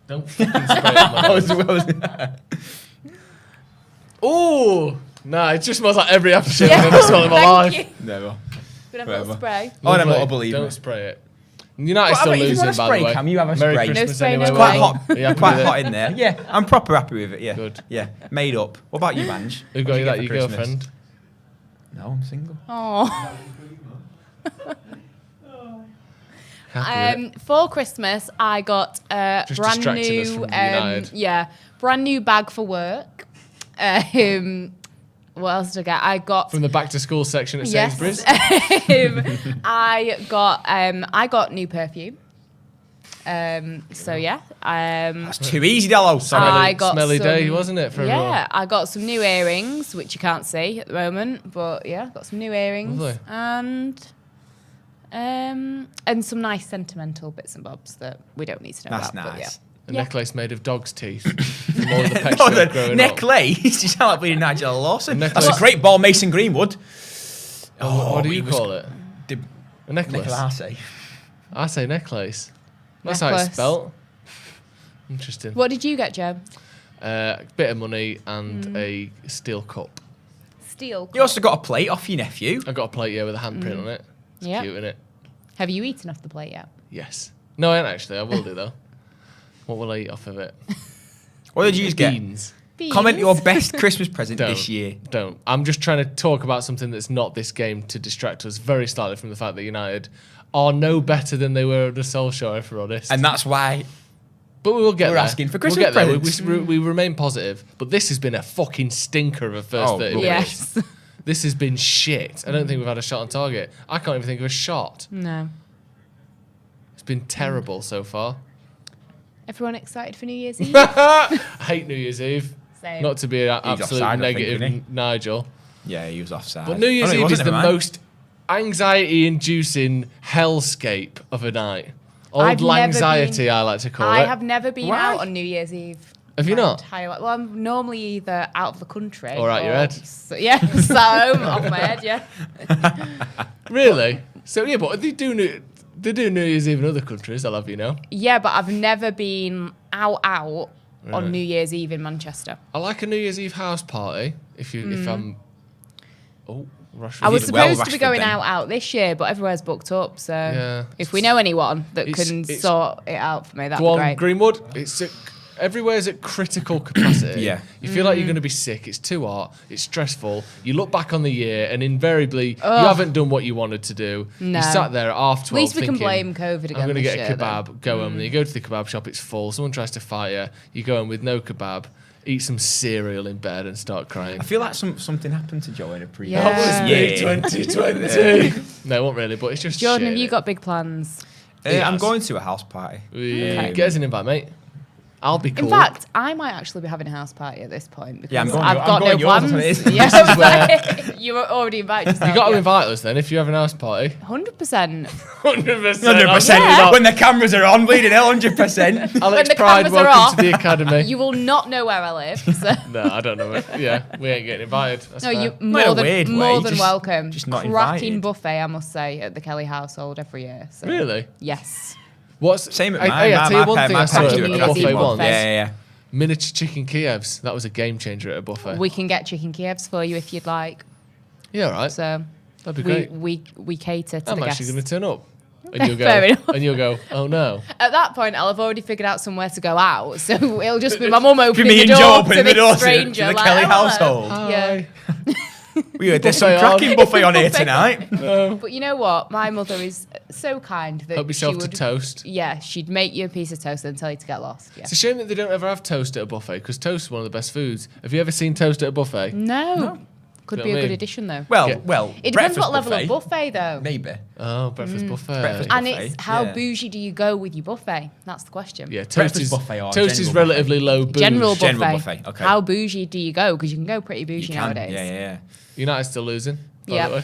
Don't fucking spray it on my nose. Ooh! Nah, it just smells like every aftershave I've ever smelled in my life. Thank you. Never. Gonna have a little Whatever. spray. Oh, never Lovely. believe Don't me. spray it. United Well, still I mean, if you losing, want a by spray, the way. Cam, you have a Merry spray. Christmas No spray, anyway. no Quite way. hot. Are you happy Quite with hot it? in there. Yeah, I'm proper happy with it. Yeah. Good. Yeah, made up. What about you, Banj? Who got you that? Your girlfriend? No, I'm single. Oh. Happy with it. For Christmas, I got a Just brand distracting us new, from United. brand new bag for work. What else did I get? I got From the back to school section at yes. Sainsbury's. I got new perfume. So yeah. That's too easy, Dello. Sorry. I got Smelly some, day, wasn't it, for everyone? Yeah, I got some new earrings, which you can't see at the moment, but yeah, got some new earrings. Lovely. And some nice sentimental bits and bobs that we don't need to know That's about. But yeah. nice. A Yeah. necklace made of dog's teeth. From all the pet Oh, shop growing up. necklace. You sound like bleeding Nigel Lawson. necklace. That's a great ball, Mason Greenwood. What do he you was- call it? A necklace? Necklace. I say necklace. That's how it's Necklace. spelt. Interesting. What did you get, Joe? Bit of money and a steel cup. Steel. You also got a plate off your nephew. I got a plate here with a handprint on it. It's Yeah. cute, isn't it? Have you eaten off the plate yet? Yes. No, I haven't actually. I will do though. What will I eat off of it? What did you get? Beans. Comment your best Christmas present Don't. this year. Don't. I'm just trying to talk about something that's not this game to distract us very slightly from the fact that United are no better than they were under Solskjaer, if we're honest. And that's why but we will get we're there. asking for We'll Christmas get there. presents. We remain positive. But this has been a fucking stinker of a first 30 minutes. Yes. This has been shit. I don't think we've had a shot on target. I can't even think of a shot. No. It's been terrible so far. Everyone excited for New Year's Eve? I hate New Year's Eve. Same. Not to be an offside, absolute I think, negative isn't he? Nigel. Yeah, he was offside. But New Year's Oh, no, he Eve is wasn't, the never mind. most anxiety-inducing hellscape of a night. I've Old never anxiety, been- I like to call I it. have never been Why? out on New Year's Eve. Have you my not? entire life. Well, I'm normally either out of the country Or out your head. Yeah, so off my head, yeah. Really? So yeah, but they do New Year's Eve in other countries, I'll have you know. Yeah, but I've never been out Right. on New Year's Eve in Manchester. I like a New Year's Eve house party. If I'm... Oh, Rashford. I was did well, supposed to be Rashford, going then. out this year, but everywhere's booked up. So Yeah. if we know anyone that can It's- sort it out for me, that'd Go be on, great. Greenwood. Everywhere's at critical capacity. Yeah. You feel like you're going to be sick. It's too hot. It's stressful. You look back on the year, and invariably, you haven't done what you wanted to do. No. You sat there at half 12 At least we can thinking, blame COVID again. I'm going to this get a year, kebab. though. Go home. Then you go to the kebab shop. It's full. Someone tries to fight you. You go in with no kebab. Eat some cereal in bed and start crying. I feel like something happened to Joe in a pre. Yeah. That was me, 2020. No, it won't really, but it's just Jordan, shit, have you innit? got big plans? I'm Yes. going to a house party. Get us an invite, mate. I'll be cool. In fact, I might actually be having a house party at this point because Yeah, I'm going- I've I'm got going no yours, that's plans. what it is. Yeah, This is where- you were already invited. you got to invite us then if you have an house party. 100%. 100%. When the cameras are on, bleeding hell, 100%. Alex the Pride, cameras are welcome off, to the academy. You will not know where I live. So. No, I don't know it. Yeah, we ain't getting invited. That's No, fair. you in a more weird than way, just welcome. not Cracking invited. buffet, I must say, at the Kelly household every year. So. Really? Yes. What's Same at I mine. tell you one thing I saw parents at do a it New for Year's buffet Eve once. buffet. Yeah. Miniature chicken Kievs. That was a game changer at a buffet. We can get chicken Kievs for you if you'd like. Yeah, all right. So That'd be great. we cater to I'm the actually guests. going to turn up. And you'll Fair enough. go. And you'll go. Oh no. At that point, I'll have already figured out somewhere to go out, so it'll just be my mum opening me the and door Joe to opening the this door to stranger. the like, Kelly "Hello." household. Yeah. We heard there's some Buffet on. cracking buffet on here Buffet. tonight. But you know what? My mother is so kind that Help she yourself would. to toast. Yeah, she'd make you a piece of toast and tell you to get lost. Yeah. It's a shame that they don't ever have toast at a buffet because toast is one of the best foods. Have you ever seen toast at a buffet? No. Could Do be you know a what I good mean? addition though. Well, Yeah. It depends what level of buffet though. Maybe. Oh, breakfast buffet. Breakfast And buffet, it's how yeah. bougie do you go with your buffet? That's the question. Yeah, toast Breakfast is buffet or toast is general relatively low booze. General buffet. General buffet, okay. How bougie do you go? Because you can go pretty You bougie can. nowadays. Yeah. United still losing. By Yeah. the way.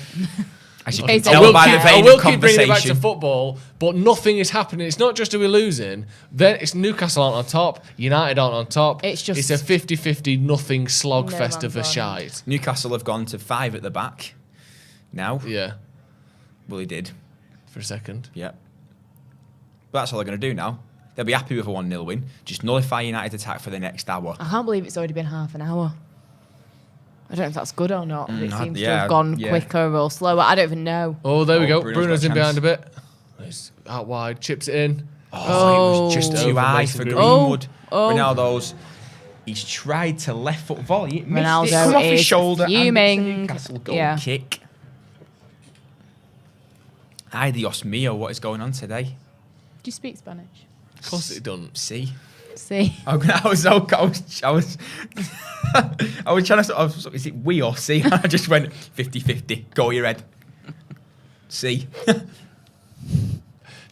As you Okay, can so tell we'll by the keep- vein I will of keep bringing it back to conversation. football, but nothing is happening. It's not just are we losing. Then it's Newcastle aren't on top, United aren't on top. It's just- it's a 50-50 nothing slog No fest of a man's on. shite. Newcastle have gone to 5 at the back now. Yeah, Well, he did. for a second. Yeah. But that's all they're going to do now. They'll be happy with a 1-0 win. Just nullify United's attack for the next hour. I can't believe it's already been half an hour. I don't know if that's good or not. It seems to yeah, have gone yeah. quicker or slower. I don't even know. Oh, there we Oh, go. Bruno's Bruno's got in a behind a chance. bit. It's out wide, chips it in. Oh, it was just Over too high Mason for Greenwood. Greenwood. Oh. Ronaldo's. He's tried to left foot volley. It missed it. Ronaldo Come off his is shoulder. And it's a fuming. Newcastle goal Yeah. kick. Ay, Dios mío, what is going on today? Do you speak Spanish? Of course it doesn't. See. I was trying to sort of, is it we or see? I just went 50-50. Go your head. See.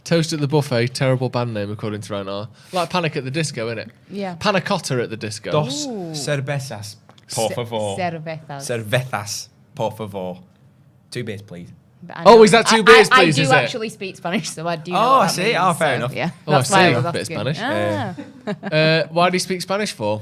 Toast at the Buffet, terrible band name according to Ragnar. Like Panic at the Disco, innit? Yeah. Panacotta at the Disco. Dos cervezas, por favor. Cervezas, por favor. 2 beers, please. Oh, is that 2 beers, please? I is do it? actually speak Spanish, so I do know Oh, what I that see. means, Oh, fair so, enough. Yeah. Oh, I That's see. why I A was bit of asking. Spanish. Why do you speak Spanish for?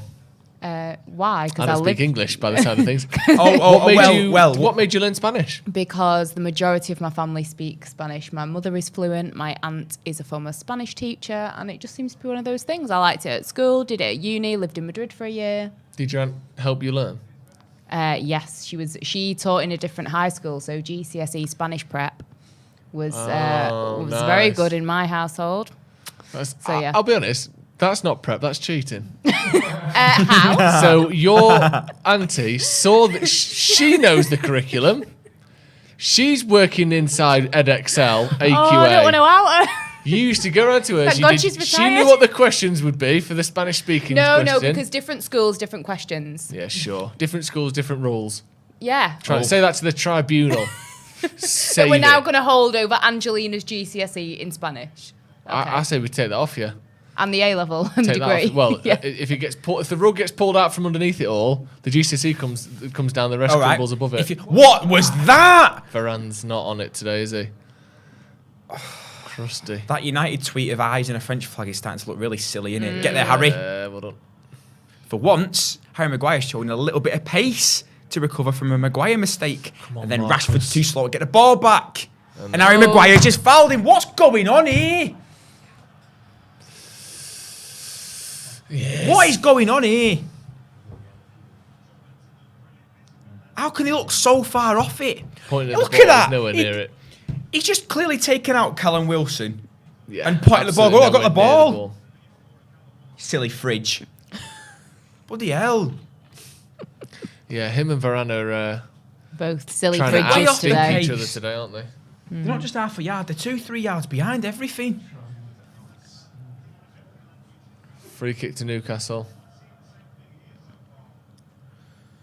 Why? I Because don't speak English by the sound of things. Well, What made you learn Spanish? Because the majority of my family speak Spanish. My mother is fluent. My aunt is a former Spanish teacher, and it just seems to be one of those things. I liked it at school, did it at uni, lived in Madrid for a year. Did your aunt help you learn? Yes, she taught in a different high school, so GCSE Spanish prep was nice. very good in my household. So yeah. I'll be honest, that's not prep, that's cheating. How? So your auntie saw that she knows the curriculum. She's working inside EdXL, AQA. Oh, I don't want to out her. You used to go around to her. Thank God she's She knew retired. what the questions would be for the Spanish speaking question. No, because different schools, different questions. Yeah, sure. Different schools, different rules. Yeah. Say that to the tribunal. So we're now going to hold over Angelina's GCSE in Spanish. Okay. I say we take that off you. And the A level and the Take that degree. off. Well, yeah. if the rug gets pulled out from underneath it all, the GCSE comes down, the rest crumbles above it. What was that? Varane not on it today, is he? Crusty. That United tweet of eyes and a French flag is starting to look really silly, innit? Get there, Harry. Well done. For once, Harry Maguire's showing a little bit of pace to recover from a Maguire mistake. on, And then Marcus. Rashford's too slow to get the ball back. And Harry Maguire just fouled him. What's going on here? Yes. What is going on here? How can he look so far off it? Pointing at Look the ball, at that. he's nowhere near it. He's just clearly taken out Callum Wilson Yeah, and pointing the ball. absolutely Oh, I got the nowhere near ball. Silly fridge. Bloody hell. Yeah, him and Varane are Both silly trying to fridges outthink today. each other today, aren't they? They're not just half a yard, they're 2-3 yards behind everything. Free kick to Newcastle.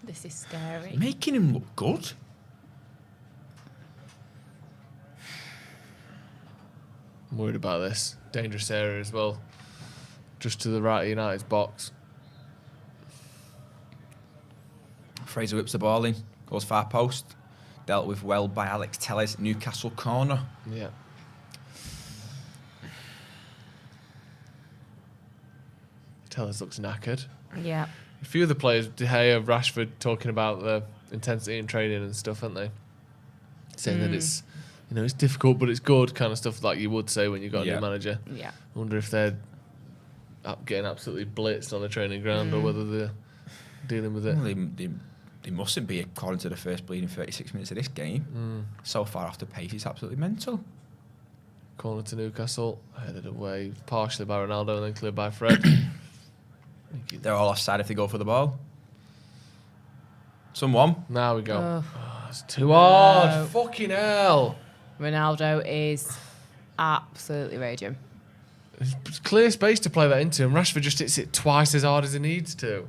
This is scary. Making him look good. I'm worried about this. Dangerous area as well. Just to the right of United's box. Fraser whips the ball in, goes far post. Dealt with well by Alex Telles, Newcastle corner. Yeah. Tellers looks knackered. Yeah. A few of the players, De Gea, Rashford, talking about the intensity in training and stuff, aren't they? Saying that it's, it's difficult, but it's good, kind of stuff like you would say when you got a new manager. Yeah. I wonder if they're getting absolutely blitzed on the training ground or whether they're dealing with it. Well, they mustn't be, according to the first bleeding 36 minutes of this game. So far off the pace, it's absolutely mental. Corner to Newcastle, headed away partially by Ronaldo and then cleared by Fred. They're all offside if they go for the ball. Someone. Now we go. Oh. Oh, it's too hard. Fucking hell. Ronaldo is absolutely raging. It's clear space to play that into, and Rashford just hits it twice as hard as he needs to.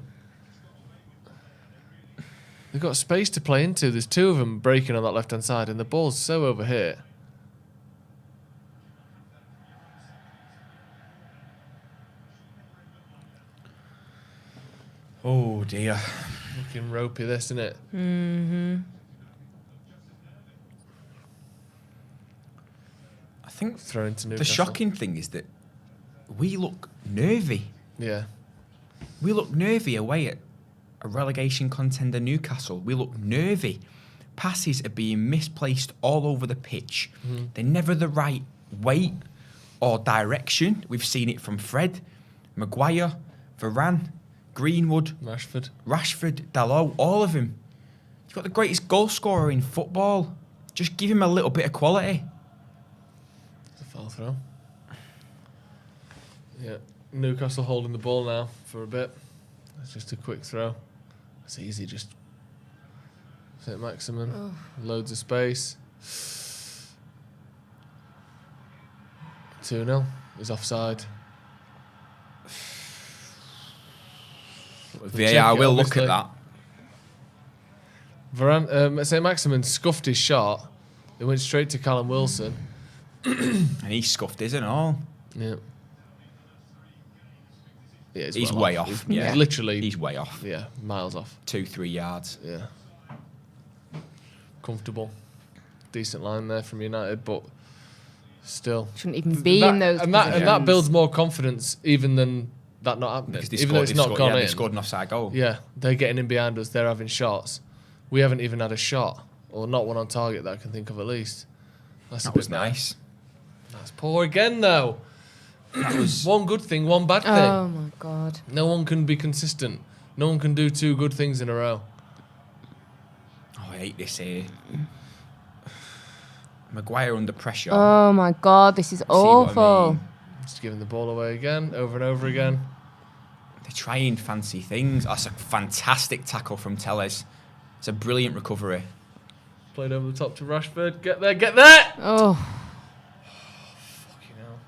They've got space to play into. There's two of them breaking on that left-hand side, and the ball's so overhit. Oh dear. Looking ropey, this, isn't it? I think Thrown to the Newcastle. shocking thing is that we look nervy. Yeah. We look nervy away at a relegation contender Newcastle. We look nervy. Passes are being misplaced all over the pitch. They're never the right weight or direction. We've seen it from Fred, Maguire, Varane, Greenwood, Rashford. Dalot, all of them. He's got the greatest goal scorer in football. Just give him a little bit of quality. It's a foul throw. Yeah. Newcastle holding the ball now for a bit. It's just a quick throw. It's easy, just St. Maximin. Loads of space. 2-0. is offside. VAR will look at that. St. Maximin scuffed his shot. It went straight to Callum Wilson. And he scuffed his and all. Yeah. Yeah, He's way off. Yeah. Literally. He's way off. Yeah, miles off. 2-3 yards. Yeah. Comfortable. Decent line there from United, but still. Shouldn't even be in those and that builds more confidence even than that not happening. Even though it's not gone in. They scored an offside goal. Yeah, they're getting in behind us. They're having shots. We haven't even had a shot, or not one on target that I can think of at least. That was nice. That's poor again, though. That was one good thing, one bad thing. Oh my God. No one can be consistent. No one can do 2 good things in a row. Oh, I hate this here. Maguire under pressure. Oh my God, this is awful. Just giving the ball away again, over and over again. They're trying fancy things. That's a fantastic tackle from Telles. It's a brilliant recovery. Played over the top to Rashford. Get there, get there! Oh. Fucking hell.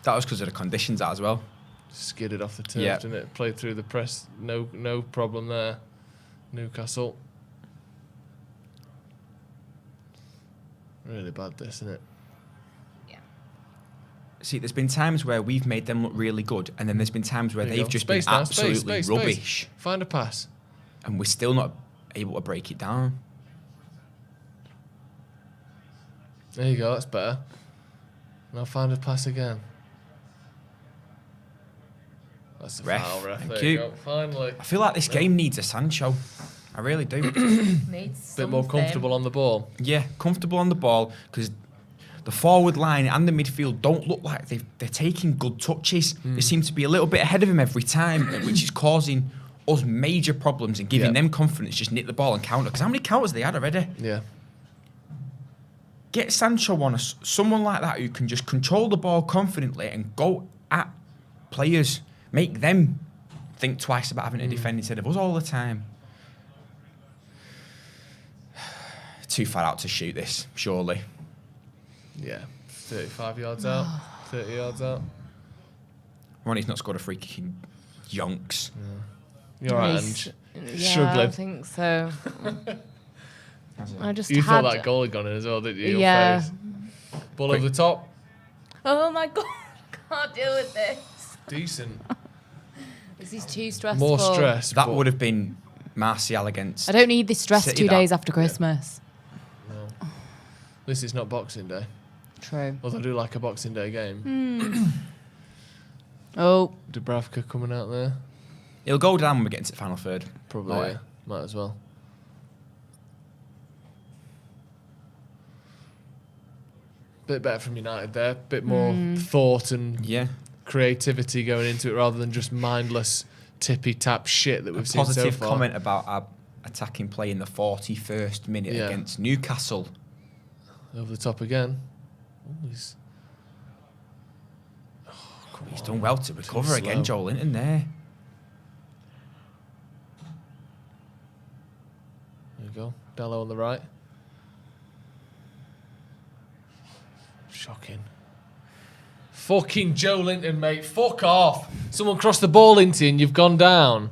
That was because of the conditions as well. Skidded off the turf, didn't it? Played through the press. No problem there. Newcastle. Really bad this, isn't it? See, there's been times where we've made them look really good, and then there's been times where they've just been now, absolutely rubbish. Find a pass. And we're still not able to break it down. There you go, that's better. Now find a pass again. That's a foul, ref. Thank There you. you go. Finally. I feel like this game needs a Sancho. I really do. Needs Bit more comfortable on the ball. Yeah, comfortable on the ball, because the forward line and the midfield don't look like they're taking good touches. They seem to be a little bit ahead of him every time, which is causing us major problems and giving them confidence. Just nick the ball and counter. Because how many counters they had already? Yeah. Get Sancho on someone like that who can just control the ball confidently and go at players. Make them think twice about having to defend instead of us all the time. Too far out to shoot this, surely. Yeah. 35 yards out. 30 yards out. Ronnie's not scored a free kick in yonks. You're right, struggling. I think so. I just You had... thought that goal had gone in as well, didn't you? Your Yeah. face. Ball over the top. Oh my God, I can't deal with this. Decent. This is too stressful. More stress. That would have been Martial against... I don't need this stress City 2 that. days after Christmas. No. This is not Boxing Day. True. Although I do like a Boxing Day game. Oh. Dubravka coming out there. He'll go down when we get into the final third. Probably, Oh, yeah. Might as well. Bit better from United there. Bit more thought and creativity going into it rather than just mindless tippy-tap shit that we've seen so far. Positive comment about our attacking play in the 41st minute against Newcastle. Over the top again. Ooh, He's done well to recover again, Joel Linton there. There you go. Dallo on the right. Shocking. Fucking Joe Linton, mate. Fuck off. Someone crossed the ball into you and you've gone down.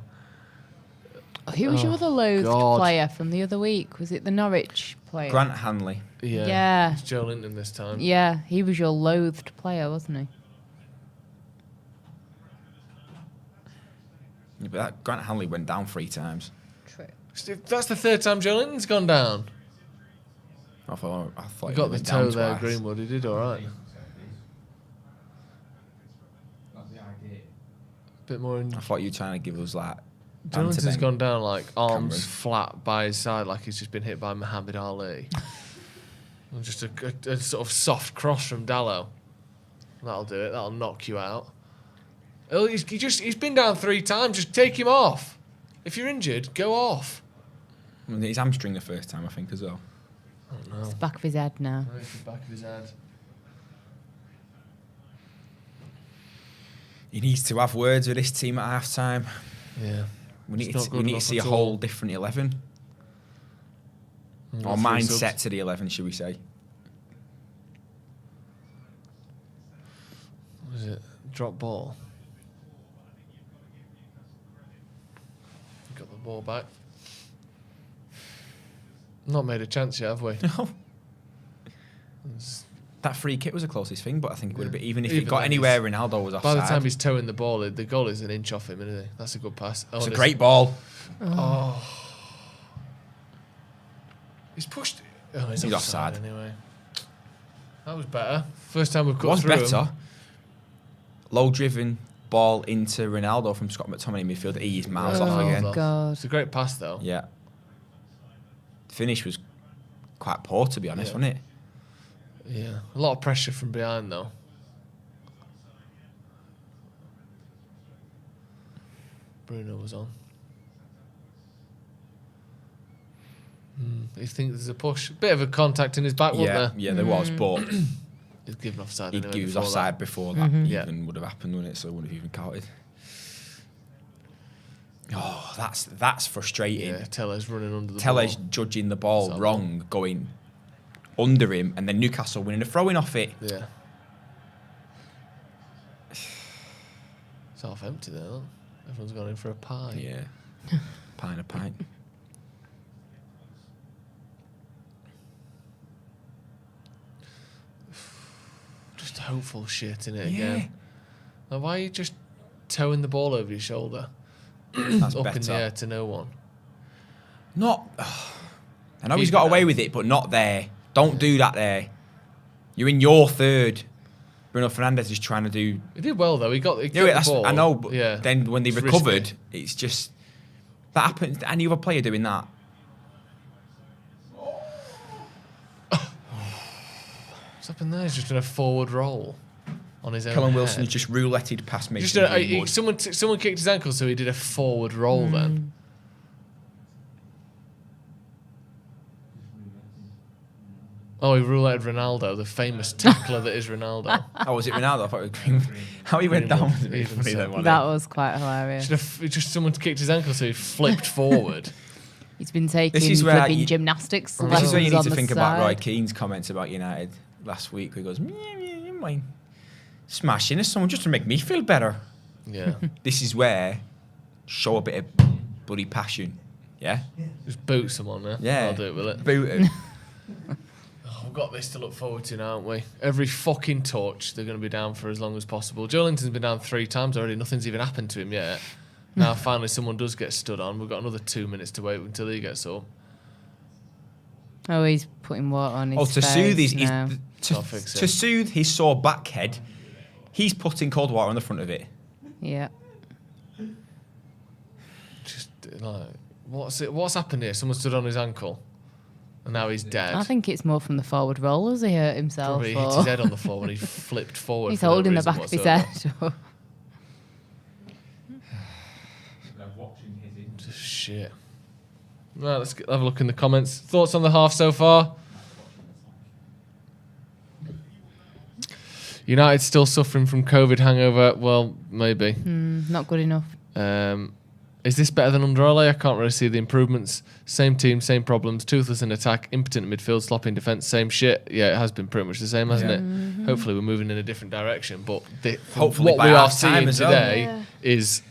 Who was your other loathed player from the other week? Was it the Norwich player? Grant Hanley. Yeah. It's Joe Linton this time. Yeah, he was your loathed player, wasn't he? Yeah, but that Grant Hanley went down 3 times. True. That's the 3rd time Joe Linton's gone down. I thought He he got the went toe down there, twice. Greenwood. He did all right. Bit more. I thought you were trying to give us like... Joe Linton's Antonen. gone down like arms Cameron. flat by his side, like he's just been hit by Muhammad Ali. And just a sort of soft cross from Dallo. That'll do it. That'll knock you out. He's been down 3 times. Just take him off. If you're injured, go off. His hamstring the first time, I think, as well. Oh no. It's the back of his head now. It's the back of his head. He needs to have words with this team at half time. Yeah. We need It's to, not we good need to enough see a at all. whole different 11. Or 3 mindset subs. to the 11, should we say. Drop ball. Got the ball back. Not made a chance yet, have we? No. That free kick was the closest thing, but I think it would have been, even if Even it got then anywhere, Ronaldo was offside. By the time he's towing the ball, the goal is an inch off him, isn't it? That's a good pass. Oh, It's a great ball. Oh. He's pushed it. Oh, he's offside anyway. That was better. First time we've got through better. him. Low-driven ball into Ronaldo from Scott McTominay in midfield. He's miles off again. Oh, God. It's a great pass, though. Yeah. The finish was quite poor, to be honest, wasn't it? Yeah. A lot of pressure from behind, though. Bruno was on. You think there's a push? Bit of a contact in his back, wasn't there? Yeah, there was, but He's given offside. he anyway was before offside that. before that Yeah. even would have happened, wouldn't it? So it wouldn't have even counted. Oh, that's frustrating. Yeah, Teller's running under the Teller's ball. judging the ball Solid. wrong, going under him, and then Newcastle winning a throwing off it. Yeah. It's half empty there, look. Everyone's gone in for a pie. Yeah. Pint a pint. Just hopeful shit in it Yeah. again. Like, why are you just towing the ball over your shoulder? That's Up better. in the air to no one. Not. I know he's got away with it, but not there. Don't do that there. You're in your third. Bruno Fernandes is trying to do. He did well though. He got Yeah, the that's, ball. I know, but yeah. then when they It's recovered, risky. it's just that happens to any other player doing that. What's happened there? He's just done a forward roll on his own. Callum head. Wilson just rouletted past me. Just someone kicked his ankle, so he did a forward roll then. Oh, he rouletted Ronaldo, the famous tackler that is Ronaldo. Oh, was it Ronaldo? I thought it was Greenwood. How he went down was a bit Even funny so. then, wasn't That it? was quite hilarious. Just someone kicked his ankle, so he flipped forward. He's been taking This is where flipping you- gymnastics This is where you lessons need on to the think about Roy side. Keane's comments about United last week, where he goes, "Mine, smashing us someone just to make me feel better." Yeah. This is where show a bit of bloody passion. Yeah? Just boot someone, yeah? Yeah. I'll do it, will it? Booted. Oh, we've got this to look forward to now, haven't we? Every fucking touch, they're going to be down for as long as possible. Joe Linton's been down 3 times already. Nothing's even happened to him yet. Now, finally, someone does get stood on. We've got another 2 minutes to wait until he gets up. Oh, he's putting water on his to face soothe his now. I'll fix it. to soothe his sore back head, he's putting cold water on the front of it. Yeah. Just, like, what's happened here? Someone stood on his ankle, and now he's dead. I think it's more from the forward rollers he hurt himself. Probably hit his head on the floor when he flipped forward. He's for no holding the reason back of his whatsoever. head. Just shit. Right, let's have a look in the comments. Thoughts on the half so far? United still suffering from COVID hangover. Well, maybe. Not good enough. Is this better than under Ole? I can't really see the improvements. Same team, same problems. Toothless in attack, impotent in midfield, sloppy in defence. Same shit. Yeah, it has been pretty much the same, hasn't it? Hopefully, we're moving in a different direction. But Hopefully what by we are half time seeing as well. today is,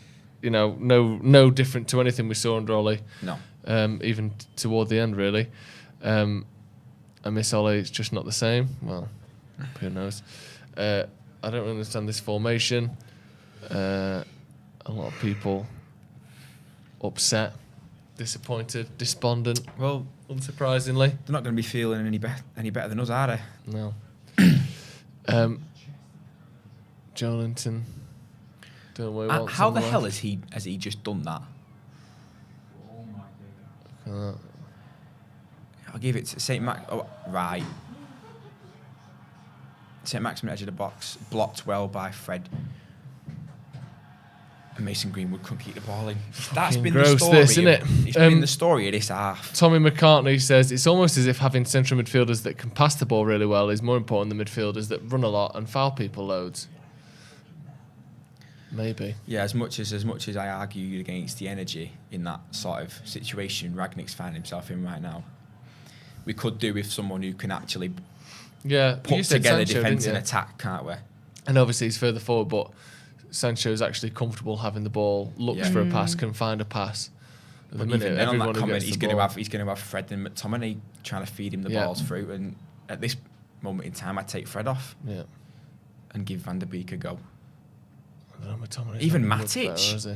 no different to anything we saw under Ole. No. Even toward the end, really. I miss Ole. It's just not the same. Well, who knows? I don't really understand this formation. A lot of people upset, disappointed, despondent. Well, Unsurprisingly, they're not going to be feeling any better than us, are they? no. Joe Linton, don't know what he wants. How on the left. hell has he just done that? I'll give it to St. Max. Oh, right. St. Maximin edge of the box, blocked well by Fred. And Mason Greenwood couldn't keep the ball in. That's Fucking been gross, the story. this, isn't it? It's been the story of this half. Tommy McCartney says it's almost as if having central midfielders that can pass the ball really well is more important than midfielders that run a lot and foul people loads. Maybe. Yeah, as much as I argued against the energy in that sort of situation Ragnick's finding himself in right now, we could do with someone who can actually Yeah, you put said together Sancho, defence didn't and you? attack, can't we? And obviously he's further forward, but Sancho's actually comfortable having the ball, looks for a pass, can find a pass. At the But minute, even then on that everyone who comment, gets he's the going ball- to have Fred and McTominay trying to feed him the balls through. And at this moment in time, I'd take Fred off and give Van der Beek a go. I don't know, McTominay's Even not much Matic. better, is he?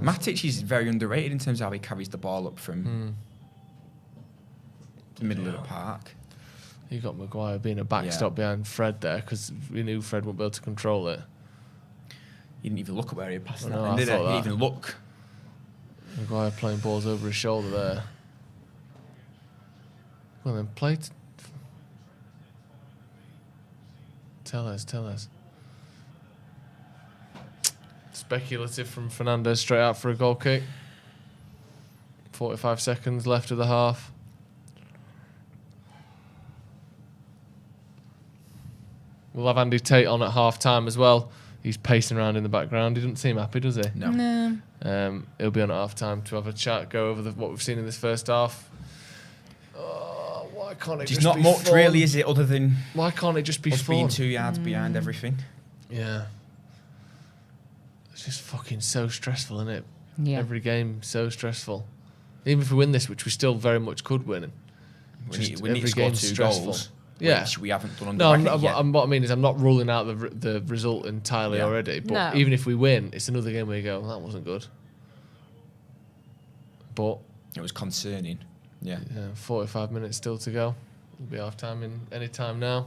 Matic is very underrated in terms of how he carries the ball up from the middle of the park. You got Maguire being a backstop behind Fred there because we knew Fred wouldn't be able to control it. He didn't even look at where he passed No, that, I did he? thought He that. didn't even look. Maguire playing balls over his shoulder there. Well then, play. Tell us. Speculative from Fernandes straight out for a goal kick. 45 seconds left of the half. We'll have Andy Tate on at half time as well. He's pacing around in the background. He doesn't seem happy, does he? No. He'll be on at half time to have a chat, go over what we've seen in this first half. Oh, why can't it There's just not be much fun? really, is it, other than Why can't it just be us fun? being 2 yards behind everything? Yeah. It's just fucking so stressful, isn't it? Yeah. Every game so stressful. Even if we win this, which we still very much could win, We just need to every score game's 2 stressful. goals, Yeah. which we haven't done under No, Rangnick yet. what I mean is I'm not ruling out the result entirely Yeah. already. But No. even if we win, it's another game where you go, well, that wasn't good. But It was concerning. Yeah. 45 minutes still to go. We'll be half time in any time now.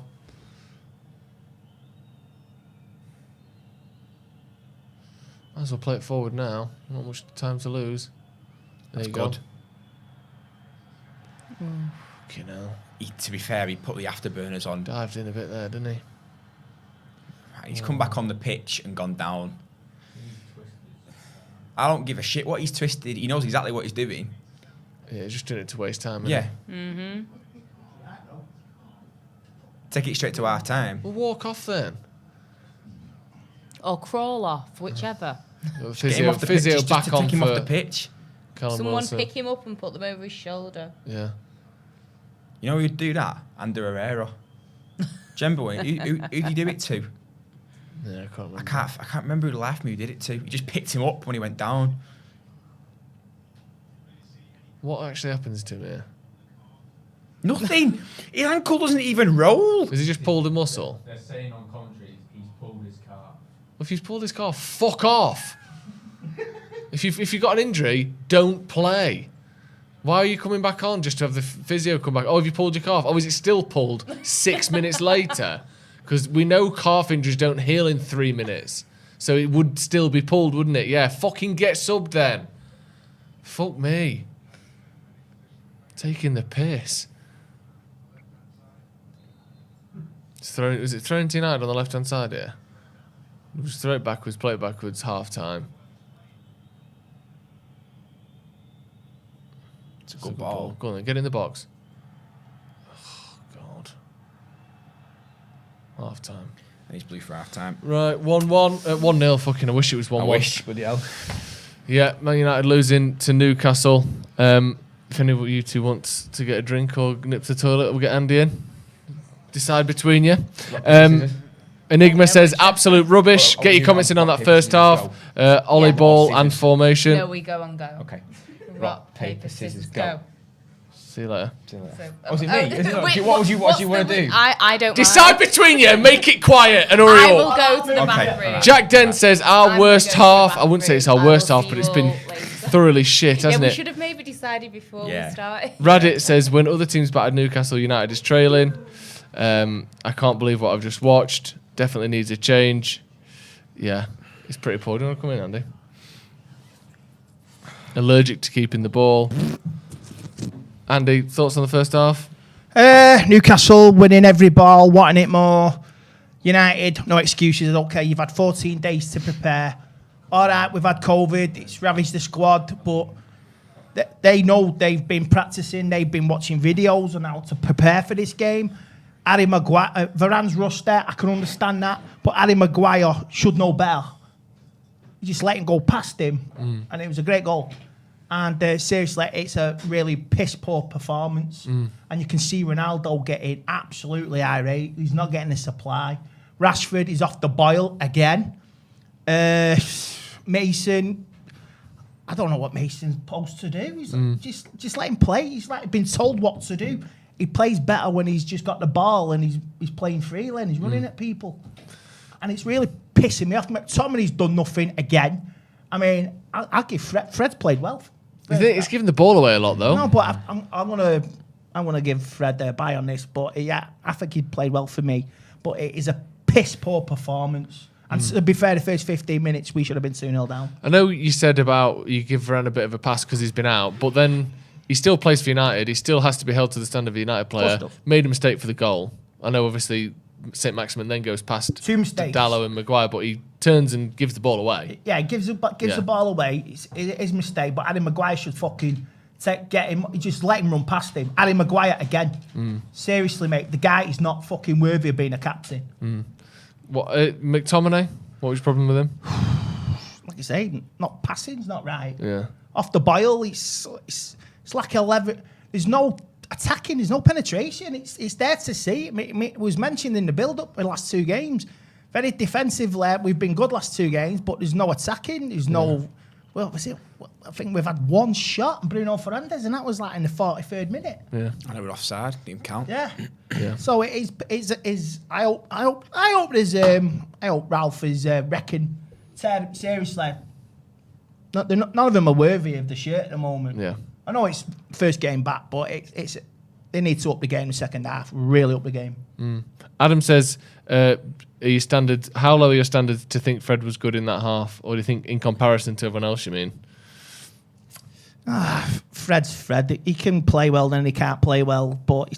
Might as well play it forward now. Not much time to lose. There That's you good. go. Fucking hell. To be fair, he put the afterburners on. Dived in a bit there, didn't he? He's come back on the pitch and gone down. I don't give a shit what he's twisted. He knows exactly what he's doing. Yeah, he's just doing it to waste time. Isn't Yeah. He? Mm-hmm. Take it straight to half time. Well, walk off then. Or crawl off, whichever. Get him off the pitch, just back to on take him for off the pitch. Callum Someone Wilson. pick him up and put them over his shoulder. Yeah. You know who'd do that? Ander Herrera. Jembo, who'd he do it to? Yeah, I can't remember. I can't remember who the left me who did it to. He just picked him up when he went down. What actually happens to him here? Nothing. His ankle doesn't even roll. Has he just pulled a muscle? They're saying on commentary he's pulled his car. Well, if he's pulled his car, fuck off. If you've got an injury, don't play. Why are you coming back on just to have the physio come back? Oh, have you pulled your calf? Oh, is it still pulled 6 minutes later? Because we know calf injuries don't heal in 3 minutes. So it would still be pulled, wouldn't it? Yeah, fucking get subbed then. Fuck me. Taking the piss. Was it thrown to United on the left-hand side here? Just throw it backwards, play it backwards, half-time. It's a good ball. Go on then, get in the box. Oh, God. Half-time. And he's blue for half time. Right, 1-1. 1-0, fucking, I wish it was 1-1. I wish, bloody hell. Yeah, Man United losing to Newcastle. If any of you two want to get a drink or nip to the toilet, we'll get Andy in. Decide between you. Enigma says absolute rubbish. Get your comments in on that first half. Ollie ball and formation. No, we go on go. Okay. Rock, paper, scissors, go. See you later. So, Oh, is it me? Is it- what do you want to do? I don't Decide mind. between you. Make it quiet and hurry I will up. go to the Okay, bathroom. alright. Jack Dent says our I'm worst gonna go to the half. I wouldn't say it's our bathroom. worst I will half, but see it's you been all later. thoroughly shit, Yeah, hasn't we it? should have maybe decided before Yeah. we started. Reddit says when other teams battered Newcastle, United is trailing. I can't believe what I've just watched. Definitely needs a change. Yeah, it's pretty poor. Do you want to come in, Andy? Allergic to keeping the ball. Andy, thoughts on the first half? Newcastle winning every ball, wanting it more. United, no excuses. Okay, you've had 14 days to prepare. All right, we've had COVID. It's ravaged the squad, but they know they've been practicing. They've been watching videos on how to prepare for this game. Harry Maguire, Varane's rusty. I can understand that, but Harry Maguire should know better. You just let him go past him, and it was a great goal. And seriously, it's a really piss-poor performance. And you can see Ronaldo getting absolutely irate. He's not getting the supply. Rashford is off the boil again. Mason, I don't know what Mason's supposed to do. He's just let him play. He's like been told what to do. He plays better when he's just got the ball and he's playing freely and he's running at people. And it's really pissing me off. McTominay's done nothing again. I mean, I'll give Fred's played well. He's giving the ball away a lot, though. No, but I'm gonna give Fred a buy on this. But yeah, I think he played well for me. But it is a piss poor performance. And to be fair, the first 15 minutes we should have been 2-0 down. I know you said about you give Varane a bit of a pass because he's been out, but then he still plays for United. He still has to be held to the standard of a United player. Made a mistake for the goal. I know, obviously, St. Maximin then goes past Dallo and Maguire, but he turns and gives the ball away. Yeah, he gives the ball away. It's his mistake, but Harry Maguire should fucking get him, just let him run past him. Harry Maguire again. Seriously, mate, the guy is not fucking worthy of being a captain. What McTominay? What was your problem with him? Like I say, not passing, it's not right. Yeah. Off the boil, it's like 11. There's no attacking, there's no penetration. It's there to see. It was mentioned in the build-up in the last 2 games. Very defensive. We've been good last 2 games, but there's no attacking. There's no. Well, was it? I think we've had 1 shot on Bruno Fernandes, and that was like in the 43rd minute. Yeah. And they were offside. Didn't count. Yeah. Yeah. So it is. I hope there's. I hope Ralph is wrecking. Seriously. None of them are worthy of the shirt at the moment. Yeah. I know it's first game back, but it's they need to up the game in the second half. Really up the game. Adam says, are your standards, how low are your standards to think Fred was good in that half? Or do you think in comparison to everyone else, you mean? Fred's Fred. He can play well, then he can't play well. But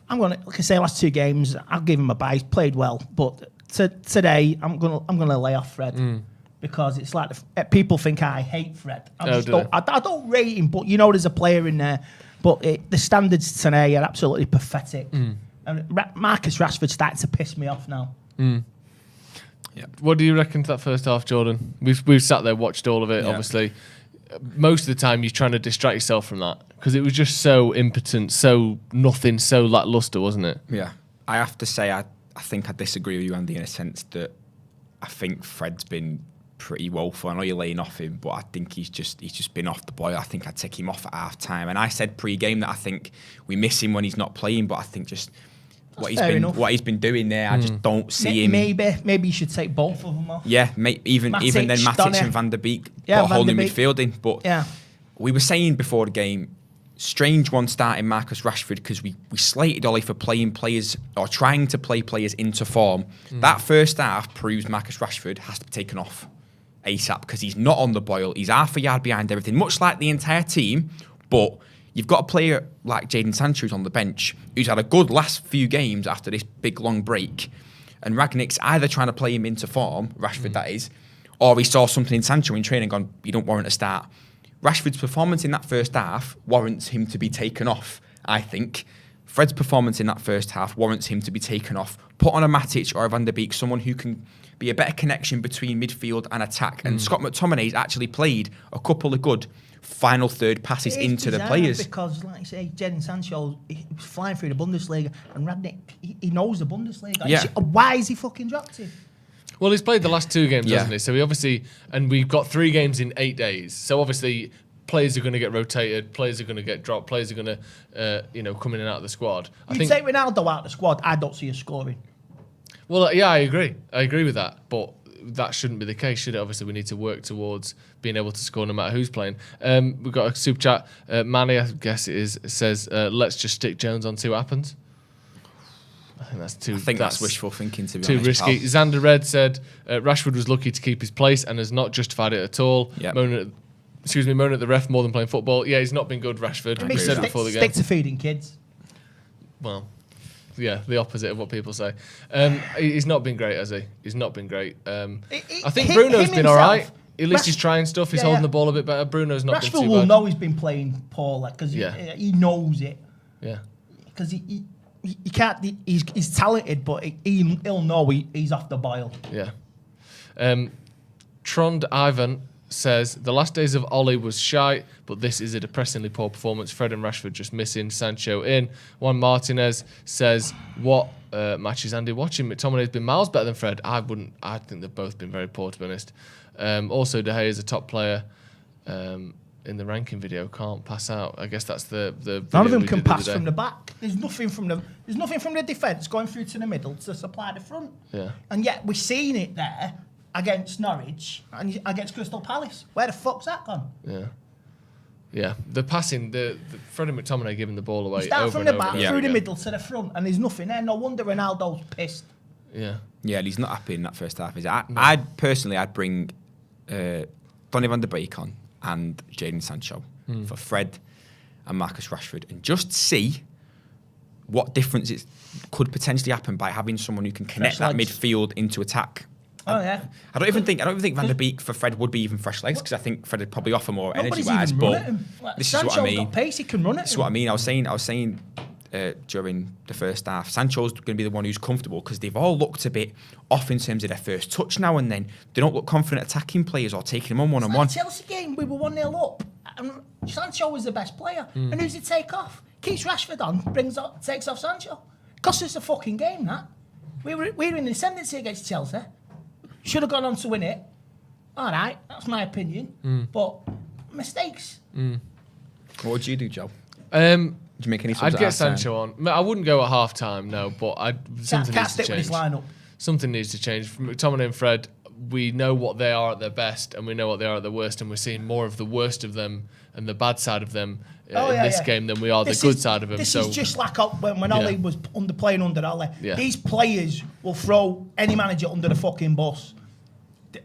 I'm going to, like I say, last 2 games, I'll give him a buy. He's played well. But today, I'm gonna lay off Fred. Because it's like people think I hate Fred. I don't rate him, but you know there's a player in there. But the standards today are absolutely pathetic. And Marcus Rashford's starting to piss me off now. Yeah. What do you reckon to that first half, Jordan? We've sat there, watched all of it, obviously. Most of the time you're trying to distract yourself from that because it was just so impotent, so nothing, so lacklustre, wasn't it? Yeah. I have to say, I think I disagree with you, Andy, in a sense that I think Fred's been pretty woeful. I know you're laying off him, but I think he's just been off the boil. I think I'd take him off at half time. And I said pre-game that I think we miss him when he's not playing, but I think just what he's been doing there, I just don't see him. Maybe you should take both of them off. Yeah, even then Matic and Van der Beek put a whole new midfield in. But we were saying before the game, strange one starting Marcus Rashford because we slated Ollie for playing players or trying to play players into form. That first half proves Marcus Rashford has to be taken off ASAP because he's not on the boil. He's half a yard behind everything, much like the entire team. But you've got a player like Jadon Sancho who's on the bench, who's had a good last few games after this big long break. And Rangnick's either trying to play him into form, Rashford that is, or he saw something in Sancho in training and gone, you don't warrant a start. Rashford's performance in that first half warrants him to be taken off, I think. Fred's performance in that first half warrants him to be taken off. Put on a Matic or a Van der Beek, someone who can be a better connection between midfield and attack. And Scott McTominay's actually played a couple of good final third passes into the players. Because, like I say, Jadon Sancho, he was flying through the Bundesliga, and Rangnick, he knows the Bundesliga. Yeah. Why is he fucking dropped him? Well, he's played the last 2 games, hasn't he? So he obviously, and we've got 3 games in 8 days. So obviously, players are going to get rotated, players are going to get dropped, players are going to, come in and out of the squad. You take Ronaldo out of the squad, I don't see us scoring. Well, yeah, I agree. I agree with that. But that shouldn't be the case, should it? Obviously, we need to work towards being able to score no matter who's playing. We've got a super chat. Manny, I guess it is, says, let's just stick Jones on, see what happens. I think that's wishful thinking, to be too honest. risky. Xander Red said Rashford was lucky to keep his place and has not justified it at all. Yep. Moaning at the ref more than playing football. Yeah, he's not been good, Rashford. We said it before the game. Stick to feeding kids. Well, yeah, the opposite of what people say. He's not been great, has he? He's not been great. I think Bruno's been all right. At least he's trying stuff. He's holding the ball a bit better. Bruno's not been too bad. Rashford will know he's been playing poorly because he knows it. Yeah. Because he can't. He's talented, but he'll know he's off the boil. Yeah. Trond Ivan says, the last days of Ollie was shite, but this is a depressingly poor performance. Fred and Rashford just missing, Sancho in. Juan Martinez says, what match is Andy watching? McTominay's been miles better than Fred. I think they've both been very poor, to be honest. Also, De Gea is a top player in the ranking video, can't pass out. I guess that's the none of them can pass from the back. There's nothing from the defence going through to the middle to supply the front. Yeah. And yet we're seeing it there against Norwich and against Crystal Palace. Where the fuck's that gone? Yeah. Yeah, the passing, the Fred and McTominay giving the ball away Start over from and the over back, and over through the again. middle to the front, and there's nothing there. No wonder Ronaldo's pissed. Yeah. Yeah, and he's not happy in that first half, is he? I'd bring Donny van der Beek on and Jadon Sancho for Fred and Marcus Rashford, and just see what difference it could potentially happen by having someone who can connect that midfield into attack. Oh yeah. I don't even think Van der Beek for Fred would be even fresh legs, because I think Fred would probably offer more Nobody's energy-wise. even run But at him. this Sancho's is what I mean. got pace, he can run at This is him. what I mean. I was saying during the first half, Sancho's going to be the one who's comfortable, because they've all looked a bit off in terms of their first touch now and then. They don't look confident attacking players or taking them on one-on-one. Like the Chelsea game, we were 1-0 up, and Sancho was the best player. And who's he take off? Keeps Rashford on, takes off Sancho. Cost us a fucking game, that. We were in the ascendancy against Chelsea. Should have gone on to win it. All right, that's my opinion. But mistakes. What would you do, Joe? Um, Did you make any? I'd get Sancho on. I wouldn't go at half time, no, but something Can't needs to stick with his change. lineup. Something needs to change. From McTominay and Fred, we know what they are at their best, and we know what they are at their worst, and we're seeing more of the worst of them and the bad side of them in this game than we are the good side of them. This is just like when Ollie was playing under Ollie. Yeah. These players will throw any manager under the fucking bus.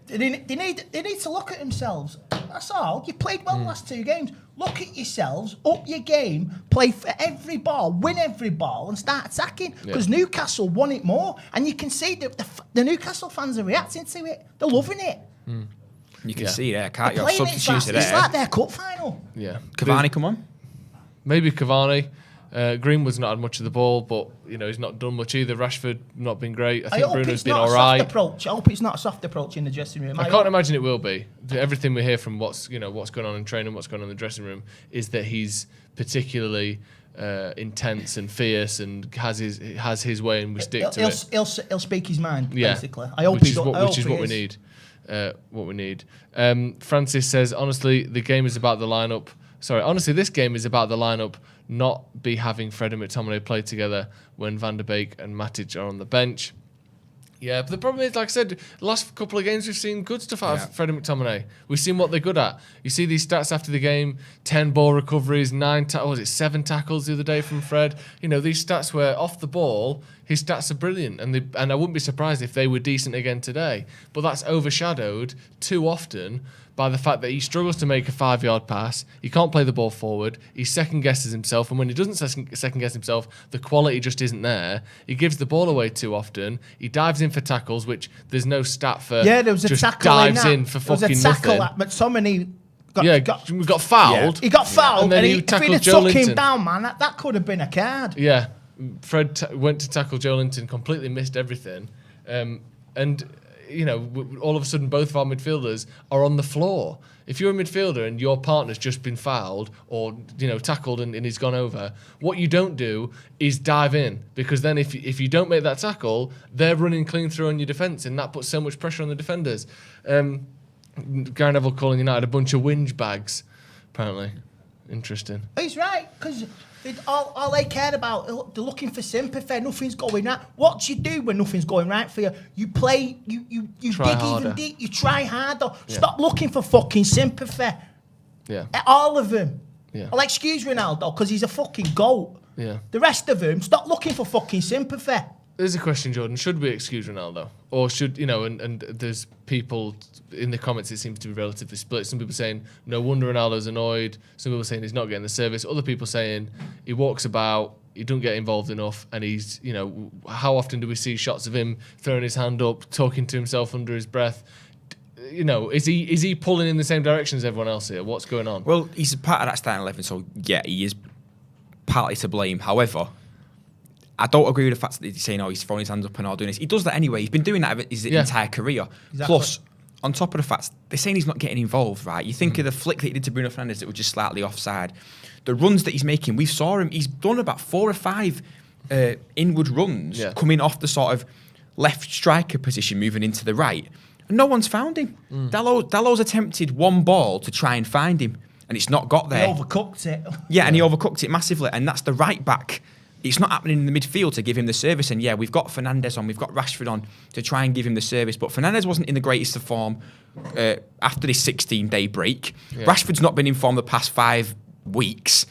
They need to look at themselves. That's all. You played well the last 2 games. Look at yourselves, up your game, play for every ball, win every ball, and start attacking. Because Newcastle won it more, and you can see that the Newcastle fans are reacting to it. They're loving it. You can see there, can't you? They're playing it Substitutes fast. are It's there. like their cup final. Yeah. Cavani, come on. Maybe Cavani. Greenwood's not had much of the ball, but he's not done much either. Rashford not been great. I think hope Bruno's it's been not all a right. soft approach. I hope it's not a soft approach in the dressing room. I can't imagine it will be. Everything we hear from what's going on in training, what's going on in the dressing room, is that he's particularly intense and fierce and has his way, and we stick to it. He'll speak his mind, basically. I Which is what we need. What we need. Francis says, honestly, this game is about the lineup, not be having Fred and McTominay play together when Van der Beek and Matic are on the bench. Yeah, but the problem is, like I said, the last couple of games we've seen good stuff out of Fred and McTominay. We've seen what they're good at. You see these stats after the game: 10 ball recoveries, 7 tackles the other day from Fred. These stats where off the ball, his stats are brilliant, and I wouldn't be surprised if they were decent again today. But that's overshadowed too often by the fact that he struggles to make a 5-yard pass. He can't play the ball forward. He second guesses himself, and when he doesn't second guess himself, the quality just isn't there. He gives the ball away too often. He dives in for tackles, which there's no stat for. Yeah, there was a just tackle dives in, in for fucking there was a tackle nothing. But somebody got fouled. He got fouled, then and he if tackled he'd have Joe took him Linton. down, man, that could have been a card. Yeah, Fred went to tackle Joe Linton, completely missed everything, and all of a sudden both of our midfielders are on the floor. If you're a midfielder and your partner's just been fouled or tackled and he's gone over, what you don't do is dive in, because then if you don't make that tackle, they're running clean through on your defence, and that puts so much pressure on the defenders. Gary Neville calling United a bunch of whinge bags, apparently. Interesting. He's right, because all they care about, they're looking for sympathy. Nothing's going right. What do you do when nothing's going right for you? You play, you Try dig harder. even deep, you try harder. Yeah. Stop looking for fucking sympathy. Yeah. All of them. Yeah. I'll excuse Ronaldo because he's a fucking goat. Yeah. The rest of them, stop looking for fucking sympathy. There's a question, Jordan. Should we excuse Ronaldo? Or should, and there's people in the comments, it seems to be relatively split. Some people saying, no wonder Ronaldo's annoyed. Some people saying he's not getting the service. Other people saying he walks about, he doesn't get involved enough, and he's, how often do we see shots of him throwing his hand up, talking to himself under his breath? Is he pulling in the same direction as everyone else here? What's going on? Well, he's a part of that starting 11, so yeah, he is partly to blame. However, I don't agree with the fact that he's saying, he's throwing his hands up and all doing this. He does that anyway. He's been doing that his entire career. Exactly. Plus, on top of the fact they're saying he's not getting involved, right? You think of the flick that he did to Bruno Fernandes that was just slightly offside. The runs that he's making, we saw him. He's done about 4 or 5 inward runs coming off the sort of left striker position, moving into the right, and no one's found him. Dalot's attempted one ball to try and find him, and it's not got there. He overcooked it. Yeah, and he overcooked it massively, and that's the right back. It's not happening in the midfield to give him the service, and we've got Fernandes on, we've got Rashford on to try and give him the service, but Fernandes wasn't in the greatest of form after this 16-day break. Rashford's not been in form the past 5 weeks.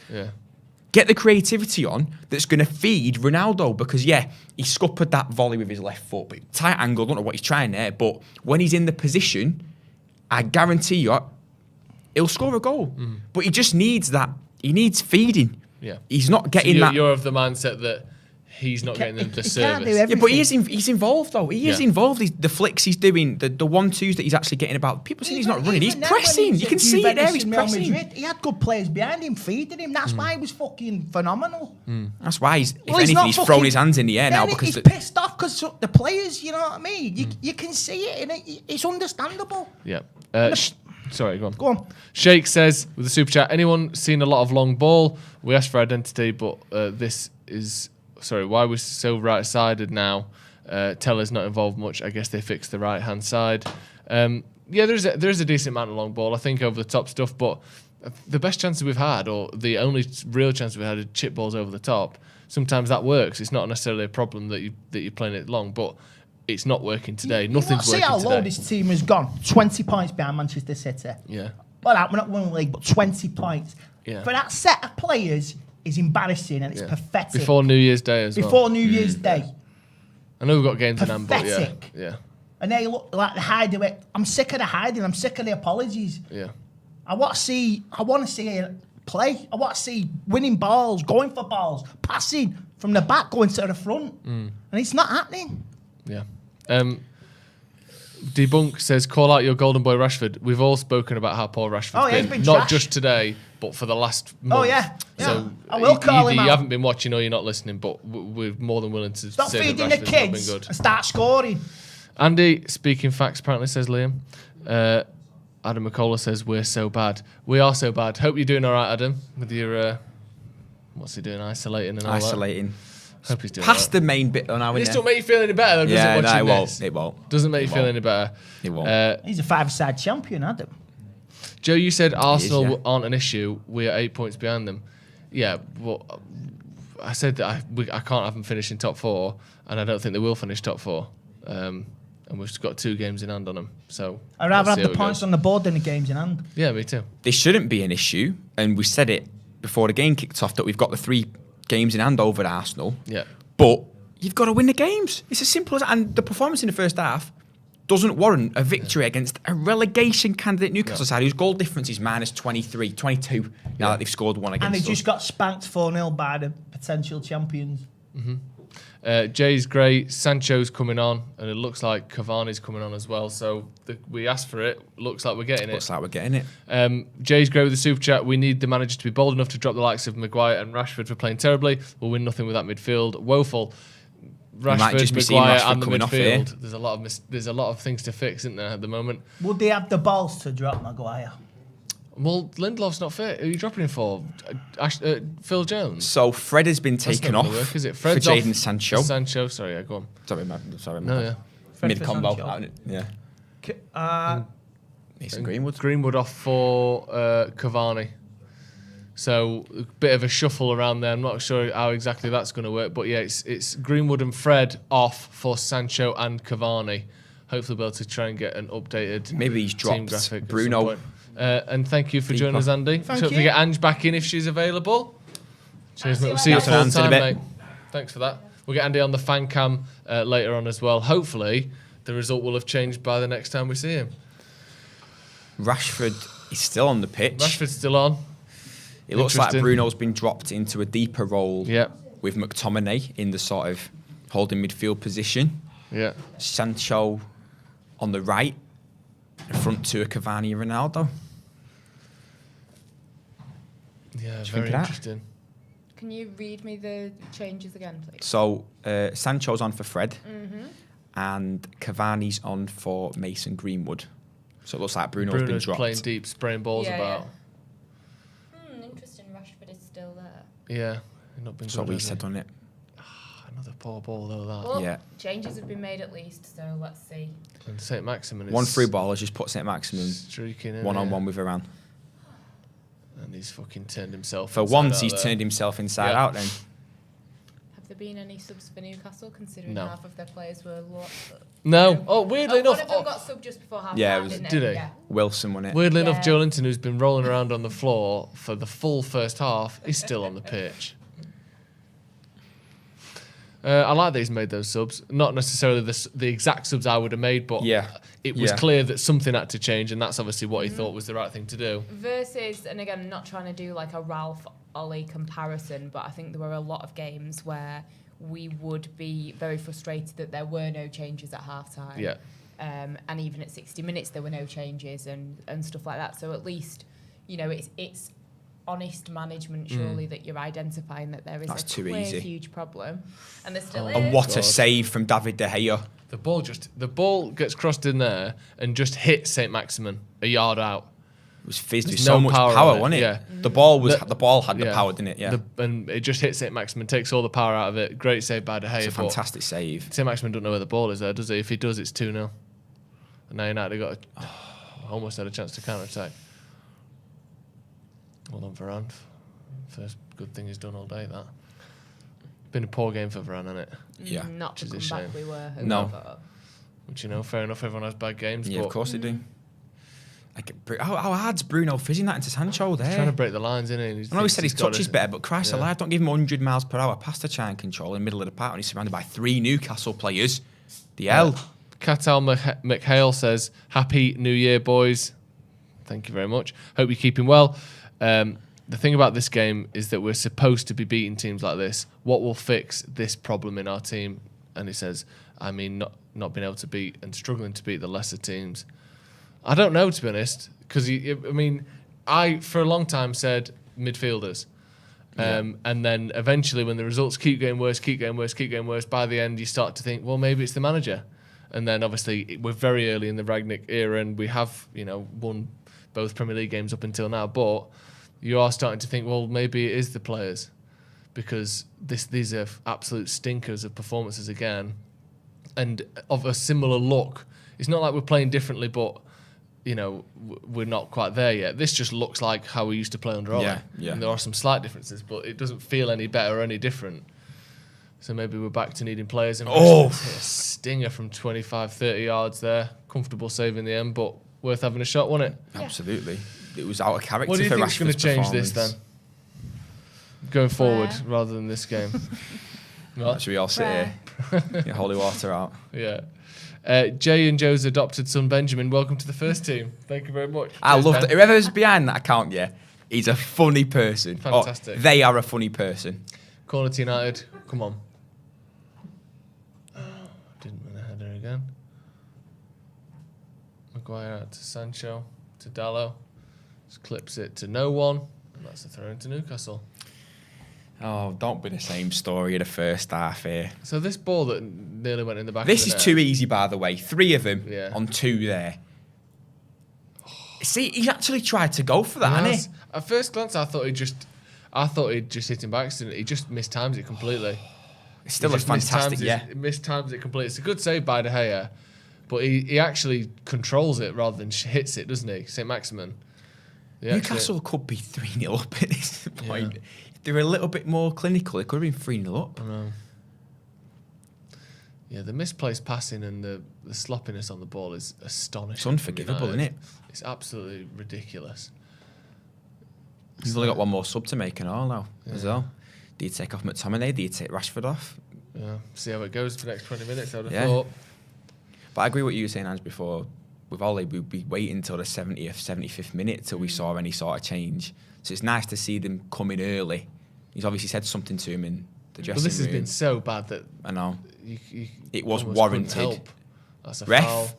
Get the creativity on that's going to feed Ronaldo, because he scuppered that volley with his left foot, but tight angle, don't know what he's trying there, but when he's in the position, I guarantee you he'll score a goal. But he just needs that. He needs feeding. He's not getting that. You're of the mindset that he's not getting them the service. But he's involved though. He is involved. The flicks he's doing, the 1-2s that he's actually getting about. People saying he's not running. He's pressing. You can see it there. He's pressing. He had good players behind him, feeding him. That's why he was fucking phenomenal. That's why he's he's thrown his hands in the air now, because he's pissed off because the players. You know what I mean? You can see it, and it's understandable. Sorry, go on. Go on. Sheikh says with the super chat, anyone seen a lot of long ball? We asked for identity, but this is why we're so right-sided now. Teller's not involved much. I guess they fixed the right-hand side. There's a decent amount of long ball, I think, over the top stuff, but the best chances we've had, or the only real chance we've had, are chip balls over the top. Sometimes that works. It's not necessarily a problem that you're playing it long, but it's not working today. Nothing's working today. See how low this team has gone. 20 points behind Manchester City. Yeah. Well, we're not winning the league, but 20 points. Yeah. For that set of players is embarrassing, and it's pathetic. Before New Year's Day as well. Before New Year's Day. I know we've got games in hand, but yeah. And they look like they're hiding it. I'm sick of the hiding. I'm sick of the apologies. Yeah. I want to see it play. I want to see winning balls, going for balls, passing from the back, going to the front. And it's not happening. Yeah. Debunk says, call out your golden boy Rashford. We've all spoken about how poor Rashford's he's been not trash. Just today, but for the last month. Oh, yeah. So I will call him out. You haven't been watching or you're not listening, but we're more than willing to Stop say feeding that the Rashford's not been kids good. and start scoring. Andy, speaking facts, apparently, says Liam. Adam McCullough says, we're so bad. We are so bad. Hope you're doing all right, Adam, with your... what's he doing? Isolating and all Isolating. Hope he's doing Past the main bit on our. This don't make you feel any better, though, does it? No, Watching it won't. Doesn't make you feel any better. It won't. He's a 5-side champion, Adam. Joe, you said Arsenal aren't an issue. We're 8 points behind them. Yeah, well, I said that I can't have them finish in top 4, and I don't think they will finish top 4. And we've just got 2 games in hand on them. So I'd rather have the points on the board than the games in hand. Yeah, me too. This shouldn't be an issue, and we said it before the game kicked off that we've got the 3 games in hand over Arsenal. Yeah. But you've got to win the games. It's as simple as that. And the performance in the first half doesn't warrant a victory against a relegation candidate Newcastle side whose goal difference is minus 23, 22 now that they've scored one against us. And they just got spanked 4-0 by the potential champions. Jay's great. Sancho's coming on, and it looks like Cavani's coming on as well. So we asked for it. Looks like we're getting it. Jay's great with the super chat. We need the manager to be bold enough to drop the likes of Maguire and Rashford for playing terribly. We'll win nothing with that midfield. Woeful. Rashford, Maguire, and the midfield. There's a lot of things to fix, isn't there, at the moment? Would they have the balls to drop Maguire? Well, Lindelof's not fit. Who are you dropping him for? Phil Jones? So Fred has been taken off work, is it? for Jadon Sancho. Sancho, sorry, go on. Sorry, no, yeah. Mid-combo. Yeah. Mason Greenwood. Greenwood off for Cavani. So a bit of a shuffle around there. I'm not sure how exactly that's going to work. But yeah, it's Greenwood and Fred off for Sancho and Cavani. Hopefully we'll be able to try and get an updated maybe he's dropped graphic Bruno. And thank you for joining us, Andy. Thank Don't you. forget Ange back in if she's available. Cheers, mate. We'll see you That's an full answer in a time, bit. mate. Thanks for that. We'll get Andy on the fan cam later on as well. Hopefully the result will have changed by the next time we see him. Rashford is still on the pitch. Rashford's still on. It looks like Bruno's been dropped into a deeper role Yeah. with McTominay in the sort of holding midfield position. Yeah. Sancho on the right, the front two are Cavani and Ronaldo. Yeah, you very think of that? interesting. Can you read me the changes again, please? So Sancho's on for Fred, and Cavani's on for Mason Greenwood. So it looks like Bruno's been dropped. Playing deep, spraying balls about. Interesting. Rashford is still there. Yeah, not been. That's what we said on it. Another poor ball though. That. Well, yeah. Changes have been made at least, so let's see. And St Maximin. One free ball has just put St Maximin streaking one-on-one with Varane. And he's fucking turned himself. For once, he's turned himself inside out. Then. Have there been any subs for Newcastle? Considering No. half of their players were. No. Oh, weirdly enough. One of them got sub just before half. Yeah, time, did he? Yeah. Wilson won it. Weirdly enough, Joe Linton, who's been rolling around on the floor for the full first half, is still on the pitch. I like that he's made those subs. Not necessarily the exact subs I would have made, but it was clear that something had to change, and that's obviously what he thought was the right thing to do. Versus, and again, I'm not trying to do like a Ralph Ollie comparison, but I think there were a lot of games where we would be very frustrated that there were no changes at half-time. Yeah. And even at 60 minutes, there were no changes and stuff like that. So at least, you know, it's honest management, surely, that you're identifying that there is a clear, huge problem. And there still is. And what a save from David De Gea. The ball gets crossed in there and just hits St Maximin a yard out. It was fizzed with so much power, wasn't it? Yeah. The ball had the power, didn't it? Yeah. And it just hits St Maximin, takes all the power out of it. Great save by De Gea. It's a fantastic save. St Maximin don't know where the ball is there, does he? If he does, it's 2-0. And now United almost had a chance to counter-attack. Well done, Varane. First good thing he's done all day, that. Been a poor game for Varane, hasn't it? Yeah. Not the comeback we were. No. Which, you know, fair enough, everyone has bad games. Yeah, but of course they do. How hard's Bruno fizzing that into Sancho there? He's trying to break the lines, isn't he? I know he said his touch is better, but Christ alive, don't give him 100 miles per hour past the chain control in the middle of the park when he's surrounded by 3 Newcastle players. The hell. Catal McHale says, Happy New Year, boys. Thank you very much. Hope you're keeping well. The thing about this game is that we're supposed to be beating teams like this. What will fix this problem in our team? And he says, I mean, not being able to beat and struggling to beat the lesser teams. I don't know, to be honest, because I for a long time said midfielders. And then eventually when the results keep getting worse, by the end you start to think, well, maybe it's the manager. And then obviously we're very early in the Rangnick era and we have, won both Premier League games up until now, but you are starting to think, well, maybe it is the players, because these are absolute stinkers of performances again and of a similar look. It's not like we're playing differently, but we're not quite there yet. This just looks like how we used to play under Ollie. Yeah. And there are some slight differences, but it doesn't feel any better or any different. So maybe we're back to needing players. And a stinger from 25, 30 yards there. Comfortable save in the end, but worth having a shot, wasn't it? Absolutely. It was out of character for Rashford's. What do you think is going to change this then? Going forward, rather than this game? Should we all sit here? Get holy water out. Yeah. Jay and Joe's adopted son Benjamin, welcome to the first team. Thank you very much. I love that. Whoever's behind that account, he's a funny person. Fantastic. They are a funny person. Corner to United, come on. Didn't win a header again. Maguire out to Sancho, to Dallo. Just clips it to no one, and that's a throw into Newcastle. Oh, don't be the same story of the first half here. So this ball that nearly went in the back This of the is net. too easy, by the way. 3 of them on 2 there. See, he actually tried to go for that, hadn't he? At first glance, I thought he'd just hit him by accident. He just mistimes it completely. It's still a fantastic, mistimes it completely. It's a good save by De Gea, but he actually controls it rather than hits it, doesn't he? St. Maximin. Newcastle could be 3-0 up at this point. Yeah. If they were a little bit more clinical, it could have been 3-0 up. I know. Yeah, the misplaced passing and the sloppiness on the ball is astonishing. It's unforgivable, isn't it? It's absolutely ridiculous. He's only got one more sub to make and all now as well. Do you take off McTominay? Do you take Rashford off? Yeah, see how it goes for the next 20 minutes, I would have thought. But I agree with what you were saying, Ange, before. With Ollie, we'd be waiting until the 70th, 75th minute till we saw any sort of change. So it's nice to see them come in early. He's obviously said something to him in the dressing room. But this has been so bad that... I know. You it was warranted. That's a Ref. Foul.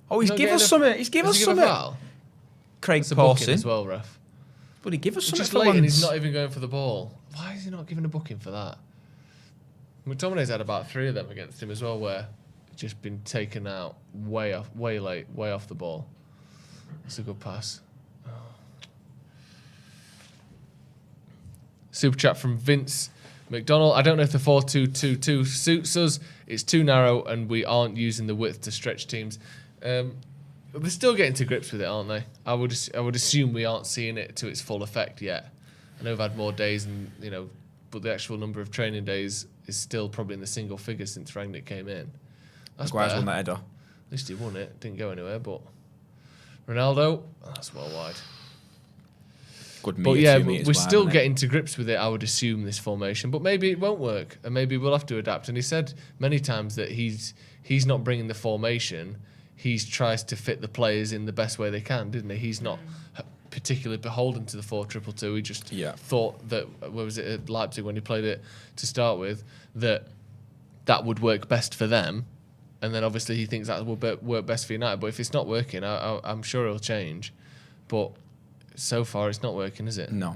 Oh, he's given us something. He's given us something. Craig Pawson as well, ref. But he give us something just for late once. And he's not even going for the ball. Why is he not giving a booking for that? McTominay's had about 3 of them against him as well, where just been taken out way late, way off the ball. It's a good pass. Super chat from Vince McDonald. I don't know if the 4-2-2-2 suits us. It's too narrow and we aren't using the width to stretch teams. They're still getting to grips with it, aren't they? I would assume we aren't seeing it to its full effect yet. I know we've had more days, and but the actual number of training days is still probably in the single figures since Rangnick came in. That's Maguire's better. won that header. At least he won it. Didn't go anywhere, but Ronaldo, that's well wide. Good But meter, yeah, 2 meters we're wide, still isn't it? getting to grips with it, I would assume, this formation. But maybe it won't work, and maybe we'll have to adapt. And he said many times that he's not bringing the formation. He tries to fit the players in the best way they can, didn't he? He's not particularly beholden to the 4-2-2. He just thought that, what was it, at Leipzig when he played it to start with, that would work best for them. And then obviously he thinks that will work best for United. But if it's not working, I'm sure it'll change. But so far, it's not working, is it? No.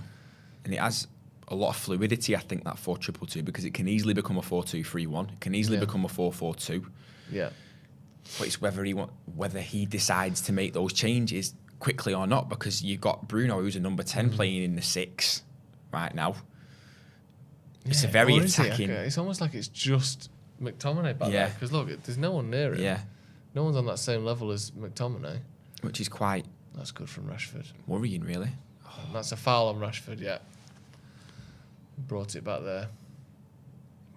And it has a lot of fluidity, I think, that 4-2-2, because it can easily become a 4-2-3-1. It can easily become a 4-4-2. Yeah. But it's whether he decides to make those changes quickly or not, because you've got Bruno, who's a number 10, playing in the 6 right now. It's a very attacking... It's almost like it's just McTominay back there. Because look, there's no one near him. Yeah. No one's on that same level as McTominay. Which is quite... That's good from Rashford. Worrying, really. And that's a foul on Rashford, yeah. Brought it back there.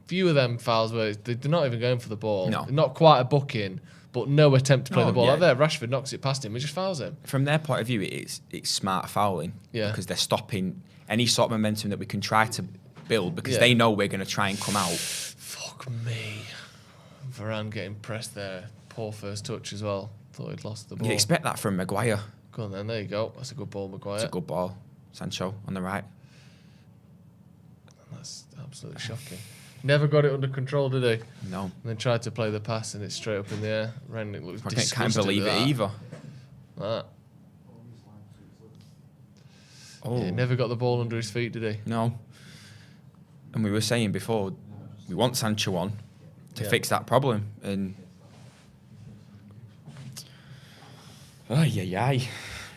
Few of them fouls where they're not even going for the ball. No. Not quite a booking, but no attempt to play the ball. Yeah. Like there, Rashford knocks it past him. He just fouls him. From their point of view, it's smart fouling. Yeah. Because they're stopping any sort of momentum that we can try to build, because they know we're going to try and come out. Fuck me. Varane getting pressed there. Poor first touch as well. Thought he'd lost the ball. You'd expect that from Maguire. Go on then, there you go. That's a good ball, Maguire. It's a good ball. Sancho on the right. That's absolutely shocking. Never got it under control, did he? No. And then tried to play the pass and it's straight up in the air. Rangnick looks disgusted. I can't believe it either. That. Oh. Yeah, he never got the ball under his feet, did he? No. And we were saying before, we want Sancho on to fix that problem. And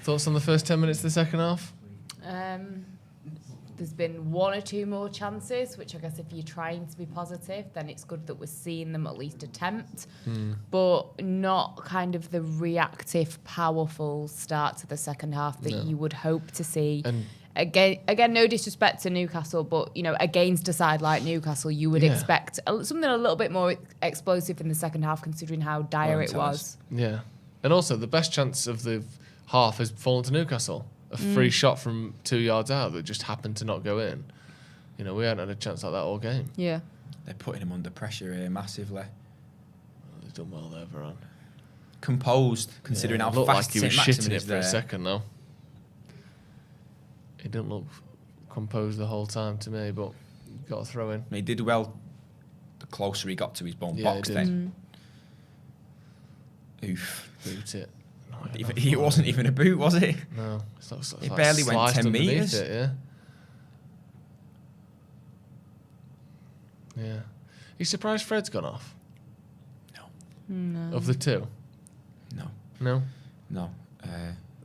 Thoughts on the first 10 minutes of the second half? There's been 1 or 2 more chances, which I guess if you're trying to be positive, then it's good that we're seeing them at least attempt, but not kind of the reactive, powerful start to the second half that you would hope to see. And Again, no disrespect to Newcastle, but against a side like Newcastle, you would expect something a little bit more explosive in the second half, considering how dire it was. Yeah, and also the best chance of the half has fallen to Newcastle. A free shot from 2 yards out that just happened to not go in. We hadn't had a chance like that all game. Yeah, they're putting him under pressure here massively. They've done well there, Varane. Composed, considering how looked fast like he was St. shitting Maximin it is for there. a second though. He didn't look composed the whole time to me, but got a throw in. He did well the closer he got to his own Yeah, box he did. then. Oof. Boot it. It wasn't even a boot, was it? No, it's It barely went sliced 10 underneath metres. It, yeah. Yeah. Are you surprised Fred's gone off? no. Of the two? No. No? No.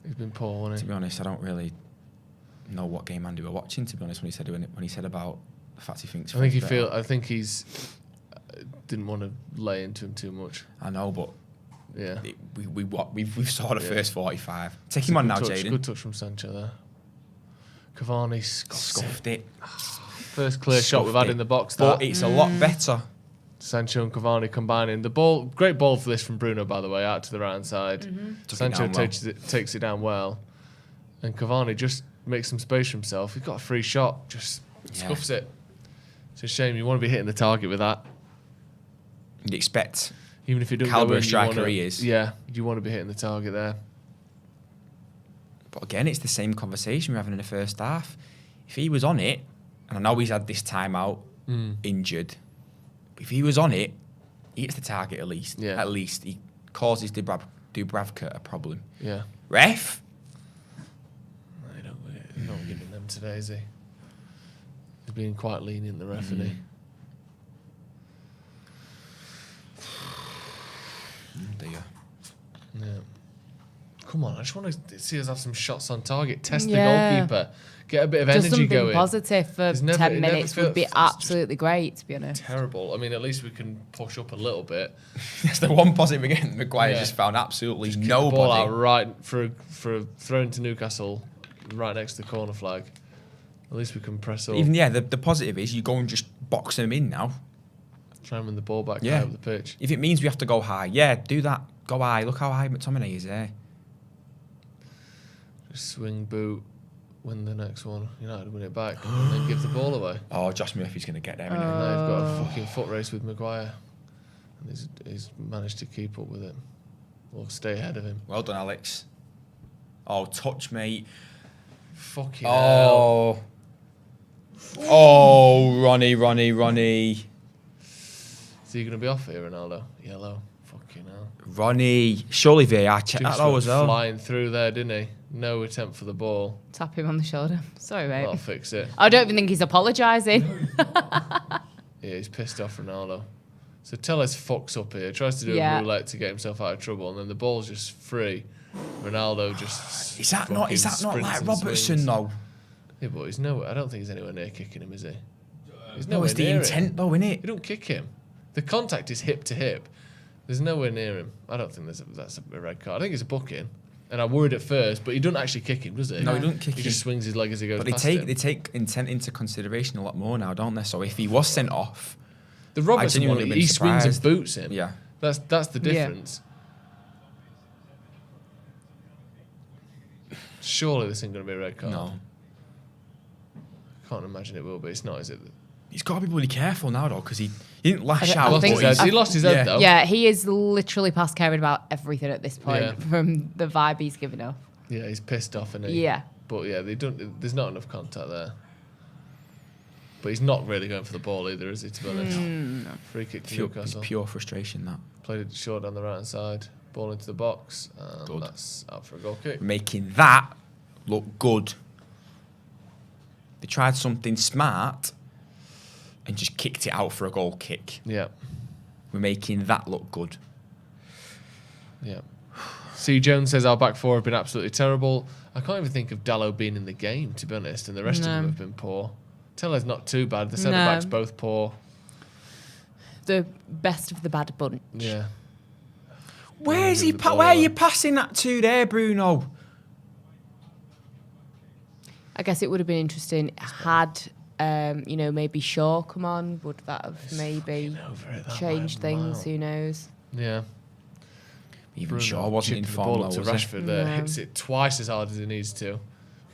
He's been poor, To hasn't be honest, I don't really know what game Andy were watching, to be honest, when he said about the fact he thinks he? I think better. he's didn't want to lay into him too much. I know, but Yeah. we've saw the first 45. Take him on now, Jaden. Good touch from Sancho there. Cavani Scuffed it. First clear shot we've had in the box. But That it's a lot better. Sancho and Cavani combining the ball. Great ball for this from Bruno, by the way, out to the right hand side. Took it Sancho down well. takes it down well, and Cavani just makes some space for himself. He's got a free shot, just scuffs it. It's a shame. You want to be hitting the target with that. You'd expect, Even if you don't calibre go in, of striker you wanna, he is. Yeah, you want to be hitting the target there. But again, it's the same conversation we're having in the first half. If he was on it, and I know he's had this time out injured, but if he was on it, he hits the target at least. Yeah. At least he causes Dubravka a problem. Yeah. Ref? He's not giving them today, is he? He's being quite lenient, the ref, isn't he? Come on, I just want to see us have some shots on target. Test Yeah. the goalkeeper. Get a bit of Just energy something going. positive for It's never- 10 it never minutes would feels- be it's just absolutely great, to be honest. Terrible. I mean, at least we can push up a little bit. That's the one positive again. Maguire Yeah. just found absolutely Just kick the ball nobody. out right for a throw into Newcastle, right next to the corner flag. At least we can press up. Even the positive is you go and just box them in now. Try and win the ball back Yeah. high up the pitch. If it means we have to go high, yeah, do that. Go high. Look how high McTominay is there. Just swing boot, win the next one. United win it back, and then give the ball away. Oh, Josh Murphy's going to get there. And Isn't they've got a fucking foot race with Maguire, and he's managed to keep up with it, or stay ahead of him. he? Well done, Alex. Oh, touch, mate. Fucking hell. Oh, Ronnie. Is he going to be off here, Ronaldo? Yellow. Fucking hell. Ronnie. Surely VAR checked that Just though went as well. flying through there, didn't he? No attempt for the ball. Tap him on the shoulder. Sorry, mate. That'll fix it. I don't even think he's apologising. Yeah, he's pissed off Ronaldo. So Tellez fucks up here, tries to do Yeah. a roulette to get himself out of trouble, and then the ball's just free. Ronaldo just Is that not fucking like sprints and Robertson swings. though? Yeah, but he's nowhere. I don't think he's anywhere near kicking him, is he? He's No, nowhere it's the near intent him. though, innit? You don't kick him. The contact is hip to hip. There's nowhere near him. I don't think that's a red card. I think it's a booking. And I worried at first, but he doesn't actually kick him, does he? No, he doesn't kick He him. just swings his leg as he goes But they past take him. they take intent into consideration a lot more now, don't they? So if he was sent off, The Robertson one, genuinely been he swings and surprised. boots him. yeah. That's the Yeah. difference. Surely this ain't going to be a red card. No. Can't imagine it will be. It's not, is it? He's got to be really careful now, though, because he didn't lash I out. Lost think- his but head. he's- He lost his head, though. Yeah, he is literally past caring about everything at this point Yeah. from the vibe he's giving off. Yeah, he's pissed off, isn't he? Yeah. But yeah, there's not enough contact there. But he's not really going for the ball either, is he, to be honest? Free kick to Pure, Newcastle. pure frustration, that. Played it short down the right hand side. Ball into the box. And Good. that's out for a goal kick. Making that look good. They tried something smart and just kicked it out for a goal kick. Yeah. We're making that look good. Yeah. C. Jones says our back four have been absolutely terrible. I can't even think of Dallo being in the game, to be honest, and the rest of them have been poor. Teller's not too bad. The centre No. backs both poor. The best of the bad bunch. Yeah. Where's give he? the ball Where are away. you passing that to there, Bruno? I guess it would have been interesting had, maybe Shaw come on. Would that have maybe Over it that changed way, things? wow. Who knows? Yeah. Even Bruno Shaw wasn't in chipped the form, ball though, up to was he? Rashford there. No. Hits it twice as hard as he needs to.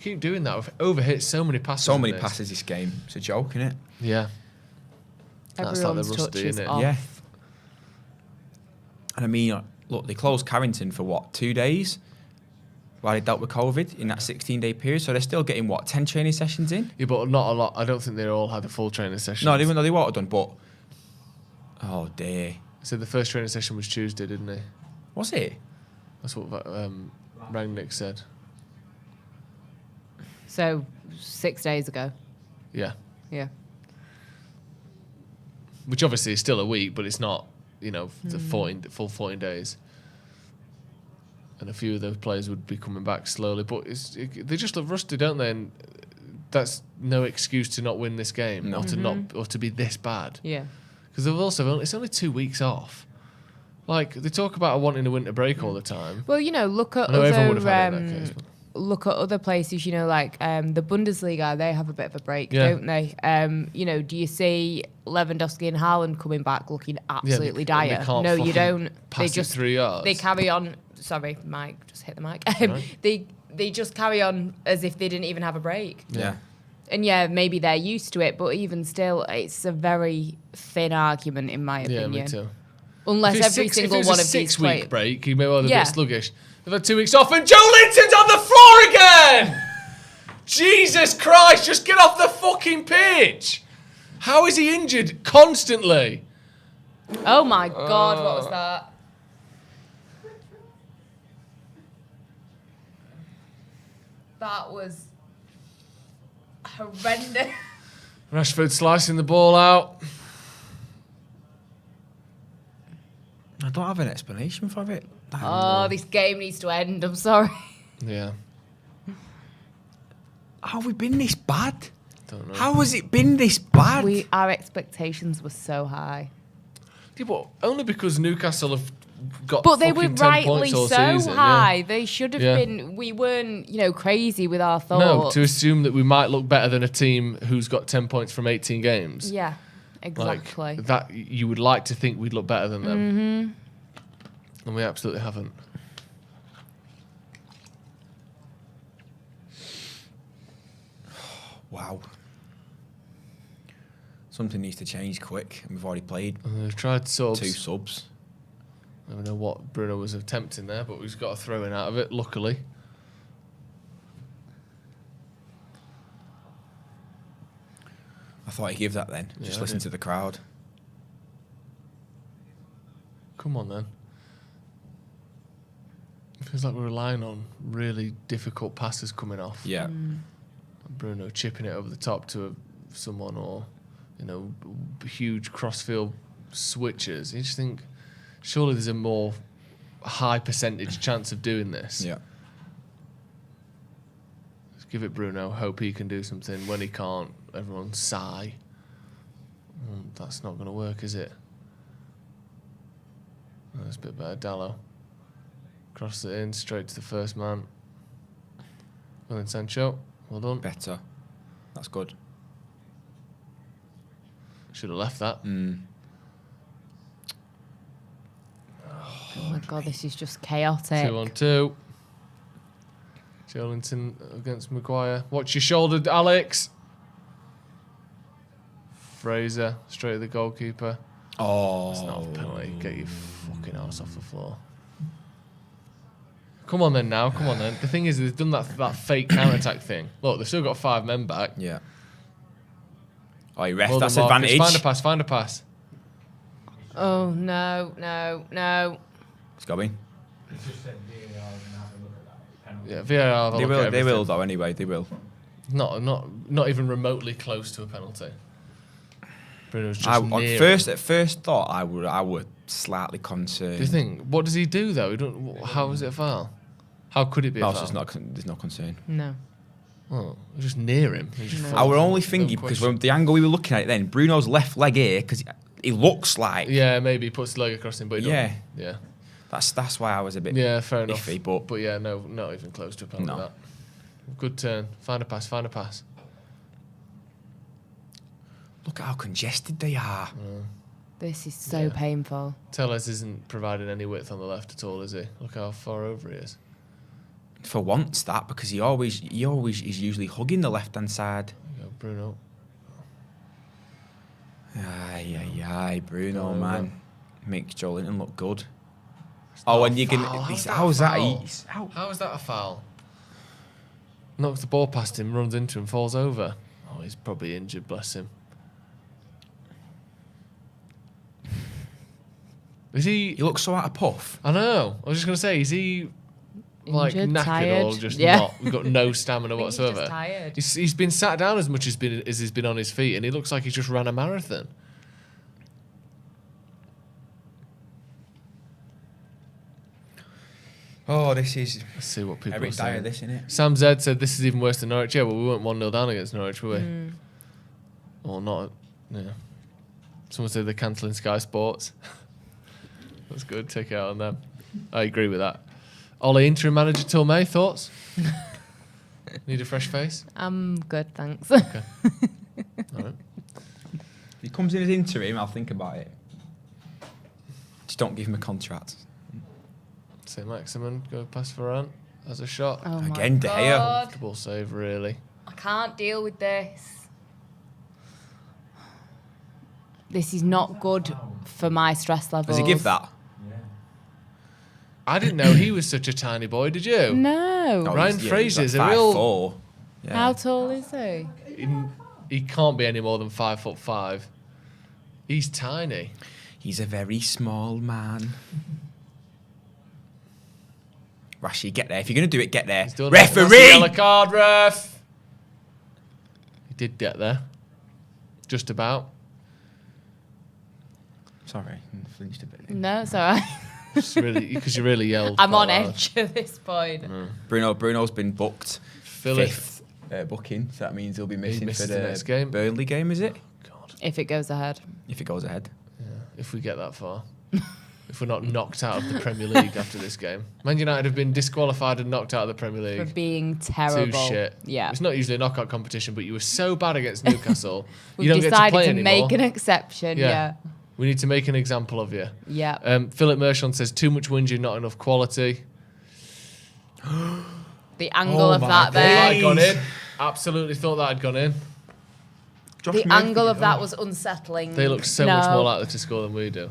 Keep doing that. We've overhit so many passes. So in many this. passes this game. It's a joke, isn't it? Yeah. That's like Everyone's the touch rusty, is innit? off. Yeah. And I mean, look, they closed Carrington for what, 2 days? While they dealt with COVID in that 16-day period. So they're still getting, 10 training sessions in? Yeah, but not a lot. I don't think they all had a full training session. No, they would have done, but... Oh, dear. So the first training session was Tuesday, didn't they? Was it? That's what Rangnick said. So 6 days ago. Yeah. Yeah. Which obviously is still a week, but it's not, the full 14 days. And a few of those players would be coming back slowly, but they just look rusty, don't they? And that's no excuse to not win this game, No. or to be this bad. Yeah. Because they've also it's only 2 weeks off. Like they talk about wanting a winter break all the time. Well, look at I know everyone would have had it other in that case. But look at other places. Like the Bundesliga, they have a bit of a break, Yeah. don't they? Do you see Lewandowski and Haaland coming back looking absolutely they dire? can't No, you fucking don't. They pass it just 3 yards. They carry on. Sorry, Mike, just hit the mic. Right. They just carry on as if they didn't even have a break. Yeah. And yeah, maybe they're used to it, but even still, it's a very thin argument in my Yeah, opinion. me too. Unless If it's every if single it was one a of these 6-week players. break, you may well have Yeah. a bit sluggish. They've had 2 weeks off, and Joe Linton's on the floor again. Jesus Christ! Just get off the fucking pitch. How is he injured constantly? Oh my God, what was that? That was horrendous. Rashford slicing the ball out. I don't have an explanation for it. Oh, this game needs to end. I'm sorry. Yeah. How have we been this bad? Don't know. How has it been this bad? Our expectations were so high. Yeah, but only because Newcastle have got But they were fucking 10 rightly points all so season, high. yeah. They should have Yeah. been. We weren't, crazy with our thoughts. No, to assume that we might look better than a team who's got 10 points from 18 games. Yeah, exactly. Like, that you would like to think we'd look better than them. Mm-hmm. And we absolutely haven't. Wow. Something needs to change quick, and we've already played We've tried subs. 2 subs. I don't know what Bruno was attempting there, but we've got a throw in out of it, luckily. I thought he'd give that then. Just I listen did. to the crowd. Come on, then. It feels like we're relying on really difficult passes coming off. Yeah. Bruno chipping it over the top to someone, or huge crossfield switches. You just think, surely there's a more high percentage chance of doing this. Yeah. Let's give it Bruno. Hope he can do something. When he can't, everyone sigh. That's not going to work, is it? That's a bit better. Dallo. Cross it in, straight to the first man. Well then, Sancho. Well done. Better. That's good. Should have left that. Oh my God, this is just chaotic. 2-on-2. Joelinton against Maguire. Watch your shoulder, Alex. Fraser, straight at the goalkeeper. Oh. It's not a penalty. Get your fucking ass off the floor. Come on then now. Come on then. The thing is, they've done that fake counter-attack thing. Look, they've still got 5 men back. Yeah. Oh, you ref, Well that's done, Marcus. advantage. Find a pass. Oh, no. It's going. It's just said VAR and have a look at that penalty. Yeah, VAR. They will though anyway, they will. Not even remotely close to a penalty. Bruno's just near At first thought, I would slightly concerned. Do you think? What does he do though? How is it a foul? How could it be a No, foul? it's just there's no concern. No. Oh, just near him. I were only thinking because from the angle we were looking at it then, Bruno's left leg here, because he looks like... Yeah, maybe he puts the leg across him, but he Yeah. doesn't. Yeah. That's why I was a bit Fair enough. iffy, but yeah, no, not even close to a penalty. No. That. Good turn. Find a pass. look at how congested they are. This is so painful. Tellez isn't providing any width on the left at all, is he? Look how far over he is. For once, that, because he always is usually hugging the left-hand side. There you go, Bruno. Aye, Bruno, Oh, man. Makes Joelinton look good. not And a you can... foul. How is that? How is that a foul? Knocks the ball past him, runs into him, falls over. Oh, he's probably injured, bless him. Is he... He looks so out of puff. I know. I was just going to say, is he like Injured, knackered tired? or just Yeah. not? We've got no stamina I think he's whatsoever. just tired. He's been sat down as much as he's been on his feet, and he looks like he's just ran a marathon. Oh, this is... Let's see what people are Eric Dyer, saying. this, innit? Sam Z said this is even worse than Norwich. Yeah, well, we weren't 1-0 down against Norwich, were we? Or not. Yeah. Someone said they're cancelling Sky Sports. That's good. Take it out on them. I agree with that. Ollie, interim manager till May. Thoughts? Need a fresh face? I'm good, thanks. Okay. All right. If he comes in as interim, I'll think about it. Just don't give him a contract. St. Maximin, go past Varane. Has a shot. Oh my Again, De Gea. God. Comfortable save, really. I can't deal with this. This is not good for my stress levels. Does he give that? I didn't know he was such a tiny boy, did you? No. Oh, Ryan he's Fraser's like a real... 5'4". Yeah. How tall is he? He can't be any more than 5'5". He's tiny. He's a very small man. Rashi, get there. If you're going to do it, get there. He's done it. Referee! That's the yellow card, ref! He did get there. Just about. Sorry, I flinched a bit. No, it's all right. Just really, because you really yelled. I'm quite on loud. edge at this point. Bruno's been booked. Philip. 5th booking, so that means he'll be missing for misses the the next game. Burnley game, is it? God, If it goes ahead. If it goes ahead. if we get that far. If we're not knocked out of the Premier League after this game. Man United have been disqualified and knocked out of the Premier League. For being terrible. Too shit. Yeah. It's not usually a knockout competition, but you were so bad against Newcastle. We've you don't get to decided play to anymore. make an exception. Yeah. We need to make an example of you. Yeah. Philip Mershon says, too much whinging, not enough quality. The angle of that Thought that there. had gone in. Absolutely thought that had gone in. Josh The Murphy, angle of that was unsettling. They look so much more likely to score than we do.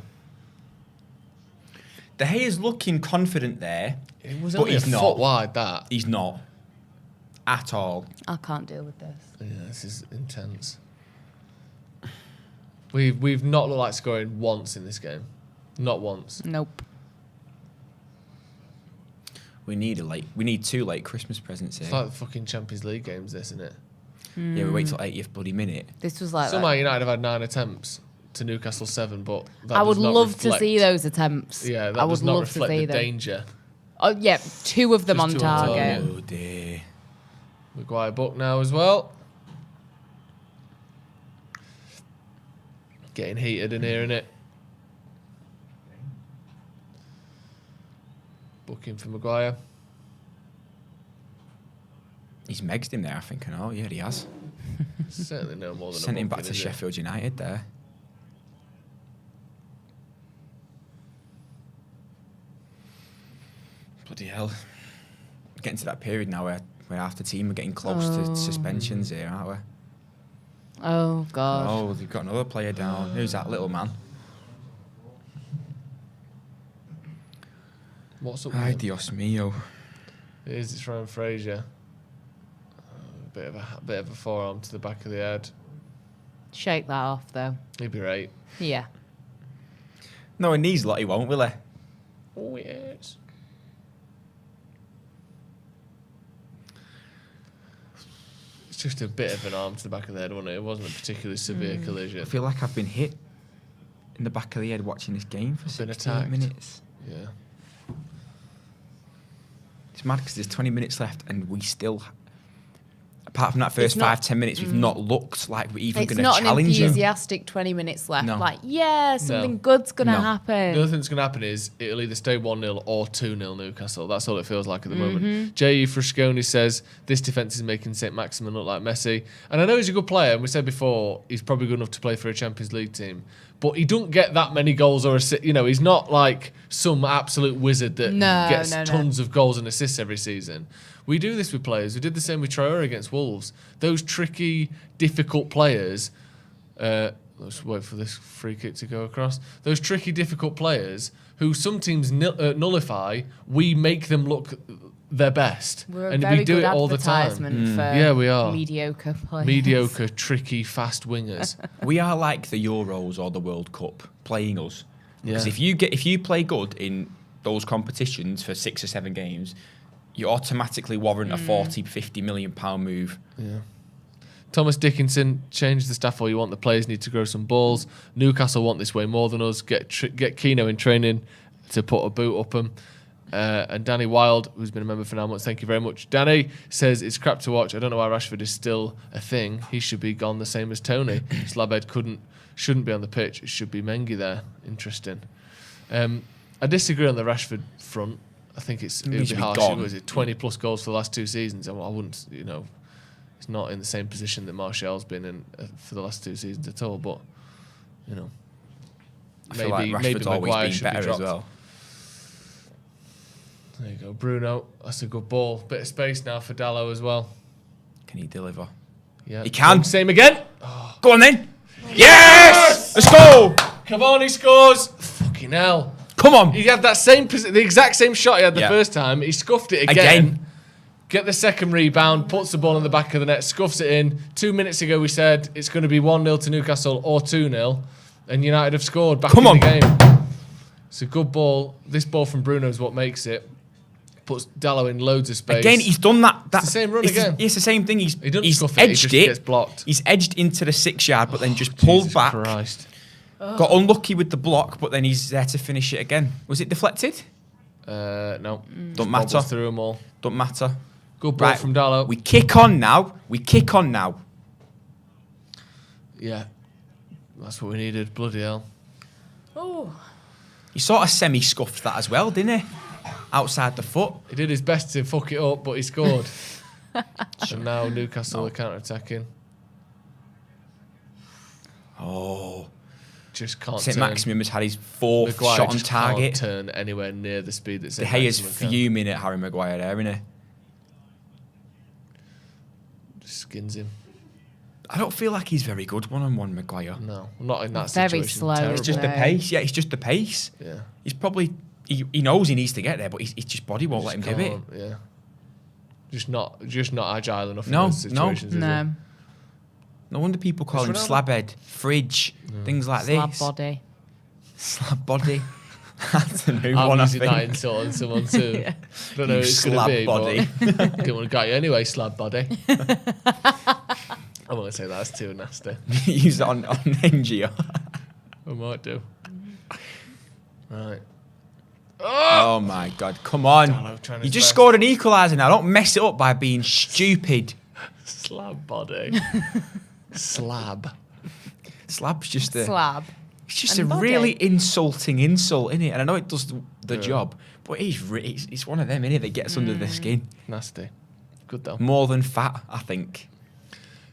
De Gea's looking confident there. It was But only he's a not. foot wide, that. He's not. At all. I can't deal with this. Yeah, this is intense. We've not looked like scoring once in this game. Not once. Nope. We need 2 late Christmas presents here. It's like the fucking Champions League games, this, isn't it? Yeah, we wait till 80th bloody minute. This was like Somehow that. United have had 9 attempts to Newcastle 7, but that I would does not love reflect, to see those attempts. Yeah, that I does would not love to reflect see the them. danger. Oh yeah, 2 of them Just on 2 on target. target. Oh dear. Maguire book now as well. Getting heated in here, innit? Booking for Maguire. He's megged him there, I think. Oh, yeah, he has. Certainly no more than Sent a him back booking, to is it? Sheffield United there. Bloody hell. Getting to that period now where half the team are getting close to suspensions here, aren't we? Oh god. Oh, they've got another player down. Who's that little man? What's up? Ay, with him? Dios mío. It is, it's Ryan Fraser. Bit of a forearm to the back of the head. Shake that off though. He'd be right. Yeah. No, he needs a lot, he won't, will he? Oh yes. It's just a bit of an arm to the back of the head, wasn't it? It wasn't a particularly severe collision. I feel like I've been hit in the back of the head watching this game for Been 16 attacked. minutes. Yeah. It's mad because there's 20 minutes left and we still, apart from that first It's not- 5-10 minutes, we've not looked like we're even It's going to not an challenge him. enthusiastic 20 minutes left. No. Like, yeah, something No. good's going to No. happen. The other thing that's going to happen is it'll either stay 1-0 or 2-0 Newcastle. That's all it feels like at the moment. J.E. Frasconi says, this defence is making St. Maximin look like Messi. And I know he's a good player, and we said before, he's probably good enough to play for a Champions League team. But he don't get that many goals or assists. You know, he's not like some absolute wizard that gets tons of goals and assists every season. We do this with players. We did the same with Traore against Wolves. Those tricky, difficult players. Let's wait for this free kick to go across. Those tricky, difficult players who some teams nullify, we make them look their best. We're a and very we do good it all the time. advertisement for Yeah, we are. mediocre players. Mediocre, tricky, fast wingers. We are like the Euros or the World Cup playing us. Because Yeah. if you play good in those competitions for 6 or 7 games, you automatically warrant a 40-50 million pound move. Yeah. Thomas Dickinson, change the staff all you want. The players need to grow some balls. Newcastle want this way more than us. Get Keno in training to put a boot up them. And Danny Wild, who's been a member for 9 months, thank you very much. Danny says it's crap to watch. I don't know why Rashford is still a thing. He should be gone the same as Tony. Slabhead shouldn't be on the pitch. It should be Mengi there. Interesting. I disagree on the Rashford front. I think it would be should be harsh. gone. Was it 20 plus goals for the last 2 seasons? I wouldn't, he's not in the same position that Martial's been in for the last 2 seasons at all. But I feel like Rashford's always been better as well. There you go, Bruno. That's a good ball. Bit of space now for Dallo as well. Can he deliver? Yeah, He can. Same again. Go on then. Yes! Let's go! Cavani scores. Fucking hell. Come on. He had that the exact same shot he had the Yeah. first time. He scuffed it again. Get the second rebound, puts the ball in the back of the net, scuffs it in. 2 minutes ago we said it's going to be 1-0 to Newcastle or 2-0, and United have scored back in the game. It's a good ball. This ball from Bruno is what makes it. Puts Dallo in loads of space. Again, he's done that. It's the same run again. It's the same thing. He doesn't He's scuff it, he edged just it. gets blocked. He's edged into the 6 yard, but then just pulled Jesus back. Christ. Got unlucky with the block, but then he's there to finish it again. Was it deflected? No. Don't matter. Through them all. Don't matter. Good ball from Dallo. We kick on now. Yeah. That's what we needed. Bloody hell. Oh. He sort of semi-scuffed that as well, didn't he? Outside the foot. He did his best to fuck it up, but he scored. And now Newcastle are counter-attacking. Oh. Just can't St. turn. Maximum has had his fourth Maguire shot on just target. Can't turn anywhere near the speed that De St. Gea's Maximum can. fuming at Harry Maguire there, isn't he? Just skins him. I don't feel like he's very good one-on-one, Maguire. No, not in that Very situation. slow. Terrible. It's just the pace. Yeah, it's just the pace. Yeah. He's probably... He knows he needs to get there, but his just body won't let him do it. Can't, Yeah. Just not agile enough No, in those situations. No. No wonder people call him Ronaldo? slabhead, fridge, things like Slab this. body. Slab body. That's a new I'm one, I using that think. insult on someone too. Yeah. Don't know You who it's going slab to be, body. but didn't want to get you anyway, slab body. I won't say that's too nasty. Use it on NGO. I might do. Right. Oh my God, come on. Dallo trying You his just best. scored an equaliser now. Don't mess it up by being stupid. Slab body. Slab. Slab's just a... Slab. It's just And a body. really insulting insult, isn't it? And I know it does the job, but it's one of them, innit, that gets under the skin. Nasty. Good though. More than fat, I think.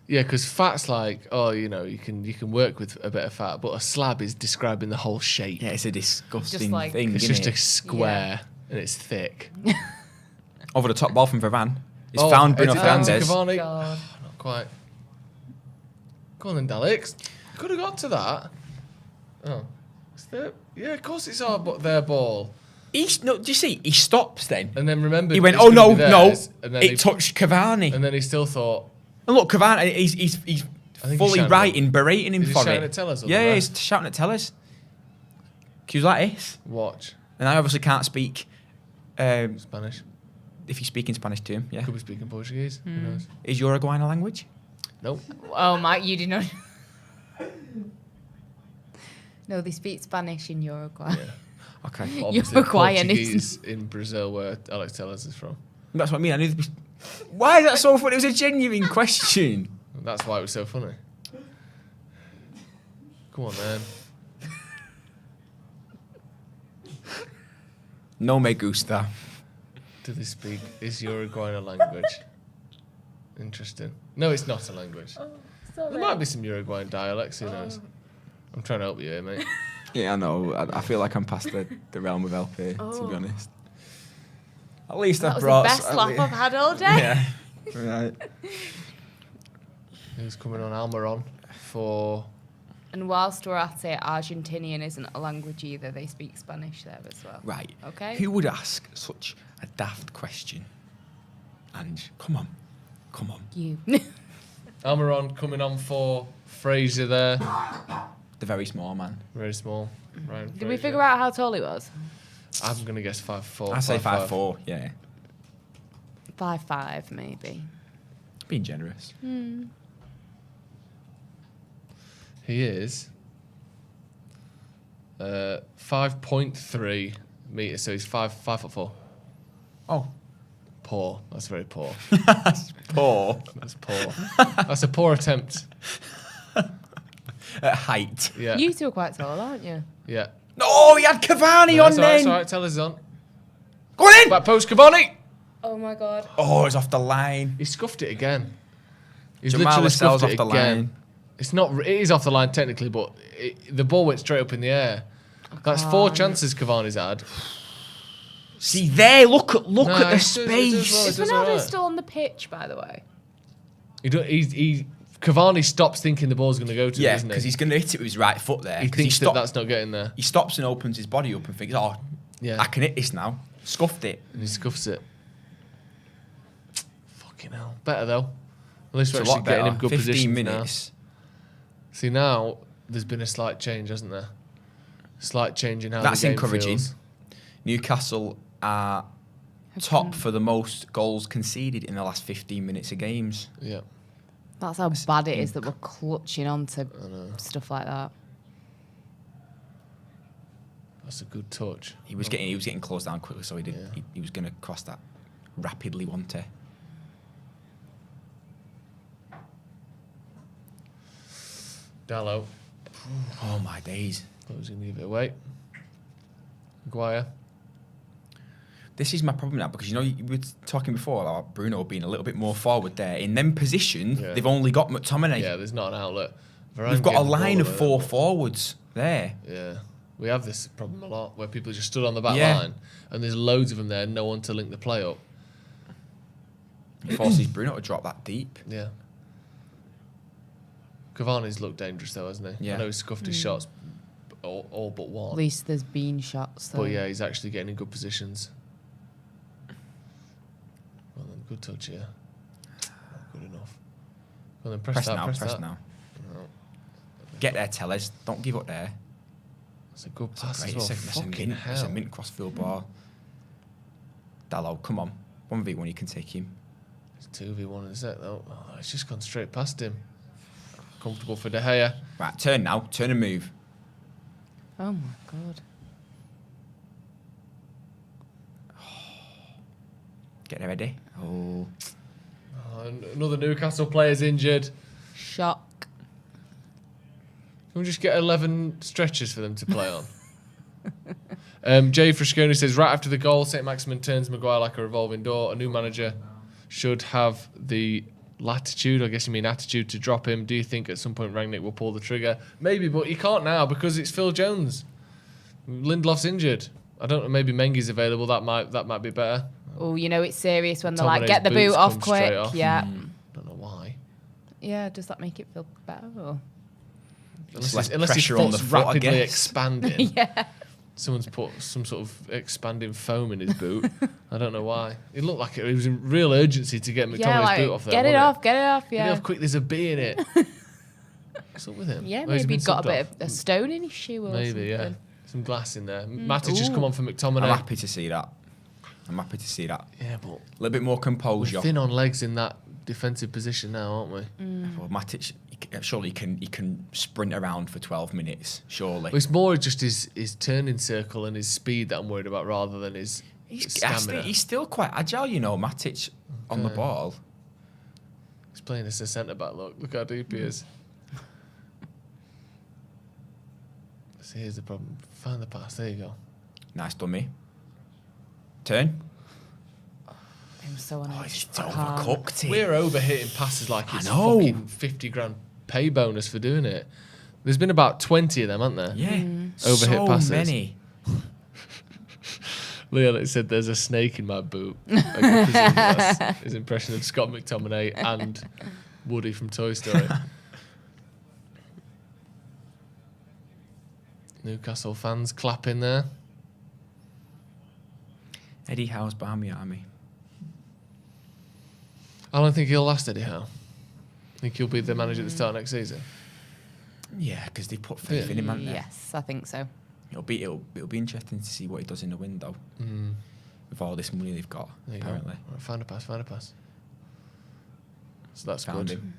Yeah, because fat's like, you can work with a bit of fat, but a slab is describing the whole shape. Yeah, it's a disgusting Just like- thing, It's isn't just it? a square and it's thick. Over the top ball from Varane. It's found Bruno it's down to Fernandes. Cavani. God. Not quite. Go on then, Daleks. Could have got to that. Oh. Yeah, of course it's their ball. Do you see? He stops then. And then remember, He went, it's oh gonna no, be no. theirs, and then It touched Cavani. And then he still thought, And look, Cavani, he's I think he's fully shouting right at- in berating him Is he for shouting it. at Tellers or Yeah, the yeah, ref? he's shouting at Tellers. He was like this. watch. And I obviously can't speak, Spanish. if you speak in Spanish to him, yeah. Could be speaking Portuguese. Who knows? Is Uruguayan a language? Nope. Oh, Mike, you did not. No, they speak Spanish in Uruguay. Yeah. Okay. Obviously, Uruguayan Portuguese in Brazil, where Alex Tellers is from. That's what I mean. I knew Why is that so funny? It was a genuine question. That's why it was so funny. Come on, man. No me gusta. Do they speak? Is Uruguayan a language? Interesting. No, it's not a language. There might be some Uruguayan dialects. Who knows? I'm trying to help you here, mate. Yeah, I know. I feel like I'm past the realm of help here, to be honest. At least That I was brought... the best laugh I've had all day. Yeah. Right. Who's coming on? Almiron for... And whilst we're at it, Argentinian isn't a language either. They speak Spanish there as well. Right. Okay. Who would ask such a daft question? And come on. You. Almiron coming on for Fraser there. The very small man. Very small. Ryan Did we Fraser. figure out how tall he was? I'm going to guess 5'4". I say 5'4", yeah. 5'5", maybe. Being generous. He is 5.3 meters, so he's 5'4". Oh. Poor. That's very poor. That's poor. That's poor. That's a poor attempt. At height. Yeah. You two are quite tall, aren't you? Yeah. No, he had Cavani No, on that's then. alright, it's alright. Tell us on. Go on in. Back post, Cavani. Oh my God. Oh, it's off the line. He scuffed it again. He's Jamal literally Lascelles scuffed it off the again. line. It's not. It is off the line technically, but the ball went straight up in the air. That's 4 chances Cavani's had. See there, look at No, the he does well, space. he Is does Ronaldo alright. still on the pitch, by the way? Cavani stops thinking the ball's going to go to him, Yeah, doesn't because he? he's going to hit it with his right foot there. He 'cause thinks stopped- that's not getting there. He stops and opens his body up and thinks, oh, Yeah. I can hit this now. Scuffed it. And he scuffs it. Fucking hell. Better though. At least we're It's a actually lot getting better. him good 15 positions minutes. now. See, now there's been a slight change, hasn't there? Slight change in how That's the game encouraging. feels. Newcastle are top for the most goals conceded in the last 15 minutes of games. Yeah. That's how bad it is that we're clutching on to stuff like that. That's a good touch. He was getting closed down quickly, so he did. Yeah. He was going to cross that rapidly, wasn't he? Dallo. Oh my days! Thought he was going to give it away. Maguire. This is my problem now, because you were talking before about Bruno being a little bit more forward there. In them positions, they've only got McTominay. Yeah, there's not an outlet. We've got a line of 4 forwards there. Yeah. We have this problem a lot, where people just stood on the back line, and there's loads of them there, no one to link the play up. It forces Bruno to drop that deep. Yeah. Cavani's looked dangerous though, hasn't he? Yeah. I know he's scuffed his shots, all but one. At least there's been shots, though. But yeah, he's actually getting in good positions. Well then, good touch here. Not good enough. Well then, press now. that. No. Get there, Tellez. Don't give up there. That's a good pass as Great. well. It's a mint crossfield ball. Dallo, come on. 1v1, you can take him. It's 2v1 in a sec though. Oh, it's just gone straight past him. Comfortable for De Gea. Right, turn now. Turn and move. Oh my God. Get there ready. Oh. And another Newcastle player's injured. Shock. Can we just get 11 stretchers for them to play on? Jay Frasconi says, right after the goal, St. Maximin turns Maguire like a revolving door. A new manager should have the latitude, I guess you mean attitude, to drop him. Do you think at some point Rangnick will pull the trigger? Maybe, but he can't now because it's Phil Jones. Lindelof's injured. I don't know, maybe Mengi's available. That might be better. Oh, it's serious when they're McTominay's like, get the boot boots off come straight quick. off. Yeah. Don't know why. Yeah, does that make it feel better? Or? Unless his pressure on the foot's foot, I rapidly guess. expanding. Yeah. Someone's put some sort of expanding foam in his boot. I don't know why. It looked like it was in real urgency to get McTominay's boot off there. Get it off, yeah. You know how quick there's a bee in it. What's up with him? Yeah, Oh, he's maybe been he's got a subbed bit off. of a stone in his shoe or Maybe, something. yeah. Some glass in there. Matic just come on for McTominay. I'm happy to see that. Yeah, but A little bit more composure. we're thin on legs in that defensive position now, aren't we? Well, Matic, surely he can sprint around for 12 minutes, surely. Well, it's more just his turning circle and his speed that I'm worried about rather than his stamina. He's still quite agile, Matic, on the ball. He's playing as a centre-back, look how deep he is. So here's the problem. Find the pass, there you go. Nice dummy. Turn. I'm so annoyed. He's overcooked it. We're overhitting passes like it's know. fucking 50 grand pay bonus for doing it. There's been about 20 of them, haven't there? Yeah. Overhit so passes. many. Leon said there's a snake in my boot. I presume that's his impression of Scott McTominay and Woody from Toy Story. Newcastle fans clapping there. Eddie Howe's behind me, Army. I don't think he'll last Eddie Howe. Think he'll be the manager at the start of next season. Yeah, because they put faith in him, haven't they? Yes, I think so. It'll be interesting to see what he does in the window with all this money they've got. There you Apparently, go. Right, find a pass. So that's found good. him.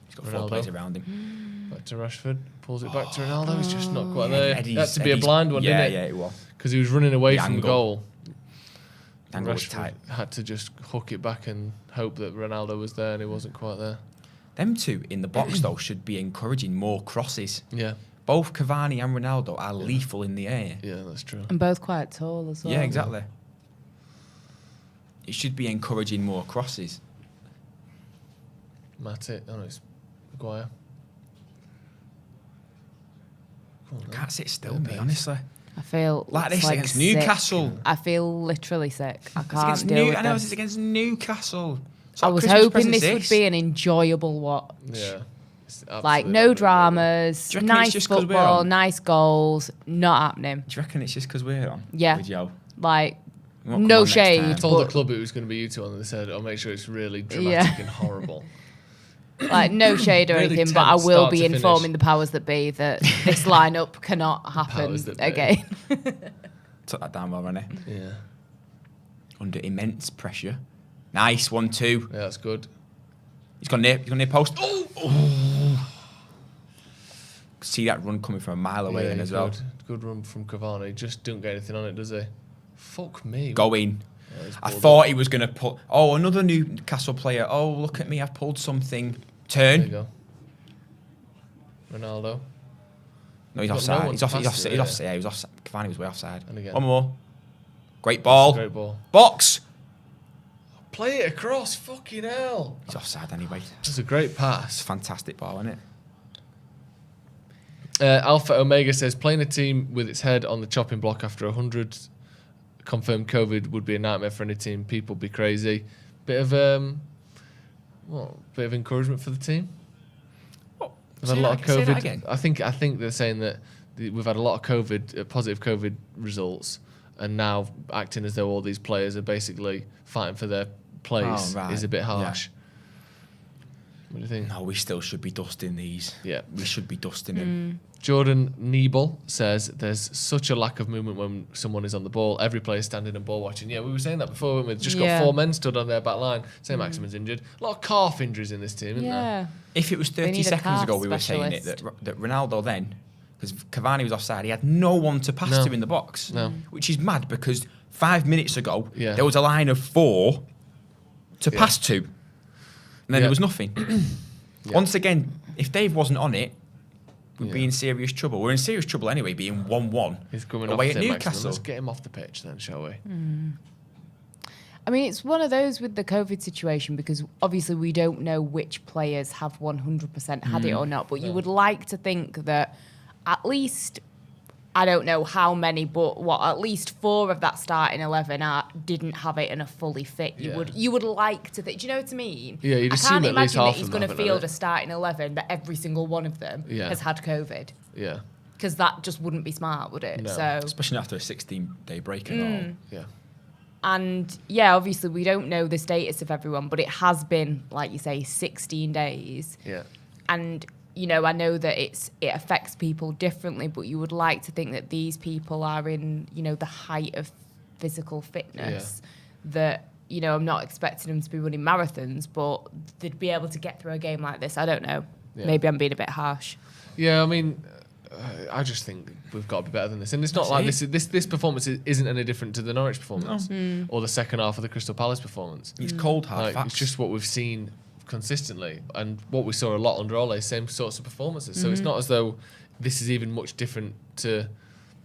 He's got Ronaldo. 4 players around him. Back to Rashford. Pulls it back to Ronaldo. He's just not quite there. Eddie's- That had to be a Eddie's- blind one, didn't it? Yeah, it was. Because he was running away The from angle. goal. Angle was Rashford tight. had to just hook it back and hope that Ronaldo was there, and he wasn't quite there. Them two in the box though should be encouraging more crosses. Yeah, Both Cavani and Ronaldo are lethal in the air. yeah, that's true. And both quite tall as well. Yeah, exactly. It should be encouraging more crosses. Matic. Oh no, it's Maguire. Come on, then. Can't sit still, Yeah, me, pace. honestly. I feel Like it's this against sick. Newcastle. I feel literally sick. I It's can't against deal with I know this. it's against Newcastle. It's I like was Christmas hoping this presents would be an enjoyable watch. Yeah. It's Like absolutely no unbelievable. dramas, Do you reckon it's nice just 'cause we're football, on? nice goals, not happening. Do you reckon it's just because we're on? Yeah. With Joe? Like We won't come no on next shade. time. I told the but, club it was going to be you two on, and they said, "I'll make sure it's really dramatic Yeah. and horrible." like no shade or Really anything, but I tense will start be to finish. informing the powers that be that this lineup cannot happen Powers that be. again. Took that down well, Rennie. Yeah, Under immense pressure. Nice 1-2. yeah, that's good. He's gone near post. Oh! see that run coming from a mile away then as well. Good run from Cavani. Just don't get anything on it, does he? Fuck me. Going. I thought he was going to put... Oh, another Newcastle player. Oh, look at me. I've pulled something. Turn. There you go. Ronaldo. No, he's offside. He's offside. Yeah, he was offside. Cavani was way offside. And again. One more. Great ball. Great ball. Box. Play it across. Fucking hell. He's offside anyway. It's a great It's pass. a fantastic ball, isn't it? Alpha Omega says, playing a team with its head on the chopping block after 100 confirmed COVID would be a nightmare for any team. People be crazy. Bit of encouragement for the team. We've had a lot of COVID. I think they're saying that we've had a lot of COVID, positive COVID results, and now acting as though all these players are basically fighting for their place is a bit harsh. What do you think? No, we still should be dusting these. Yeah. We should be dusting them. Jordan Niebel says there's such a lack of movement when someone is on the ball. Every player standing and ball watching. Yeah, we were saying that before. We've just got 4 men stood on their back line. Say Maximin's injured. A lot of calf injuries in this team, isn't there? If it was 30 seconds ago, we were saying it that Ronaldo then, because Cavani was offside, he had no one to pass to in the box. No. Which is mad because 5 minutes ago, there was a line of 4 to pass to. And then there was nothing. Once again, if Dave wasn't on it, we'd be in serious trouble. We're in serious trouble anyway, being 1-1 He's coming away off at the Newcastle. Let's get him off the pitch then, shall we? I mean, it's one of those with the COVID situation because obviously we don't know which players have 100% had it or not, but you would like to think that at least, I don't know how many, but at least 4 of that starting 11 didn't have it and are fully fit. You would like to think, do you know what I mean? Yeah, you'd I assume can't at least imagine that half he's of them going to haven't field had a starting 11 that every single one of them has had COVID. Yeah. Because that just wouldn't be smart, would it? No. So, Especially after a 16-day break and all. Yeah. and yeah, obviously we don't know the status of everyone, but it has been, like you say, 16 days. Yeah. And you know, I know that it affects people differently, but you would like to think that these people are in, you know, the height of physical fitness. That, you know, I'm not expecting them to be running marathons, but they'd be able to get through a game like this. I don't know. Yeah. Maybe I'm being a bit harsh. Yeah, I mean, I just think we've got to be better than this. And it's not like this performance isn't any different to the Norwich performance or the second half of the Crystal Palace performance. It's cold hard facts. It's just what we've seen consistently and what we saw a lot under Ole, same sorts of performances. So it's not as though this is even much different to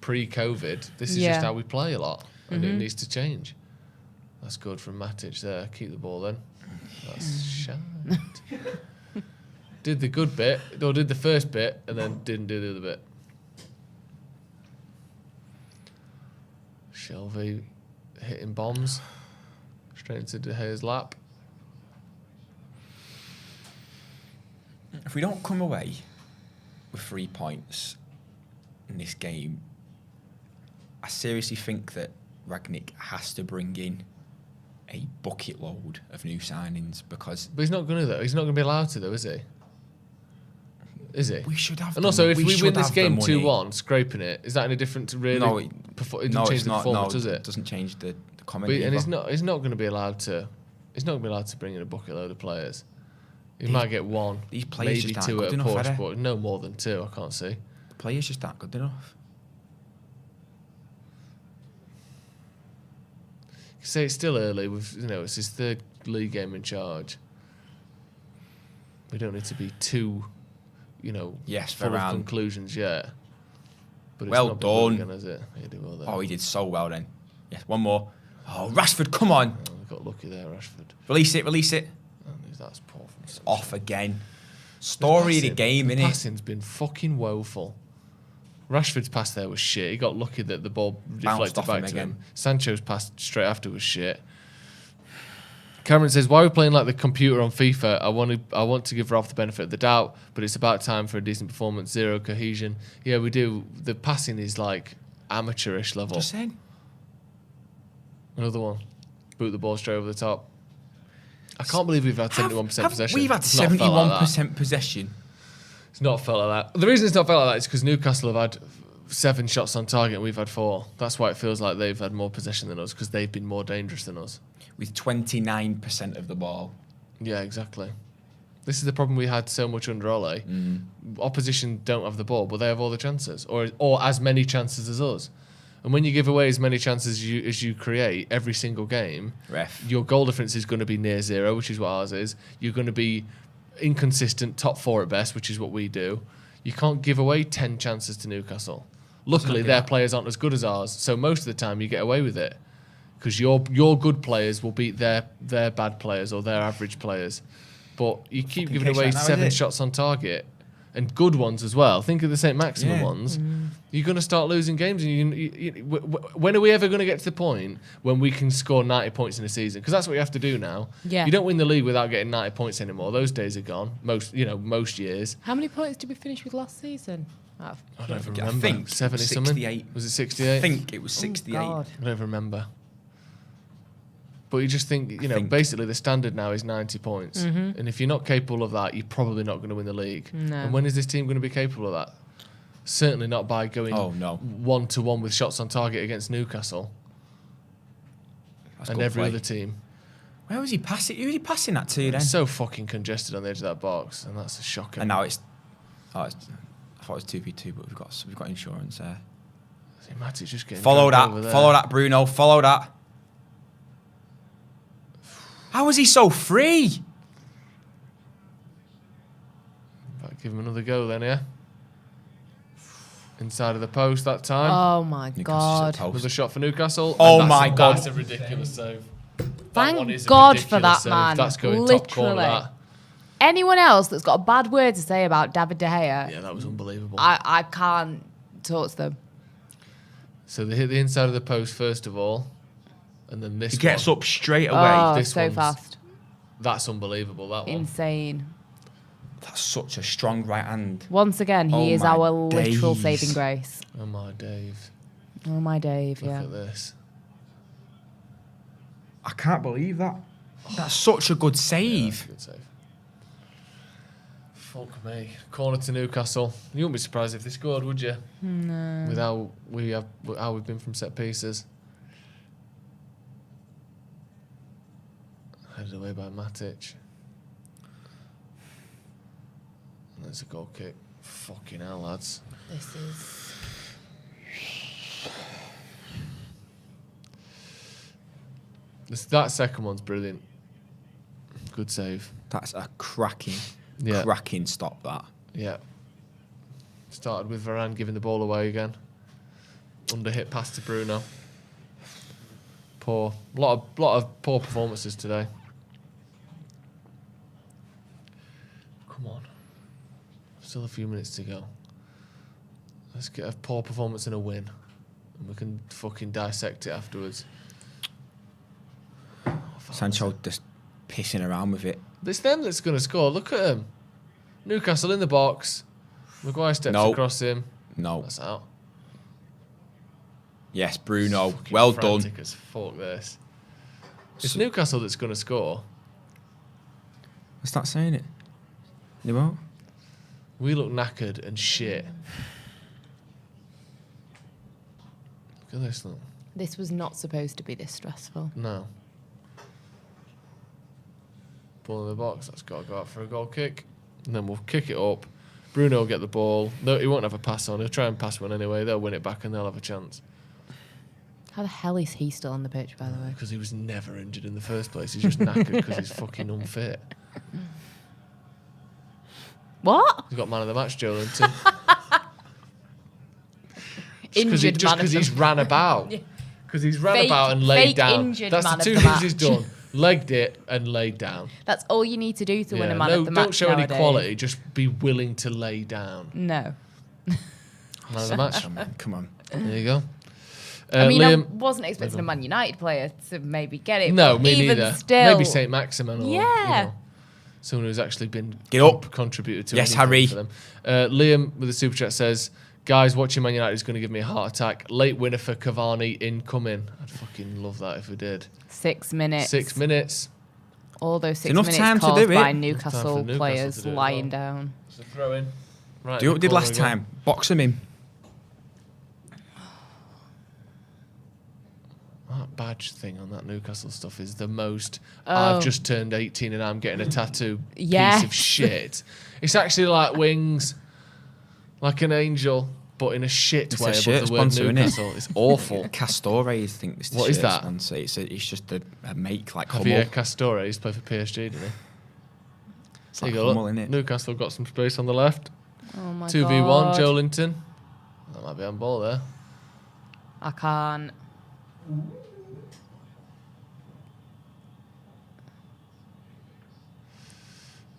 pre-COVID. This is just how we play a lot, and it needs to change. That's good from Matic there. Keep the ball then. That's shite. Did the good bit, or did the first bit, and then didn't do the other bit. Shelby hitting bombs straight into De Gea's lap. If we don't come away with 3 points in this game, I seriously think that Rangnick has to bring in a bucket load of new signings because... But he's not going to, though. He's not going to be allowed to, though, is he? Is he? We should have. And also, if we win this game 2-1, scraping it, is that any different to really? No, it doesn't change the performance, does it? It doesn't change the comment. And he's not going to be allowed to. He's not going to be allowed to bring in a bucket load of players. He might get one, these players maybe just two aren't at a good push, enough, but no more than 2. I can't see. The players just aren't good enough. You say it's still early. It's his 3rd league game in charge. We don't need to be too, full of conclusions yet. But well it's not done. Again, is it? He did well there. Oh, he did so well then. Yes, one more. Oh, Rashford, come on. Oh, we got lucky there, Rashford. Release it. Oh, that's poor from it's off again. Story of the game, innit? Passing's been fucking woeful. Rashford's pass there was shit. He got lucky that the ball deflected back to him. Sancho's pass straight after was shit. Cameron says, why are we playing like the computer on FIFA? I want to give Ralph the benefit of the doubt, but it's about time for a decent performance. 0 cohesion. Yeah, we do. The passing is like amateurish level. Just saying. Another one. Boot the ball straight over the top. I can't believe we've had 71% possession. We've had 71% possession. It's not felt like that. The reason it's not felt like that is because Newcastle have had 7 shots on target and we've had 4. That's why it feels like they've had more possession than us, because they've been more dangerous than us. With 29% of the ball. Yeah, exactly. This is the problem we had so much under Ole. Opposition don't have the ball, but they have all the chances, or as many chances as us. And when you give away as many chances as you create every single game, your goal difference is going to be near zero, which is what ours is. You're going to be inconsistent, top 4 at best, which is what we do. You can't give away 10 chances to Newcastle. Luckily, their players aren't as good as ours, so most of the time you get away with it because your good players will beat their bad players or their average players. But you keep giving away 7 shots on target, and good ones as well. Think of the St. Maximin ones. You're going to start losing games. And when are we ever going to get to the point when we can score 90 points in a season? Because that's what you have to do now. Yeah. You don't win the league without getting 90 points anymore. Those days are gone. Most years. How many points did we finish with last season? I don't even remember. I think 70 68. something. Was it 68? I think it was 68. God. I don't even remember. But you just think, basically the standard now is 90 points. And if you're not capable of that, you're probably not going to win the league. No. And when is this team going to be capable of that? Certainly not by going 1-to-1 with shots on target against Newcastle. That's and good every play. other team. Where was he passing? Who was he passing that to then? It's so fucking congested on the edge of that box, and that's a shocker. And now it's I thought it was 2v2, but we've got insurance there. See, Matt's just getting Follow dragged over that, there. follow that, Bruno, follow that. How is he so free? Give him another go then, yeah. Inside of the post that time. Oh my God. Another shot for Newcastle. Oh my God. That's a ridiculous save. Thank God for that, save. man. That's going top corner. Literally. That. Anyone else that's got a bad word to say about David De Gea, Yeah, that was unbelievable. I can't talk to them. So they hit the inside of the post first of all, and then this He gets one. up straight away. Oh, This so one's- fast. That's unbelievable, that one. Insane. That's such a strong right hand. Once again, he Oh is my our literal days. saving grace. Oh my Dave. Oh my Dave, Look yeah. at this. I can't believe that. That's such a good save. Good save. Fuck me. Corner to Newcastle. You wouldn't be surprised if they scored, would you? No. With how we've been from set pieces. Headed away by Matic. And there's a goal kick. Fucking hell, lads. This is... That second one's brilliant. Good save. That's a cracking stop, that. Yeah. Started with Varane giving the ball away again. Under hit pass to Bruno. Poor. Lot of poor performances today. Come on. Still a few minutes to go. Let's get a poor performance and a win. And we can fucking dissect it afterwards. Sancho just pissing around with it. It's them that's going to score. Look at him. Newcastle in the box. Maguire steps across him. No. That's out. Yes, Bruno. Fucking Well done. frantic as fuck this. It's Newcastle that's going to score. Let's start saying it. You won't? We look knackered and shit. Look at this, look. This was not supposed to be this stressful. No. Ball in the box. That's got to go out for a goal kick. And then we'll kick it up. Bruno will get the ball. No, he won't have a pass on. He'll try and pass one anyway. They'll win it back and they'll have a chance. How the hell is he still on the pitch, by the way? Because he was never injured in the first place. He's just knackered because he's fucking unfit. What? He's got man of the match, Joelinton. Injured just man because of he's the ran about. Because he's ran Fake- about and laid fake down. injured That's man the of two the things he's done. Legged it and laid down. That's all you need to do to win a Yeah, man no, of the match don't show nowadays. any quality. Just be willing to lay down. No. Man of the match. Come on. There you go. I mean, I Liam, wasn't expecting a Man United player to maybe get it. no, but me even neither. Still, Maybe St. Maximin or Yeah. someone who's actually been Get up. contributed to Yes, anything Harry. for them. Liam with the super chat says, guys, watching Man United is going to give me a heart attack. Late winner for Cavani incoming. I'd fucking love that if we did. 6 minutes. 6 minutes. All those 6 enough minutes time to caused do it. by Enough time Newcastle for Newcastle players to do it as lying well. down. So throw in. Right Do in what the we did last corner again. time. Box him in. That that badge thing on that Newcastle stuff is the most. Oh. I've just turned 18 and I'm getting a tattoo Yes. piece of shit. It's actually like wings, like an angel, but in a shit It's way a above shirt the word sponsor, innit? Newcastle. It's awful. Castore, I think. Is the What is shirt that? sponsor. It's just a make like Javier Hummel. Castore used to play for PSG, didn't he? It's There like you go, Hummel, look. innit? Newcastle got some space on the left. Oh my 2v1, God. Joe Linton. That might be on ball there. I can't.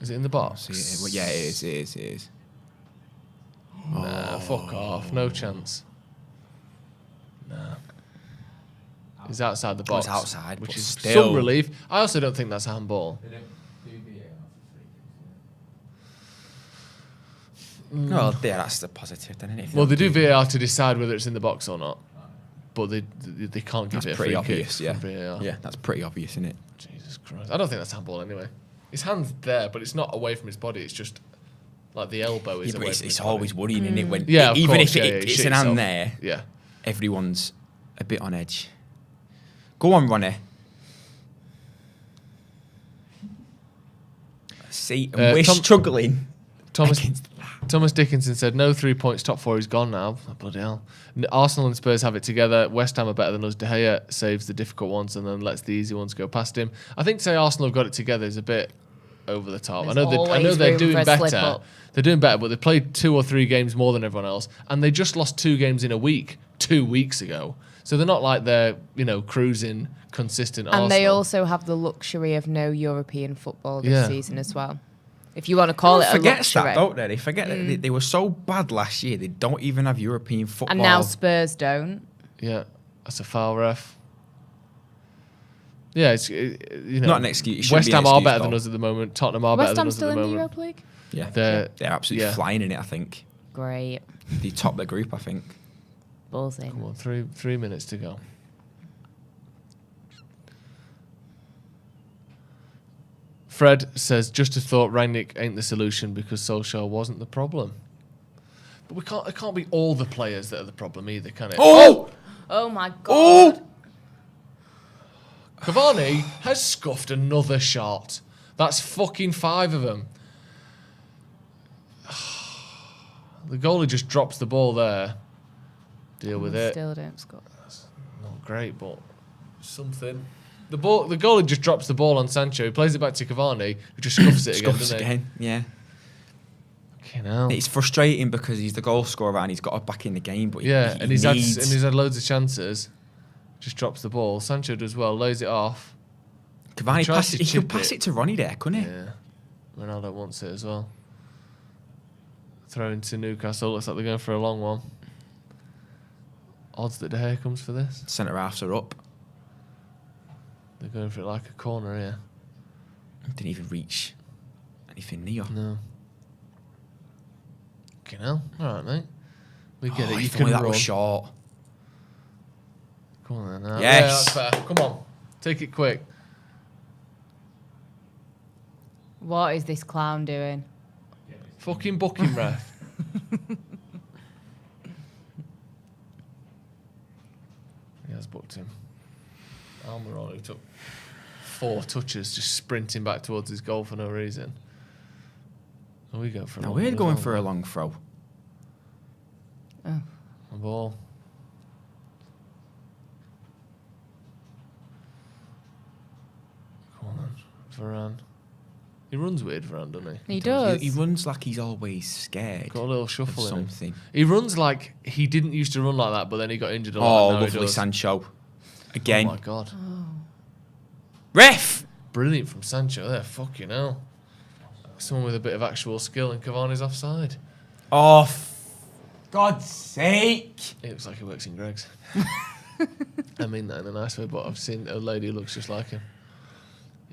Is it in the box? See, well, yeah, it is. Nah, fuck off. No chance. Nah. He's outside the Oh, box. it's outside, which but is still. some relief. I also don't think that's a handball. They don't do VAR for free kicks. Well, yeah, that's the positive, then, isn't it? Well, they do VAR to decide whether it's in the box or not. But they can't give That's it a pretty free obvious, kick yeah. from VAR. Yeah, that's pretty obvious, isn't it? Jesus Christ. I don't think that's handball anyway. His hand's there, but it's not away from his body. It's just like the elbow is Yeah, but away it's, from his it's body. always worrying, isn't it? When Yeah, of even course, if yeah, it, yeah, it's shit an hand yourself. there, Yeah. everyone's a bit on edge. Go on, Ronnie. See, and we're struggling. Thomas Dickinson said, no 3 points, top four is gone now. Oh, bloody hell. Arsenal and Spurs have it together. West Ham are better than us. De Gea saves the difficult ones and then lets the easy ones go past him. I think to say Arsenal have got it together is a bit over the top. I know always they're room doing for a slip better. up. They're doing better, but they played 2 or 3 games more than everyone else. And they just lost 2 games in a week 2 weeks ago. So they're not like they're, cruising consistent And Arsenal. they also have the luxury of no European football this Yeah. season as well. If you want to call it a forgets luxury. that, don't they? They forget that they were so bad last year. They don't even have European football. And now Spurs don't. Yeah, that's a foul ref. Yeah, it's Not an excuse. It shouldn't West be an Ham are excuse, better than though. us at the moment. Tottenham are West better than Ham's us still at in the the moment. Europa League? Yeah, They're absolutely flying in it. I think Great. they top the group. I think. Balls in. Come on, three minutes to go. Fred says, just a thought, Rangnick ain't the solution because Solskjaer wasn't the problem. But it can't be all the players that are the problem either, can it? Oh! Oh my God. Oh! Cavani has scuffed another shot. That's fucking 5 of them. The goalie just drops the ball there. Deal with it. Still don't score. Not great, but something. The goalie just drops the ball on Sancho. He plays it back to Cavani, who just scuffs it again, Scuffs doesn't he? again. Yeah. Fucking hell. It's frustrating because he's the goal scorer and he's got it back in the game, but Yeah, he and he's needs... had loads of chances. Just drops the ball. Sancho does well, lays it off. Cavani tries passes, to he could chip pass it. it to Ronnie there, couldn't he? Yeah. Ronaldo wants it as well. Throw into Newcastle. Looks like they're going for a long one. Odds that De Gea comes for this. Centre halves are up. They're going for it like a corner here. Didn't even reach anything near. No. Fucking hell. All right, mate. We get it. You If can only that run. was short. Come on then. Now. Yes. Yeah, that's fair. Come on. Take it quick. What is this clown doing? Fucking booking ref. He has booked him. Almiron, who took 4 touches, just sprinting back towards his goal for no reason. Oh, we go for a Now long we're one as going well, for a mate. long throw. Oh. A ball. Come on then. Varane. He runs weird, Varane, doesn't he? He does. He runs like he's always scared Got a little of shuffle in him. something. He runs like he didn't used to run like that, but then he got injured a lot. Oh, and now he lovely does. Sancho. Again. Oh my god. Ref! Brilliant from Sancho there. Fucking hell. Someone with a bit of actual skill, and Cavani's offside. Oh, God's sake. He looks like he works in Greg's. I mean that in a nice way, but I've seen a lady who looks just like him.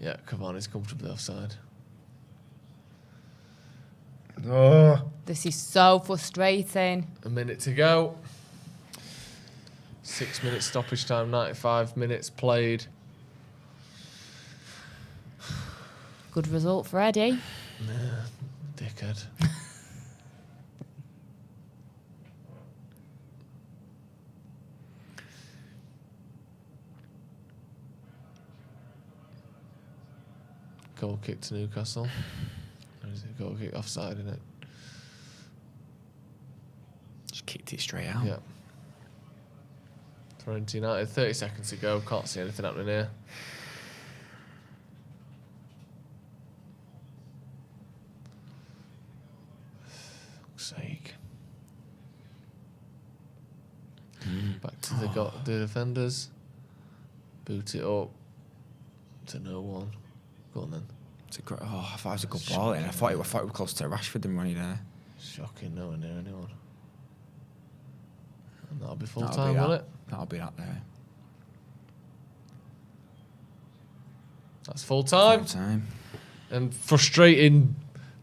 Yeah, Cavani's comfortably offside. Oh. This is so frustrating. A minute to go. 6 minutes stoppage time, 95 minutes played. Good result for Eddie. Dickhead. Goal kick to Newcastle. Or is it a goal kick offside, isn't it? Just kicked it straight out. Yeah. Thrown to United. 30 seconds to go. Can't see anything happening here. Fuck's sake. Back to the defenders. Boot it up to no one. Go on then. It's a great, I thought it was a good ball, and I thought it was close to Rashford and running there. Shocking, no one near anyone. And that'll be full That'll time, be will that. it? That'll be that there. That's full time. Full time. And frustrating,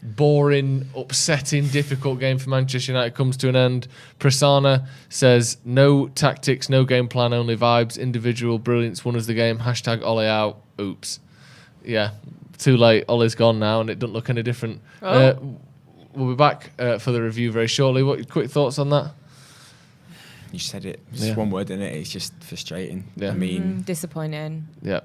boring, upsetting, difficult game for Manchester United comes to an end. Prasanna says, no tactics, no game plan, only vibes. Individual brilliance won us the game. Hashtag Ole out. Oops. Yeah, too late. Ole's gone now, and it doesn't look any different. We'll be back for the review very shortly. What quick thoughts on that? You said it. It's one word, isn't it? It's just frustrating. Yeah. I mean, Disappointing. Yeah.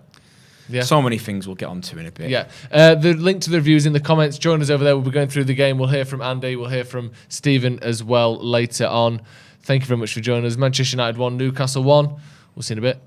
Yeah. So many things we'll get onto in a bit. Yeah. The link to the review is in the comments. Join us over there. We'll be going through the game. We'll hear from Andy. We'll hear from Stephen as well later on. Thank you very much for joining us. Manchester United 1, Newcastle 1. We'll see you in a bit.